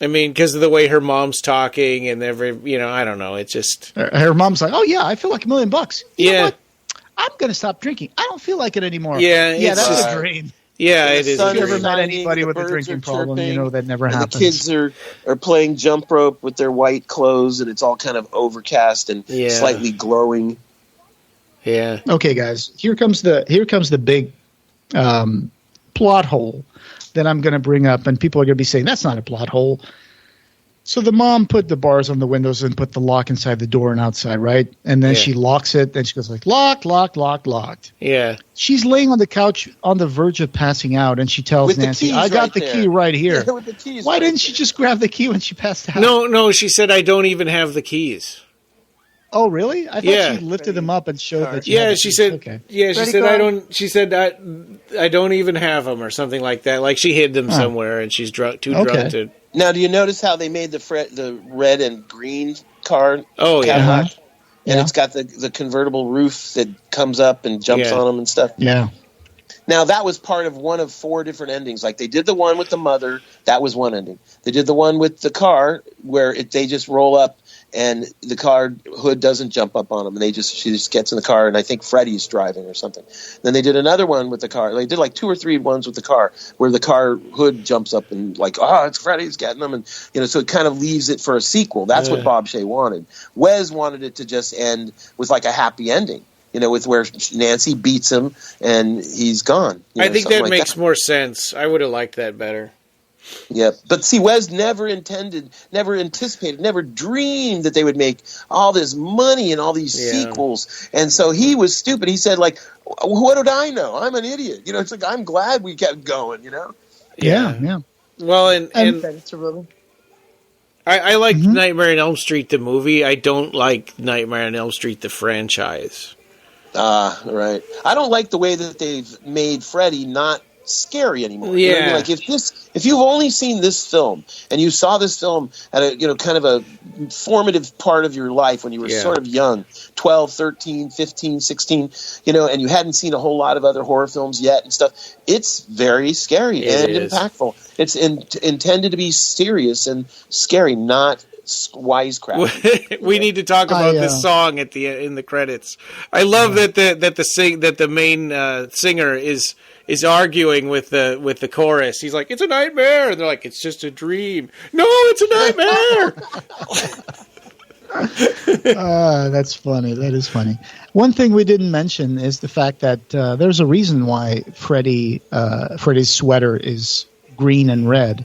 of the way her mom's talking and I don't know, it's just Her mom's like, oh yeah, I feel like $1 million. You know Yeah. what? I'm going to stop drinking. I don't feel like it anymore. Yeah, Yeah, it's that's just- a dream. yeah, And it the is. sun If you is ever met shining, anybody the with a birds drinking are problem, you chirping, know that never and happens. the kids are playing jump rope with their white clothes, and it's all kind of overcast and Yeah. slightly glowing. Yeah. Okay, guys, here comes the big plot hole that I'm going to bring up, and people are going to be saying that's not a plot hole. So the mom put the bars on the windows and put the lock inside the door and outside, right? And then Yeah. she locks it. Then she goes like, locked. Yeah. She's laying on the couch on the verge of passing out, and she tells With the Nancy, keys "I got right the there." key right here." Yeah, with the keys Why right didn't she there. just grab the key when she passed out? No, she said, I don't even have the keys. Oh, really? I thought Yeah. she lifted them up and showed that. Yeah, had the she keys. said. Okay. Yeah, she Ready, said. go. She said I don't even have them, or something like that. Like she hid them somewhere, and she's too drunk Okay. to. Now, do you notice how they made the red and green car? Oh yeah, Cadillac? Uh-huh. And Yeah. it's got the convertible roof that comes up and jumps Yeah. on them and stuff. Yeah. Now, that was part of one of 4 different endings. Like, they did the one with the mother. That was one ending. They did the one with the car where they just roll up and the car hood doesn't jump up on them. And she just gets in the car, and I think Freddy's driving or something. Then they did another one with the car. They did like 2 or 3 ones with the car where the car hood jumps up and like, oh, it's Freddy's getting them. And, so it kind of leaves it for a sequel. That's what Bob Shea wanted. Wes wanted it to just end with like a happy ending. With where Nancy beats him and he's gone. I think something that like makes more sense. I would have liked that better. Yeah, but see, Wes never anticipated, never dreamed that they would make all this money and all these sequels. And so he was stupid. He said, like, what did I know? I'm an idiot. It's like, I'm glad we kept going, Yeah. Well, and That's a little. I like Nightmare on Elm Street the movie. I don't like Nightmare on Elm Street the franchise. Right. I don't like the way that they've made Freddy not scary anymore. Yeah. You know what I mean? Like if you've only seen this film and you saw this film at a kind of a formative part of your life when you were sort of young, 12, 13, 15, 16, and you hadn't seen a whole lot of other horror films yet and stuff, it's very scary and impactful. It's intended to be serious and scary, not wisecrack. We need to talk about this song in the credits. I love that the main singer is arguing with the chorus. He's like, "It's a nightmare," and they're like, "It's just a dream." No, it's a nightmare. That's funny. That is funny. One thing we didn't mention is the fact that there's a reason why Freddy's sweater is green and red.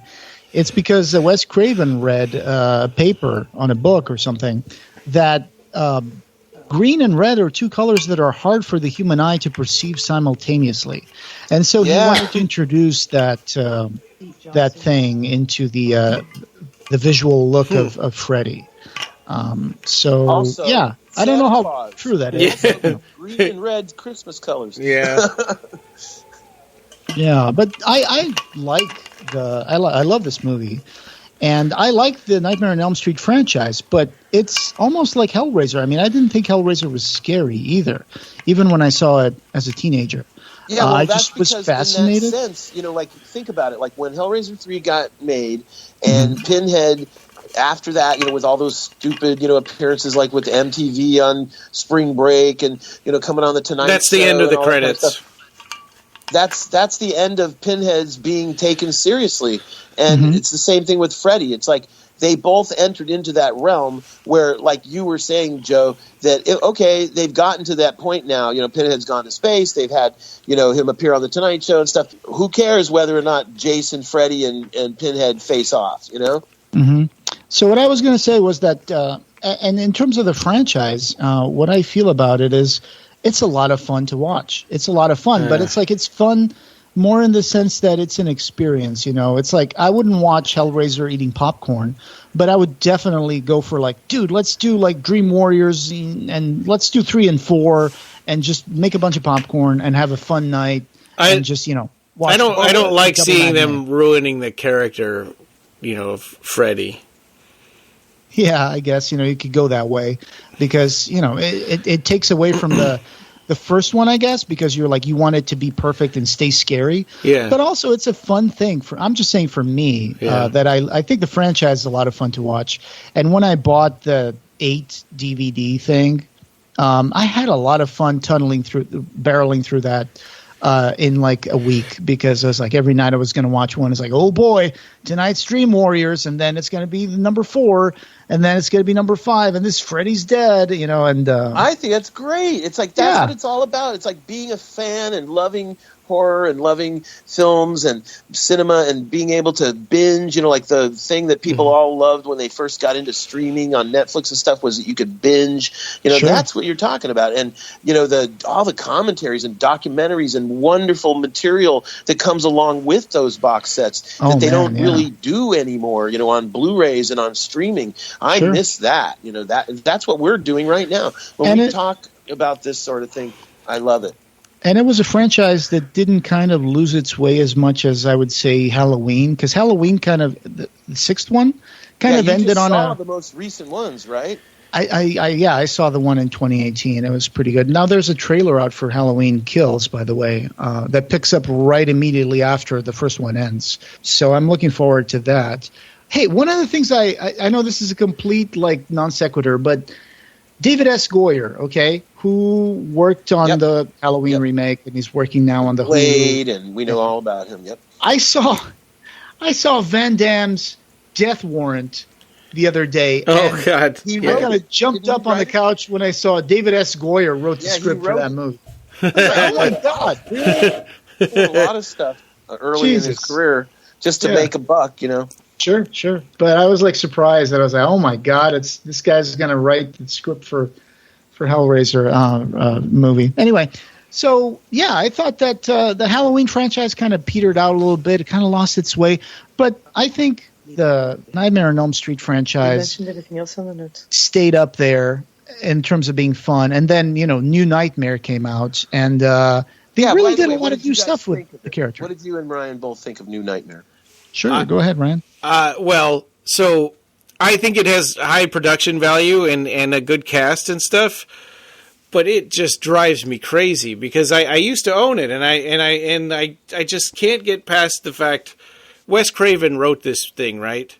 It's because Wes Craven read a paper on a book or something that green and red are two colors that are hard for the human eye to perceive simultaneously. And so he wanted to introduce that thing into the visual look of Freddy. Also, I don't know how true that is. Yeah. Green and red Christmas colors. Yeah. Yeah, but I love this movie, and I like the Nightmare on Elm Street franchise, but it's almost like Hellraiser. I mean, I didn't think Hellraiser was scary either, even when I saw it as a teenager. Yeah, well, I that's just was because fascinated. in that sense, like think about it, like when Hellraiser 3 got made and Pinhead. After that, with all those stupid, appearances like with MTV on Spring Break and, coming on the Tonight Show. That's the end of the credits. That's the end of Pinhead's being taken seriously. And it's the same thing with Freddy. It's like they both entered into that realm where, like you were saying, Joe, that, they've gotten to that point now. Pinhead's gone to space. They've had, him appear on the Tonight Show and stuff. Who cares whether or not Jason, Freddy, and Pinhead face off, Mm-hmm. So what I was going to say was that, and in terms of the franchise, what I feel about it is it's a lot of fun to watch. It's a lot of fun, but it's fun more in the sense that it's an experience. It's like I wouldn't watch Hellraiser eating popcorn, but I would definitely go for dude, let's do Dream Warriors and let's do 3 and 4 and just make a bunch of popcorn and have a fun night and just watch. I don't like seeing them ruining the character, of Freddy. Yeah, I guess, you could go that way because, it takes away from the first one, I guess, because you want it to be perfect and stay scary. Yeah. But also it's a fun thing. I'm just saying for me that I think the franchise is a lot of fun to watch. And when I bought the 8 DVD thing, I had a lot of fun barreling through that in a week because I was every night I was going to watch one. It's oh boy, tonight's Dream Warriors, and then it's going to be number 4, and then it's going to be number 5, and this Freddy's dead, and I think that's great. It's that's what it's all about. It's like being a fan and loving horror and loving films and cinema and being able to binge, the thing that people all loved when they first got into streaming on Netflix and stuff was that you could binge. That's what you're talking about. And, all the commentaries and documentaries and wonderful material that comes along with those box sets that they don't really do anymore, on Blu-rays and on streaming. I miss that. That's what we're doing right now. When we talk about this sort of thing, I love it. And it was a franchise that didn't kind of lose its way as much as I would say Halloween, because Halloween kind of the 6th one kind of ended on the most recent ones, right? I saw the one in 2018. It was pretty good. Now there's a trailer out for Halloween Kills, by the way, that picks up right immediately after the first one ends. So I'm looking forward to that. Hey, one of the things I know this is a complete non sequitur, but David S. Goyer, who worked on the Halloween remake, and he's working now on the Blade, and we know all about him. Yep. I saw Van Damme's Death Warrant the other day. Oh God! I kind of jumped up on the couch when I saw David S. Goyer wrote the script for that movie. Oh my God! A lot of stuff early in his career just to make a buck, Sure. But I was surprised that I was oh my God, this guy's going to write the script for Hellraiser movie. Anyway, so I thought that the Halloween franchise kind of petered out a little bit. It kind of lost its way. But I think the Nightmare on Elm Street You franchise mentioned anything else on the notes? stayed up there in terms of being fun. And then, New Nightmare came out, and they Yeah, by really the did way, a what lot did of you new guys stuff with think of the it? character. What did you and Ryan both think of New Nightmare? Sure, go ahead, Ryan. Well, so I think it has high production value and a good cast and stuff, but it just drives me crazy because I used to own it, and I just can't get past the fact Wes Craven wrote this thing, right?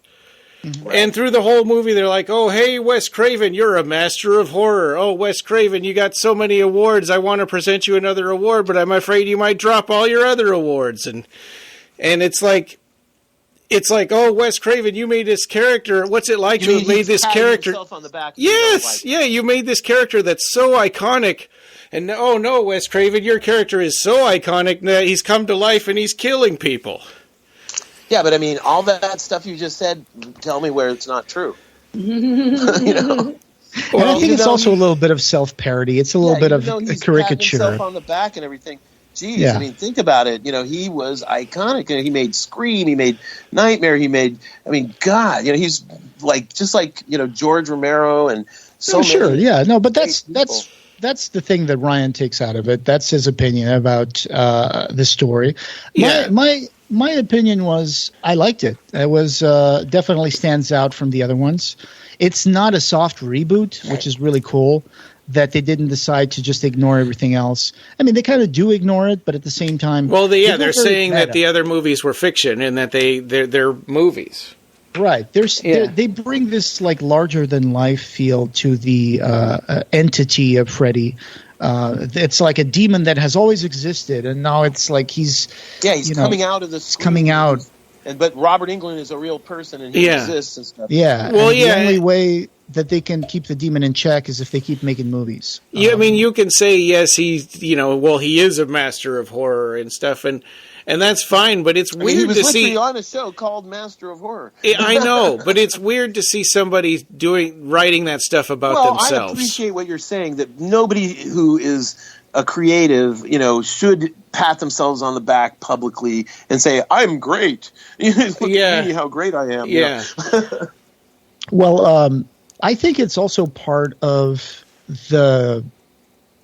Mm-hmm. And through the whole movie, they're like, "Oh, hey, Wes Craven, you're a master of horror. Oh, Wes Craven, you got so many awards. I want to present you another award, but I'm afraid you might drop all your other awards." And it's like, oh, Wes Craven, you made this character. What's it like to have made this character? On the back Yes, yeah, you made this character that's so iconic. And oh no, Wes Craven, your character is so iconic that he's come to life and he's killing people. Yeah, but I mean, all that stuff you just said, tell me where it's not true. Well, I think it's also a little bit of self-parody. It's a little bit of a caricature. Himself on the back and everything. Jeez, Yeah. I mean, think about it. He was iconic. He made Scream. He made Nightmare. He made. I mean, God. He's just like George Romero and so many. Sure, yeah, no, but great that's the thing that Ryan takes out of it. That's his opinion about the story. Yeah. My opinion was I liked it. It was definitely stands out from the other ones. It's not a soft reboot, which is really cool. That they didn't decide to just ignore everything else. I mean, they kind of do ignore it, but at the same time, Well, they're very saying meta. that the other movies were fiction and that they're movies. Right. They bring this like larger than life feel to the entity of Freddy. It's like a demon that has always existed, and now it's like he's coming out of this. Coming out. But Robert Englund is a real person, and he exists and stuff. Yeah. Well, and the only way that they can keep the demon in check is if they keep making movies. Yeah, I mean, you can say yes, he is a master of horror and stuff, and that's fine. But it's weird he was to see literally on a show called Master of Horror. I know, but it's weird to see somebody writing that stuff about themselves. I appreciate what you're saying, that nobody who is a creative, should pat themselves on the back publicly and say, "I'm great." Look at me, how great I am. Yeah. Well, I think it's also part of the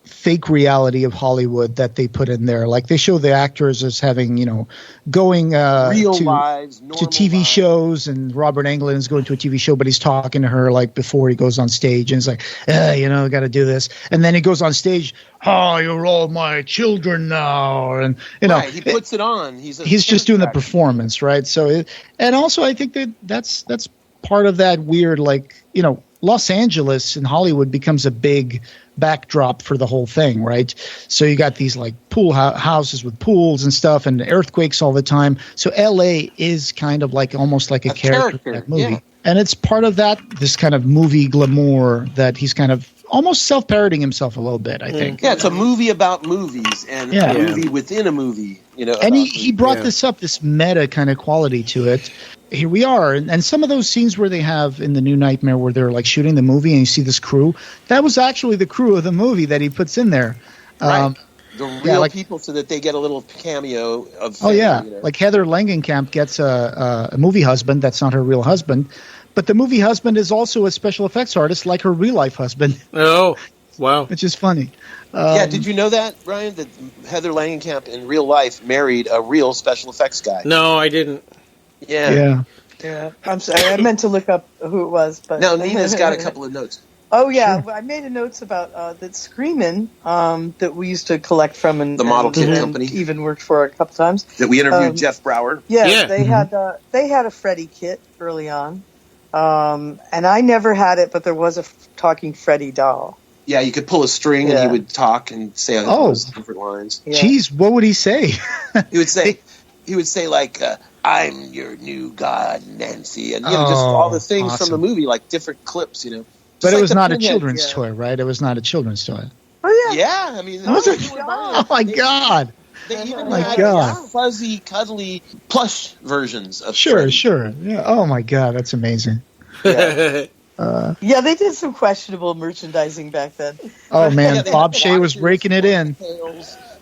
fake reality of Hollywood that they put in there. Like they show the actors as having, going real to lives, to TV shows, and Robert Englund is going to a TV show, but he's talking to her like before he goes on stage, and he's like, got to do this, and then he goes on stage. Oh, you're all my children now, and right, he puts it on. He's just doing the performance, right? So, and also I think that's part of that weird, like, Los Angeles and Hollywood becomes a big backdrop for the whole thing, right? So you got these like pool houses with pools and stuff, and earthquakes all the time. So LA is kind of like almost like a character in that movie. Yeah. And it's part of this kind of movie glamour that he's kind of almost self-parodying himself a little bit, I think. Yeah, it's a movie about movies and a movie within a movie. And he brought this up, this meta kind of quality to it. Here we are, and some of those scenes where they have in the New Nightmare where they're like shooting the movie and you see this crew, that was actually the crew of the movie that he puts in there. Right. The real people, so that they get a little cameo of fame, like Heather Langenkamp gets a movie husband that's not her real husband, but the movie husband is also a special effects artist like her real life husband. Oh, wow. Which is funny. Did you know that, Ryan, that Heather Langenkamp in real life married a real special effects guy? No, I didn't. Yeah. I'm sorry. I meant to look up who it was, but no, Nina's got a couple of notes. Oh yeah, I made a notes about that Screamin' that we used to collect from, and the model kit company, even worked for a couple times. That we interviewed Jeff Brower. Yeah, they had a Freddy kit early on, and I never had it, but there was a talking Freddy doll. Yeah, you could pull a string and he would talk and say different lines. Yeah. Jeez, what would he say? He would say like, "I'm your new god, Nancy," and just all the things from the movie, like different clips, But it was not a children's toy, right? It was not a children's toy. Oh yeah, yeah. I mean, oh my god! They even had fuzzy, cuddly plush versions of Freddy. Sure. Yeah. Oh my god, that's amazing. Yeah. They did some questionable merchandising back then. Oh man, Bob Shea was breaking it in.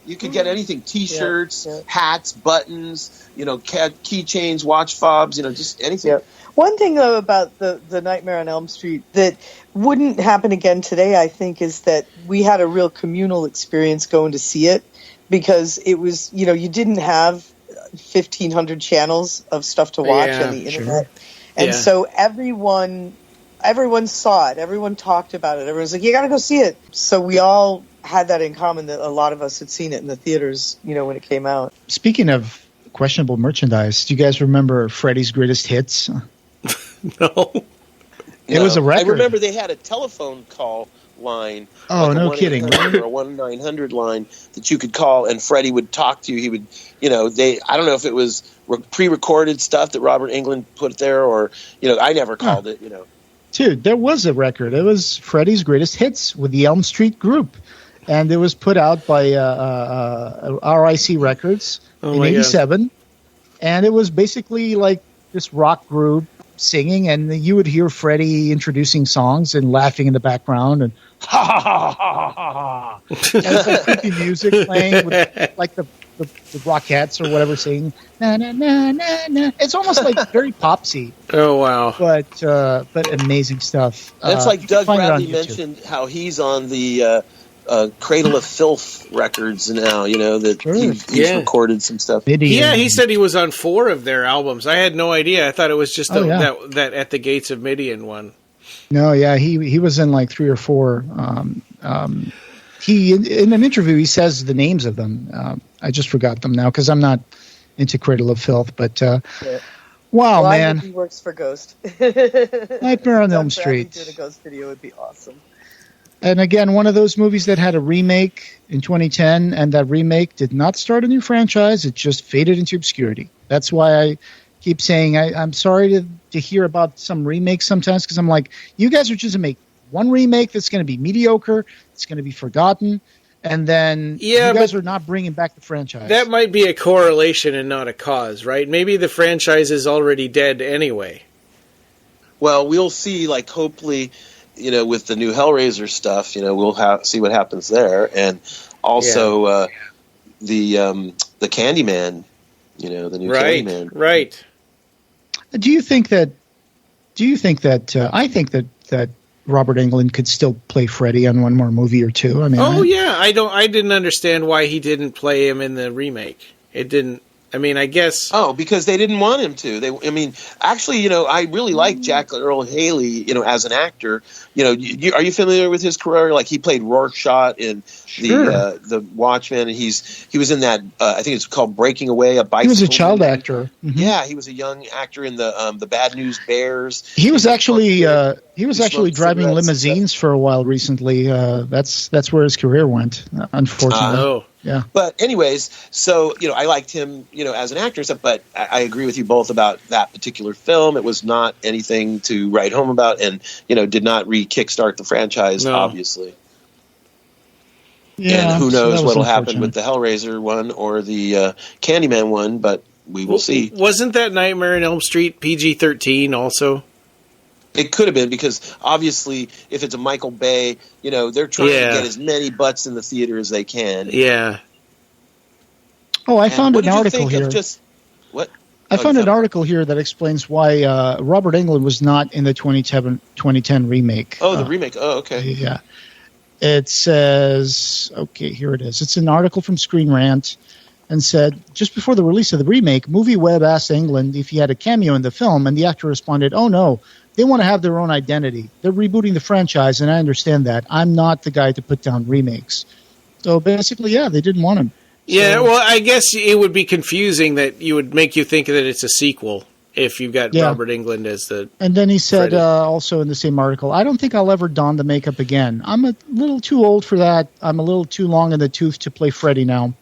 You could get anything: T-shirts, Yeah. hats, buttons, keychains, watch fobs, just anything. Yeah. One thing though about the Nightmare on Elm Street that wouldn't happen again today, I think, is that we had a real communal experience going to see it, because it was, you didn't have 1,500 channels of stuff to watch on the internet, and so everyone saw it, everyone talked about it, everyone's like, you got to go see it. So we all had that in common, that a lot of us had seen it in the theaters, when it came out. Speaking of questionable merchandise, do you guys remember Freddy's Greatest Hits? No. It was a record. I remember they had a telephone call line. Oh, like no kidding. Or a 1-900 line that you could call, and Freddy would talk to you. He would, I don't know if it was pre-recorded stuff that Robert Englund put there, or, I never called it, Dude, there was a record. It was Freddy's Greatest Hits with the Elm Street Group. And it was put out by RIC Records in 87. And it was basically like this rock group singing, and you would hear Freddy introducing songs and laughing in the background, and ha ha ha ha ha ha. And it's like creepy music playing with like the Rockettes or whatever singing. Na, na, na, na, na. It's almost like very popsy. Oh, wow. But amazing stuff. That's like Doug Bradley YouTube. mentioned how he's on the Cradle of Filth records now, that he's recorded some stuff. Midian. Yeah, he said he was on 4 of their albums. I had no idea. I thought it was just that At the Gates of Midian one. No, yeah, he was in like 3 or 4. He in an interview he says the names of them. I just forgot them now because I'm not into Cradle of Filth. But wow, man, he works for Ghost. Nightmare on Elm Street. Doing a Ghost video would be awesome. And again, one of those movies that had a remake in 2010, and that remake did not start a new franchise. It just faded into obscurity. That's why I keep saying I'm sorry to hear about some remakes sometimes, because I'm like, you guys are just going to make one remake that's going to be mediocre, it's going to be forgotten, and then you guys are not bringing back the franchise. That might be a correlation and not a cause, right? Maybe the franchise is already dead anyway. Well, we'll see, like, hopefully, with the new Hellraiser stuff, we'll see what happens there, and also the Candyman, the new Candyman. Right. Do you think that I think that Robert Englund could still play Freddy on one more movie or two? I mean, I didn't understand why he didn't play him in the remake. It didn't. I mean, I guess. Oh, because they didn't want him to. Actually, I really like Jack Earl Haley, as an actor. Are you familiar with his career? Like, he played Rorschach in the Watchmen, and he was in that. I think it's called Breaking Away, a bicycle. He was a child actor. Mm-hmm. Yeah, he was a young actor in the Bad News Bears. He was actually driving limousines for a while recently. That's where his career went, unfortunately. Yeah. But anyways, so, I liked him, as an actor and stuff, but I agree with you both about that particular film. It was not anything to write home about, and, did not kickstart the franchise, obviously. Yeah. And who knows what will happen with the Hellraiser one or the Candyman one, but we will see. Wasn't that Nightmare on Elm Street PG-13 also? It could have been, because obviously if it's a Michael Bay, they're trying to get as many butts in the theater as they can. Yeah. Oh, I found an article here. I found an article here that explains why Robert Englund was not in the 2010 remake. Oh, the remake. Oh, okay. Yeah. It says, okay, here it is. It's an article from Screen Rant, and said, just before the release of the remake, MovieWeb asked Englund if he had a cameo in the film, and the actor responded, oh, no. They want to have their own identity. They're rebooting the franchise, and I understand that. I'm not the guy to put down remakes. So basically, they didn't want him. Yeah, well, I guess it would be confusing that you would make you think that it's a sequel if you've got Robert Englund as the... And then he said also in the same article, I don't think I'll ever don the makeup again. I'm a little too old for that. I'm a little too long in the tooth to play Freddy now.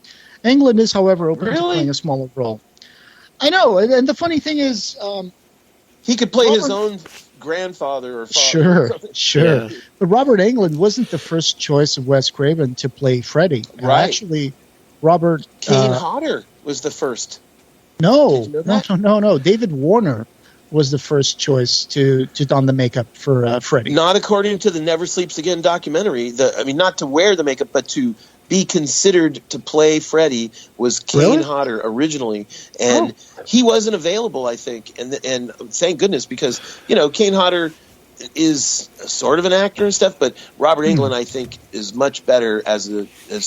Englund is, however, open to playing a smaller role. I know, and the funny thing is... he could play his own grandfather or father. Sure. Yeah. But Robert Englund wasn't the first choice of Wes Craven to play Freddy. Right. Actually, Robert... Kane Hodder was the first. No. David Warner was the first choice to don the makeup for Freddy. Not according to the Never Sleeps Again documentary. Not to wear the makeup, but to be considered to play Freddy was Kane Hodder originally, and he wasn't available, I think, and thank goodness, because Kane Hodder is sort of an actor and stuff, but Robert Englund, I think, is much better as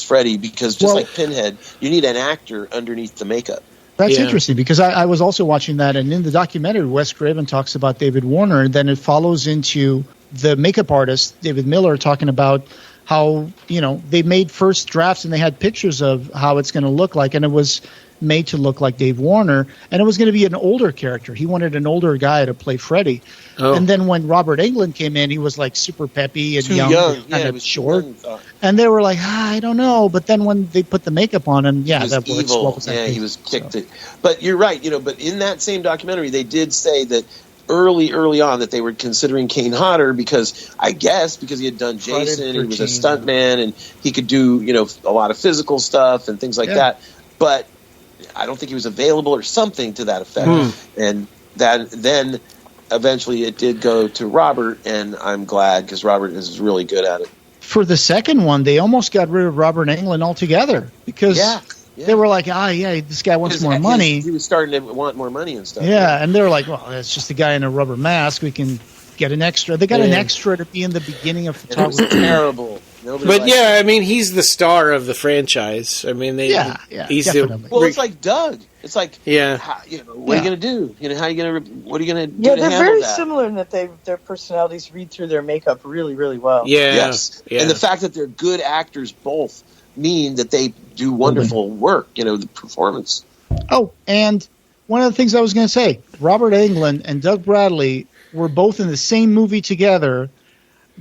Freddy, because just like Pinhead, you need an actor underneath the makeup. That's interesting, because I was also watching that, and in the documentary, Wes Craven talks about David Warner, and then it follows into the makeup artist, David Miller, talking about how, they made first drafts and they had pictures of how it's going to look like, and it was made to look like Dave Warner, and it was going to be an older character. He wanted an older guy to play Freddy. And then when Robert Englund came in, he was like super peppy and young. Kind of short. And they were like, I don't know. But then when they put the makeup on him, that was evil. He was kicked it. But you're right, but in that same documentary, they did say that early on that they were considering Kane Hodder because he had done Jason, he was a stuntman, and he could do, a lot of physical stuff and things like that. But I don't think he was available or something to that effect. And then eventually it did go to Robert, and I'm glad, because Robert is really good at it. For the second one, they almost got rid of Robert Englund altogether, because they were like, this guy wants more money. He was starting to want more money and stuff. Yeah, and they were like, well, it's just a guy in a rubber mask. We can get an extra. They got an extra to be in the beginning of photography. It was terrible. But I mean, he's the star of the franchise. I mean, he's definitely. It's like Doug. It's like, what are you going to do? How are you going to? What are you going to do? Yeah, they're very similar in that their personalities read through their makeup really, really well. Yes, and the fact that they're good actors both mean that they do wonderful work. The performance. Oh, and one of the things I was going to say, Robert Englund and Doug Bradley were both in the same movie together,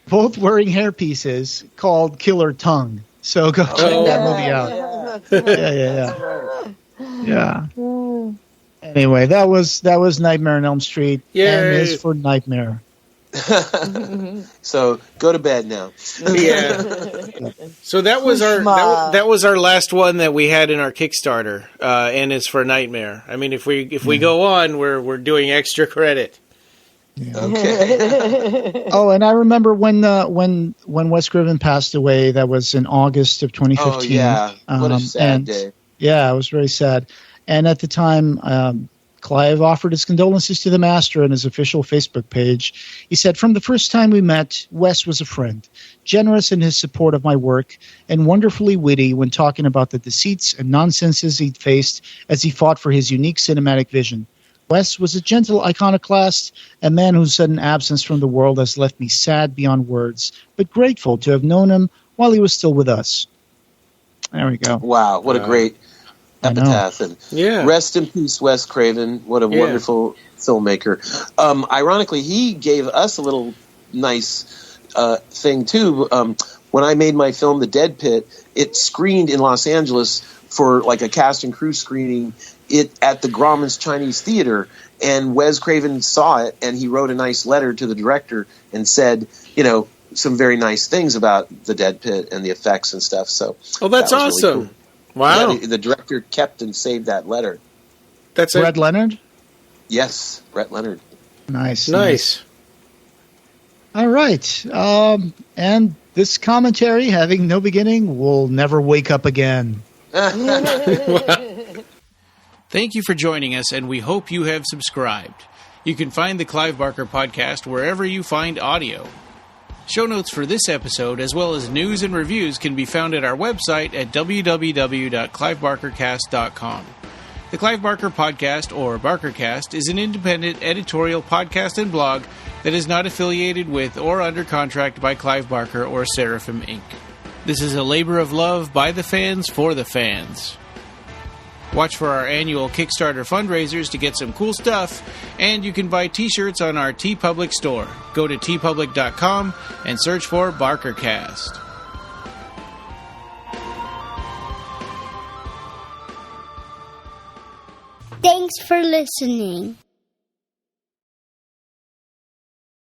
both wearing hairpieces, called Killer Tongue. So go check that movie out. Yeah. Anyway, that was Nightmare on Elm Street. And is for Nightmare. So go to bed now. So that was our last one that we had in our Kickstarter, and is for Nightmare. I mean, if we go on, we're doing extra credit. Yeah. Okay. And I remember when Wes Craven passed away. That was in August of 2015. Oh yeah, what a sad day. Yeah, it was very sad. And at the time, Clive offered his condolences to the master on his official Facebook page. He said, "From the first time we met, Wes was a friend, generous in his support of my work, and wonderfully witty when talking about the deceits and nonsenses he'd faced as he fought for his unique cinematic vision. Wes was a gentle iconoclast, a man whose sudden absence from the world has left me sad beyond words, but grateful to have known him while he was still with us." There we go. Wow, what a great epitaph. And rest in peace, Wes Craven. What a wonderful filmmaker. Ironically, he gave us a little nice thing, too. When I made my film, The Dead Pit, it screened in Los Angeles for like a cast and crew screening at the Grauman's Chinese Theater, and Wes Craven saw it, and he wrote a nice letter to the director and said, some very nice things about The Dead Pit and the effects and stuff. So, that's awesome. Really cool. Wow. Yeah, the director kept and saved that letter. That's Brett Leonard? Yes, Brett Leonard. Nice. All right. And this commentary, having no beginning, will never wake up again. Thank you for joining us, and we hope you have subscribed. You can find the Clive Barker Podcast wherever you find audio. Show notes for this episode, as well as news and reviews, can be found at our website at www.clivebarkercast.com. The Clive Barker Podcast, or BarkerCast, is an independent editorial podcast and blog that is not affiliated with or under contract by Clive Barker or Seraphim Inc. This is a labor of love by the fans for the fans. Watch for our annual Kickstarter fundraisers to get some cool stuff, and you can buy t-shirts on our TeePublic store. Go to tpublic.com and search for BarkerCast. Thanks for listening.